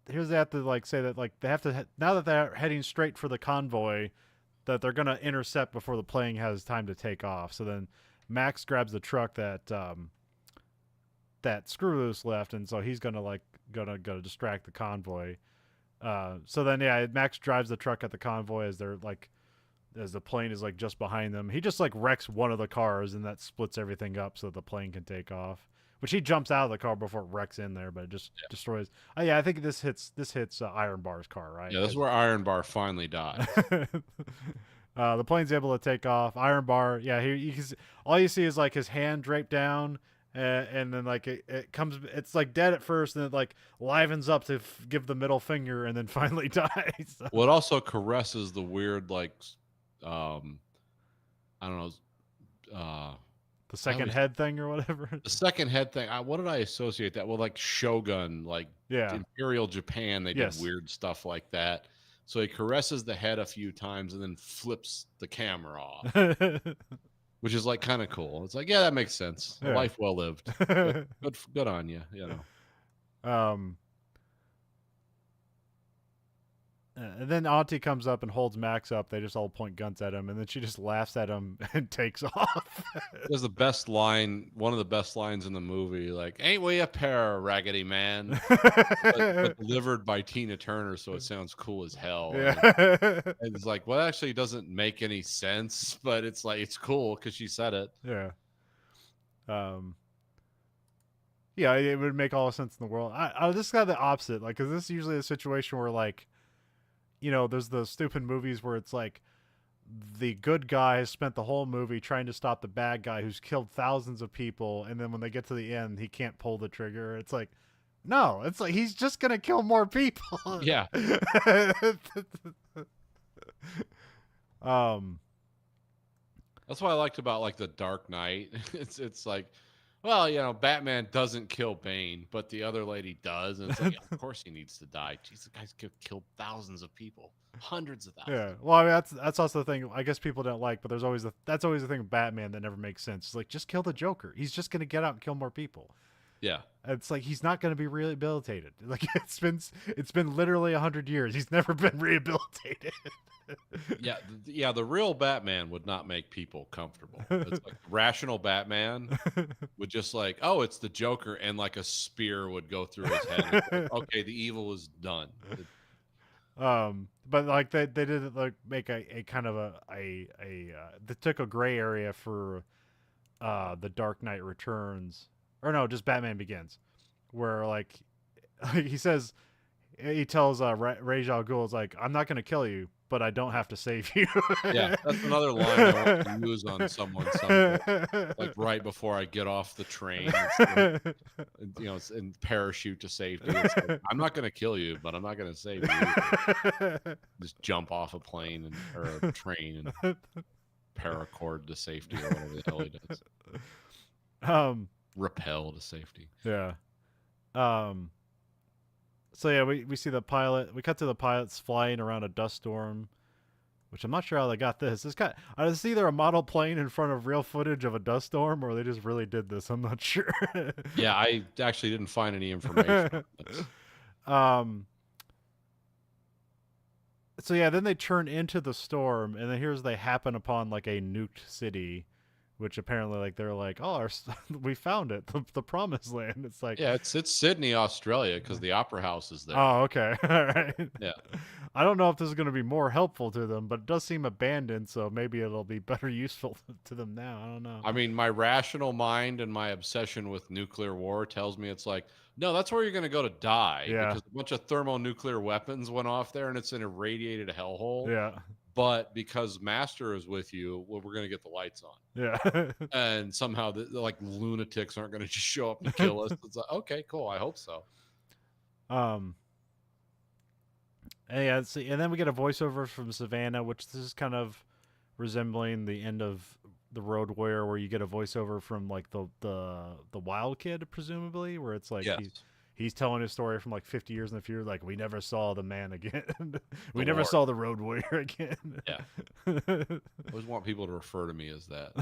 here's they have to like say that like they have to now that they're heading straight for the convoy, that they're gonna intercept before the plane has time to take off. So then Max grabs the truck that Screw Loose left, and so he's gonna like gonna distract the convoy. So then yeah, Max drives the truck at the convoy as they're like as the plane is like just behind them. He just like wrecks one of the cars, and that splits everything up so the plane can take off. Which he jumps out of the car before it wrecks in there, but it just destroys. Oh yeah, I think this hits Iron Bar's car, right? Yeah, this is where Iron Bar finally dies. The plane's able to take off. Iron Bar, yeah, all you see is like his hand draped down, and then like it comes. It's like dead at first, and it like livens up to give the middle finger, and then finally dies. Well, it also caresses the weird like, um, I don't know, The second head thing or whatever. the second head thing. What did I associate that with? Like Shogun, like Yeah. Imperial Japan. They did weird stuff like that. So he caresses the head a few times and then flips the camera off, which is like kind of cool. It's like, yeah, that makes sense. A life well lived. Good on you. You know. And then Auntie comes up and holds Max up. They just all point guns at him, and then she just laughs at him and takes off. There's the best line, one of the best lines in the movie, like, "Ain't we a pair, Raggedy Man?" but delivered by Tina Turner, so it sounds cool as hell. Yeah. And it's like, well, actually, it doesn't make any sense, but it's like it's cool because she said it. Yeah. Yeah, it would make all the sense in the world. This is kind of the opposite, like, because this is usually a situation where, like, you know, there's the stupid movies where it's like the good guy has spent the whole movie trying to stop the bad guy who's killed thousands of people, and then when they get to the end, he can't pull the trigger. It's like, no, it's like he's just gonna kill more people. Yeah. That's what I liked about like the Dark Knight. It's like, well, you know, Batman doesn't kill Bane, but the other lady does, and it's like, yeah, of course he needs to die. Jeez, the guy's killed thousands of people, hundreds of thousands. Yeah, well, I mean, that's also the thing. I guess people don't like, but that's always the thing with Batman that never makes sense. It's like, just kill the Joker. He's just gonna get out and kill more people. Yeah, it's like he's not going to be rehabilitated. Like it's been literally 100 years. He's never been rehabilitated. yeah. The real Batman would not make people comfortable. It's like rational Batman would just like, oh, it's the Joker, and like a spear would go through his head. Like, okay, the evil is done. But like they did like make a kind of they took a gray area for the Dark Knight Returns. Or no, just Batman Begins, where like he tells Ra's al Ghul, like, I'm not going to kill you, but I don't have to save you. Yeah, that's another line I want to use on someone someday. Like right before I get off the train, you know, and parachute to safety. Like, I'm not going to kill you, but I'm not going to save you. Just jump off a plane or a train and paracord to safety or whatever the hell he does. Rappel to safety. Yeah. So yeah, we see the pilot. We cut to the pilots flying around a dust storm, which I'm not sure how they got this. It's either a model plane in front of real footage of a dust storm, or they just really did this. I'm not sure. Yeah, I actually didn't find any information on this. So yeah, then they turn into the storm, and then they happen upon like a nuked city. Which apparently, like, they're like, oh, we found it, the promised land. It's like, yeah, it's Sydney, Australia, because the Opera House is there. Oh, okay, all right. Yeah, I don't know if this is going to be more helpful to them, but it does seem abandoned, so maybe it'll be better useful to them now. I don't know. I mean, my rational mind and my obsession with nuclear war tells me it's like, no, that's where you're going to go to die. Yeah. Because a bunch of thermonuclear weapons went off there, and it's an irradiated hellhole. Yeah. But because Master is with you, well, we're going to get the lights on. Yeah. And somehow, like, lunatics aren't going to just show up and kill us. It's like, okay, cool. I hope so. And yeah, and then we get a voiceover from Savannah, which this is kind of resembling the end of the Road Warrior, where you get a voiceover from like the wild kid, presumably, where it's like yes. He's telling his story from like 50 years in the future. Like, we never saw the man again. We never saw the Road Warrior again. Yeah. I always want people to refer to me as that.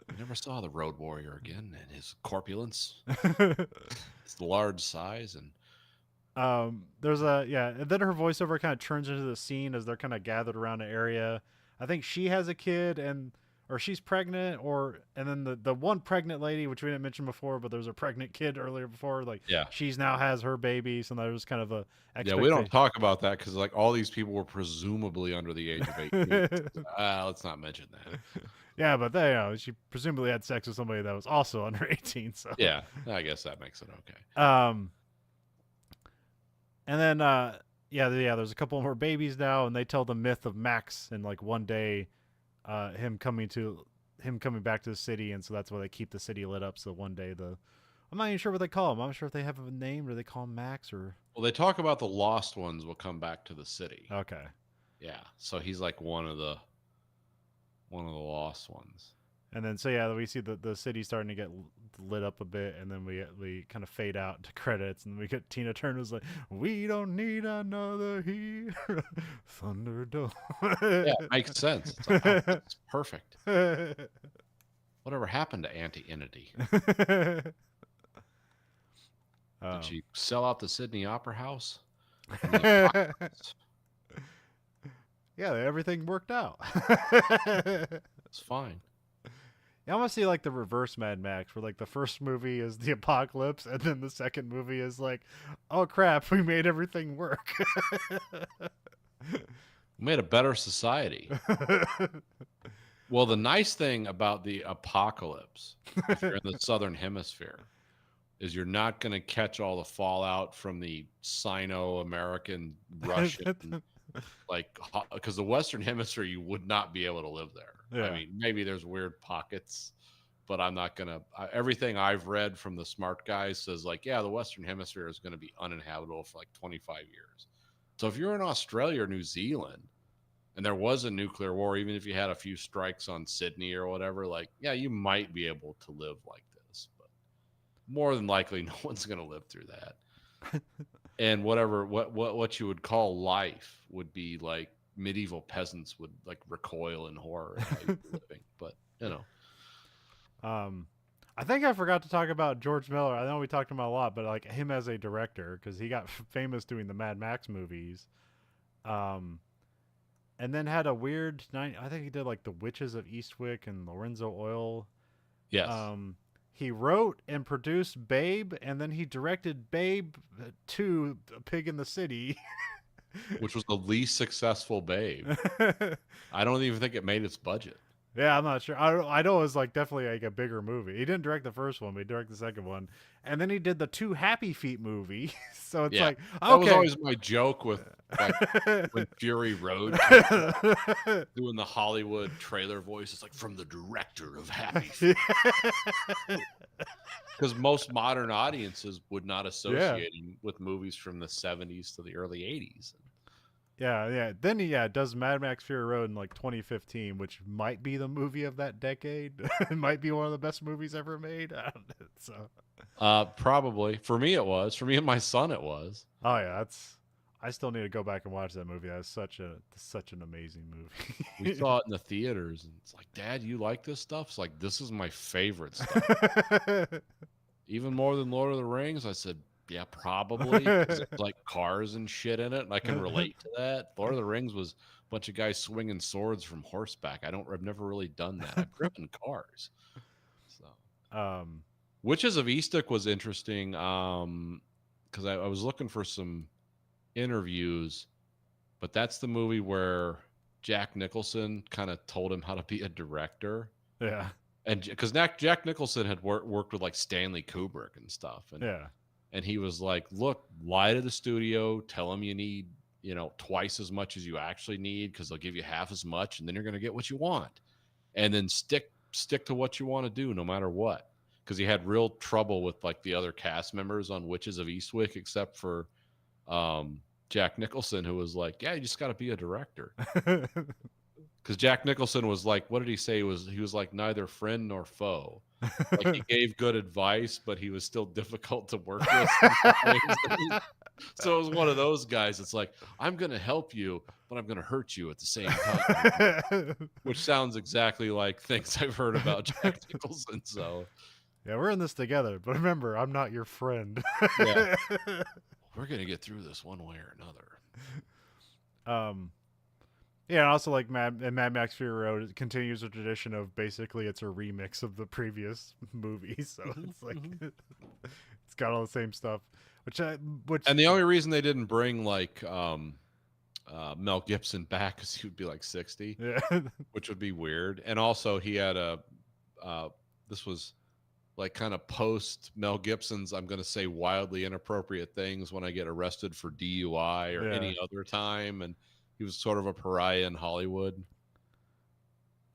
We never saw the Road Warrior again, and his corpulence, his large size, and There's and then her voiceover kind of turns into the scene as they're kind of gathered around an area. I think she has a kid or she's pregnant, and then the one pregnant lady, which we didn't mention before, but there was a pregnant kid earlier before, like Yeah. she's now has her baby, so there was kind of a Yeah, we don't expectation. talk about that because like all these people were presumably under the age of 18. Let's not mention that. Yeah, but she presumably had sex with somebody that was also under 18. So Yeah, I guess that makes it okay. And then there's a couple more babies now, and they tell the myth of Max and like one day, him coming back to the city, and so that's why they keep the city lit up. So one day I'm not even sure what they call him. I'm not sure if they have a name or they call him Max or. Well, they talk about the lost ones will come back to the city. Okay. Yeah, so he's like one of the lost ones. And then we see the city starting to get lit up a bit, and then we kind of fade out to credits, and we get Tina Turner's like, "We don't need another hero, Thunderdome." Yeah, it makes sense. It's like, oh, it's perfect. Whatever happened to Anti-Entity? Did she sell out the Sydney Opera House? Yeah, everything worked out. It's fine. I want to see like the reverse Mad Max, where like the first movie is the apocalypse, and then the second movie is like, oh crap, we made everything work. We made a better society. Well, the nice thing about the apocalypse, if you're in the southern hemisphere, is you're not going to catch all the fallout from the Sino-American Russian, like, because the Western Hemisphere, you would not be able to live there. Yeah. I mean, maybe there's weird pockets, but I'm not going to. Everything I've read from the smart guys says like, yeah, the Western Hemisphere is going to be uninhabitable for like 25 years. So if you're in Australia or New Zealand, and there was a nuclear war, even if you had a few strikes on Sydney or whatever, like, yeah, you might be able to live like this, but more than likely, no one's going to live through that. And what you would call life would be like medieval peasants would like recoil in horror at how you're living. But I think I forgot to talk about George Miller. I know we talked about him a lot, but like him as a director, because he got famous doing the Mad Max movies. And then had a weird night. I think he did like The Witches of Eastwick and Lorenzo Oil. Yes. He wrote and produced Babe, and then he directed Babe 2, A Pig in the City. Which was the least successful Babe. I don't even think it made its budget. Yeah, I'm not sure. I know it was like definitely like a bigger movie. He didn't direct the first one, but he directed the second one, and then he did the 2 Happy Feet movie. So it's like, okay. That was always my joke with like, when Fury Road doing the Hollywood trailer voice. It's like from the director of Happy Feet, because most modern audiences would not associate him with movies from the 70s to the early 80s. Yeah. Then he does Mad Max Fury Road in like 2015, which might be the movie of that decade. It might be one of the best movies ever made. I don't know, so probably for me it was. For me and my son it was. Oh yeah, I still need to go back and watch that movie. That's such an amazing movie. We saw it in the theaters, and it's like, Dad, you like this stuff? It's like, this is my favorite stuff. Even more than Lord of the Rings. I said, yeah, probably. It's like cars and shit in it, and I can relate to that. Lord of the Rings was a bunch of guys swinging swords from horseback. I've never really done that. I've driven cars. So, Witches of Eastwick was interesting because I was looking for some interviews, but that's the movie where Jack Nicholson kind of told him how to be a director. Yeah. And because Jack Nicholson had worked with like Stanley Kubrick and stuff. And yeah. And he was like, look, lie to the studio, tell them you need, twice as much as you actually need, because they'll give you half as much, and then you're going to get what you want. And then stick to what you want to do no matter what. Because he had real trouble with like the other cast members on Witches of Eastwick, except for Jack Nicholson, who was like, yeah, you just got to be a director. Because Jack Nicholson was like, what did he say? He was like neither friend nor foe. Like he gave good advice, but he was still difficult to work with. So it was one of those guys. It's like, I'm going to help you, but I'm going to hurt you at the same time. Which sounds exactly like things I've heard about Jack Nicholson. So yeah, we're in this together, but remember, I'm not your friend. Yeah. we're gonna get through this one way or another. Um, yeah, and also like Mad Max Fury Road, it continues a tradition of basically it's a remix of the previous movie, so it's like it's got all the same stuff, which And the only reason they didn't bring like Mel Gibson back is he would be like 60, yeah. which would be weird. And also he had this was like kind of post Mel Gibson's, I'm going to say wildly inappropriate things when I get arrested for DUI or Yeah. any other time. And he was sort of a pariah in Hollywood.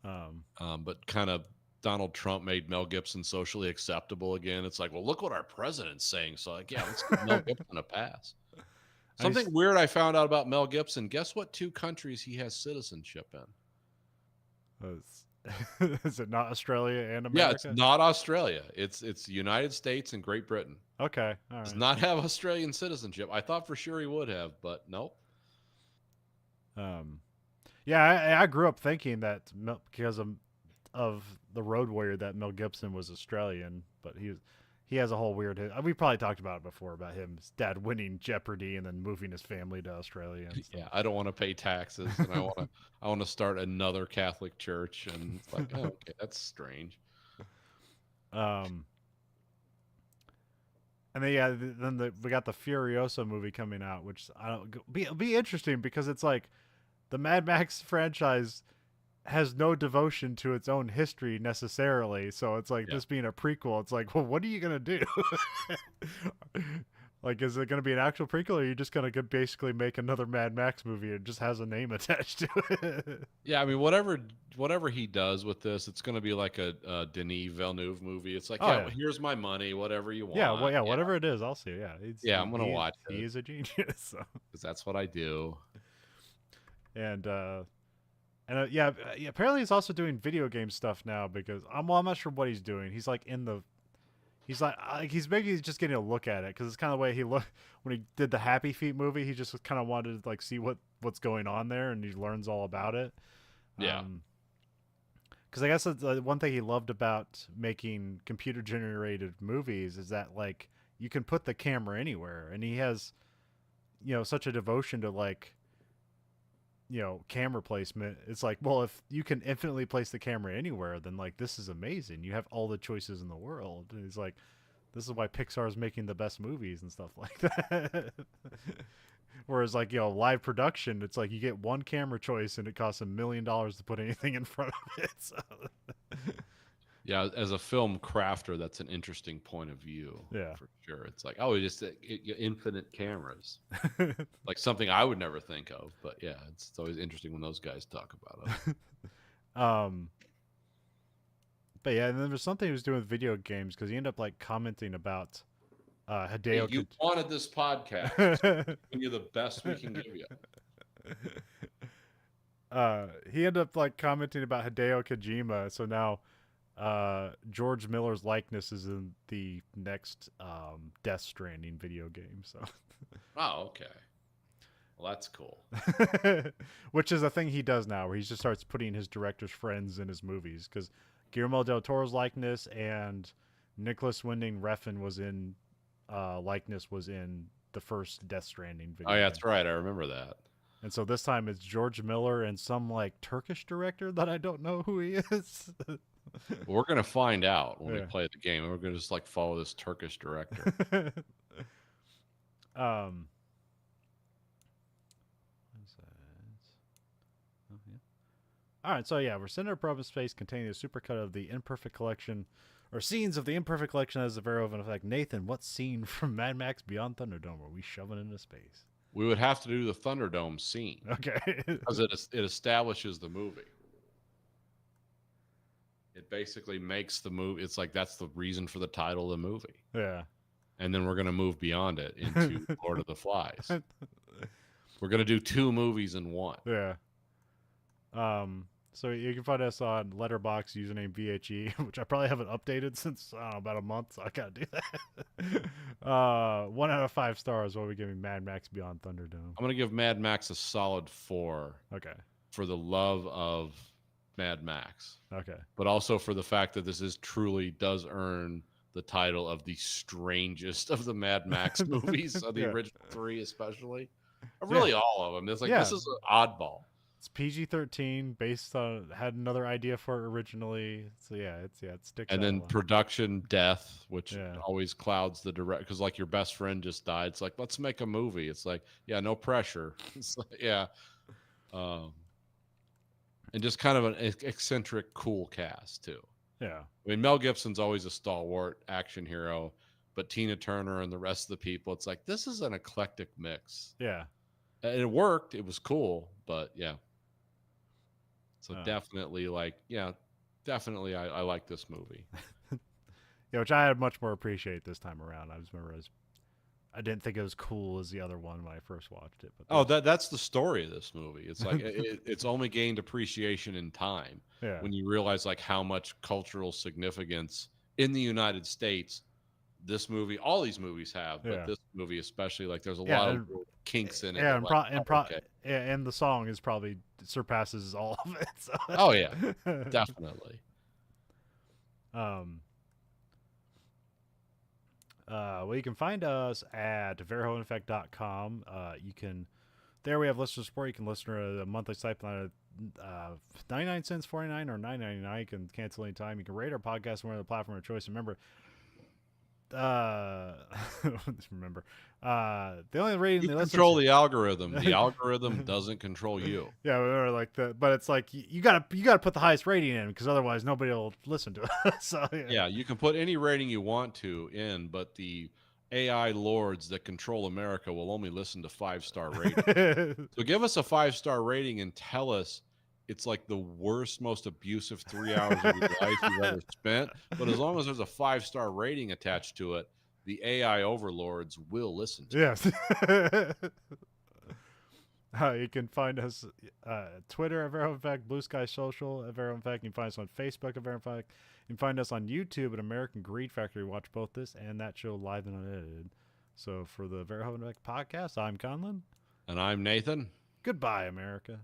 But kind of Donald Trump made Mel Gibson socially acceptable again. It's like, well, look what our president's saying. So like, yeah, let's give Mel Gibson a pass. Something weird I found out about Mel Gibson. Guess what 2 countries he has citizenship in? Is it not Australia and America? Yeah, it's not Australia. It's the United States and Great Britain. Okay, all right. Does not have Australian citizenship. I thought for sure he would have, but nope. Yeah, I grew up thinking that because of the Road Warrior that Mel Gibson was Australian, but he has a whole weird. We probably talked about it before about his dad winning Jeopardy and then moving his family to Australia. And stuff. Yeah, I don't want to pay taxes, and I want to start another Catholic church, and it's like, oh, okay, that's strange. And then we got the Furiosa movie coming out, which it'll be interesting because it's like the Mad Max franchise has no devotion to its own history necessarily. So it's like this being a prequel, it's like, well, what are you gonna do? Like, is it gonna be an actual prequel, or are you just gonna basically make another Mad Max movie and just has a name attached to it? Yeah, I mean, whatever he does with this, it's gonna be like a Denis Villeneuve movie. It's like, well, here's my money, whatever you want. Yeah, whatever it is, I'll see. Yeah, I'm gonna watch it. He is a genius, because that's what I do. And apparently he's also doing video game stuff now because I'm not sure what he's doing. He's like he's maybe just getting a look at it because it's kind of the way he looked when he did the Happy Feet movie. He just kind of wanted to like see what's going on there, and he learns all about it. Yeah. Because I guess that's one thing he loved about making computer generated movies is that like you can put the camera anywhere, and he has such a devotion to like camera placement. It's like, well, if you can infinitely place the camera anywhere, then like this is amazing. You have all the choices in the world. And he's like, this is why Pixar is making the best movies and stuff like that. Whereas like live production, it's like you get one camera choice and it costs $1 million to put anything in front of it. So. Yeah, as a film crafter, that's an interesting point of view. Yeah, for sure. It's like, oh, just infinite cameras, like something I would never think of. But yeah, it's always interesting when those guys talk about it. But yeah, and then there's something he was doing with video games because he ended up like commenting about Hideo. Hey, you wanted this podcast. So giving you the best we can give you. He ended up like commenting about Hideo Kojima. So now. George Miller's likeness is in the next Death Stranding video game. So, oh, okay. Well, that's cool. Which is a thing he does now, where he just starts putting his director's friends in his movies. Because Guillermo del Toro's likeness and Nicholas Winding Refn was in likeness was in the first Death Stranding video. Oh, yeah, that's right. I remember that. And so this time it's George Miller and some like Turkish director that I don't know who he is. We're gonna find out when we play the game. We're gonna just like follow this Turkish director. All right, so yeah, we're sending a probe in space containing a supercut of the Imperfect Collection, or scenes of the Imperfect Collection as the Verhoeven Effect. Nathan, what scene from Mad Max Beyond Thunderdome are we shoving into space? We would have to do the Thunderdome scene. Okay. Because it establishes the movie. It basically makes the movie. It's like that's the reason for the title of the movie. Yeah. And then we're going to move beyond it into Lord of the Flies. We're going to do 2 movies in one. Yeah. So you can find us on Letterboxd, username VHE, which I probably haven't updated since about a month, so I gotta do that. 1 out of 5 stars. What are we giving Mad Max Beyond Thunderdome? I'm gonna give Mad Max a solid 4. Okay. For the love of Mad Max. Okay. But also for the fact that this truly does earn the title of the strangest of the Mad Max movies, of the Yeah. original 3 especially. Yeah. Really all of them. It's like, this Yeah. is an oddball. It's PG-13 based on had another idea for it originally. So yeah, it sticks And out a then lot. production death, which Yeah. always clouds the direct, because like your best friend just died. It's like, let's make a movie. It's like, yeah, no pressure. It's like, yeah. Um, and just kind of an eccentric, cool cast too. Yeah. I mean, Mel Gibson's always a stalwart action hero, but Tina Turner and the rest of the people, it's like, this is an eclectic mix. Yeah. And it worked. It was cool, but yeah. So Oh. definitely, like, yeah, definitely, I like this movie. Yeah, which I had much more appreciate this time around. I just remember I didn't think it was cool as the other one when I first watched it. But Oh, that's the story of this movie. It's like it's only gained appreciation in time yeah, when you realize like how much cultural significance in the United States this movie, all these movies have, but Yeah. this movie especially, like there's a Yeah, lot of and- little kinks in it. yeah, that, like, oh, okay. and the song is probably surpasses all of it. So. Oh yeah, definitely. Well, you can find us at verhoeveneffect.com. There we have listener support. You can listen to a monthly stipend at 99 cents, 49 or $9.99. You can cancel anytime. You can rate our podcast on whatever platform of choice. Remember, the only rating You control the algorithm. The algorithm doesn't control you. Yeah, remember, but it's like you gotta put the highest rating in, because otherwise nobody will listen to it. So Yeah, you can put any rating you want to in, but the AI lords that control America will only listen to 5-star ratings. So give us a 5-star rating and tell us it's like the worst, most abusive 3 hours of your life you've ever spent. But as long as there's a 5-star rating attached to it, the AI overlords will listen to Yes. You can find us Twitter at Verhoeven Effect, Blue Sky Social at Verhoeven Effect. You can find us on Facebook at Verhoeven Effect. You can find us on YouTube at American Greed Factory. Watch both this and that show live and unedited. So for the Verhoeven Effect podcast, I'm Conlon. And I'm Nathan. Goodbye, America.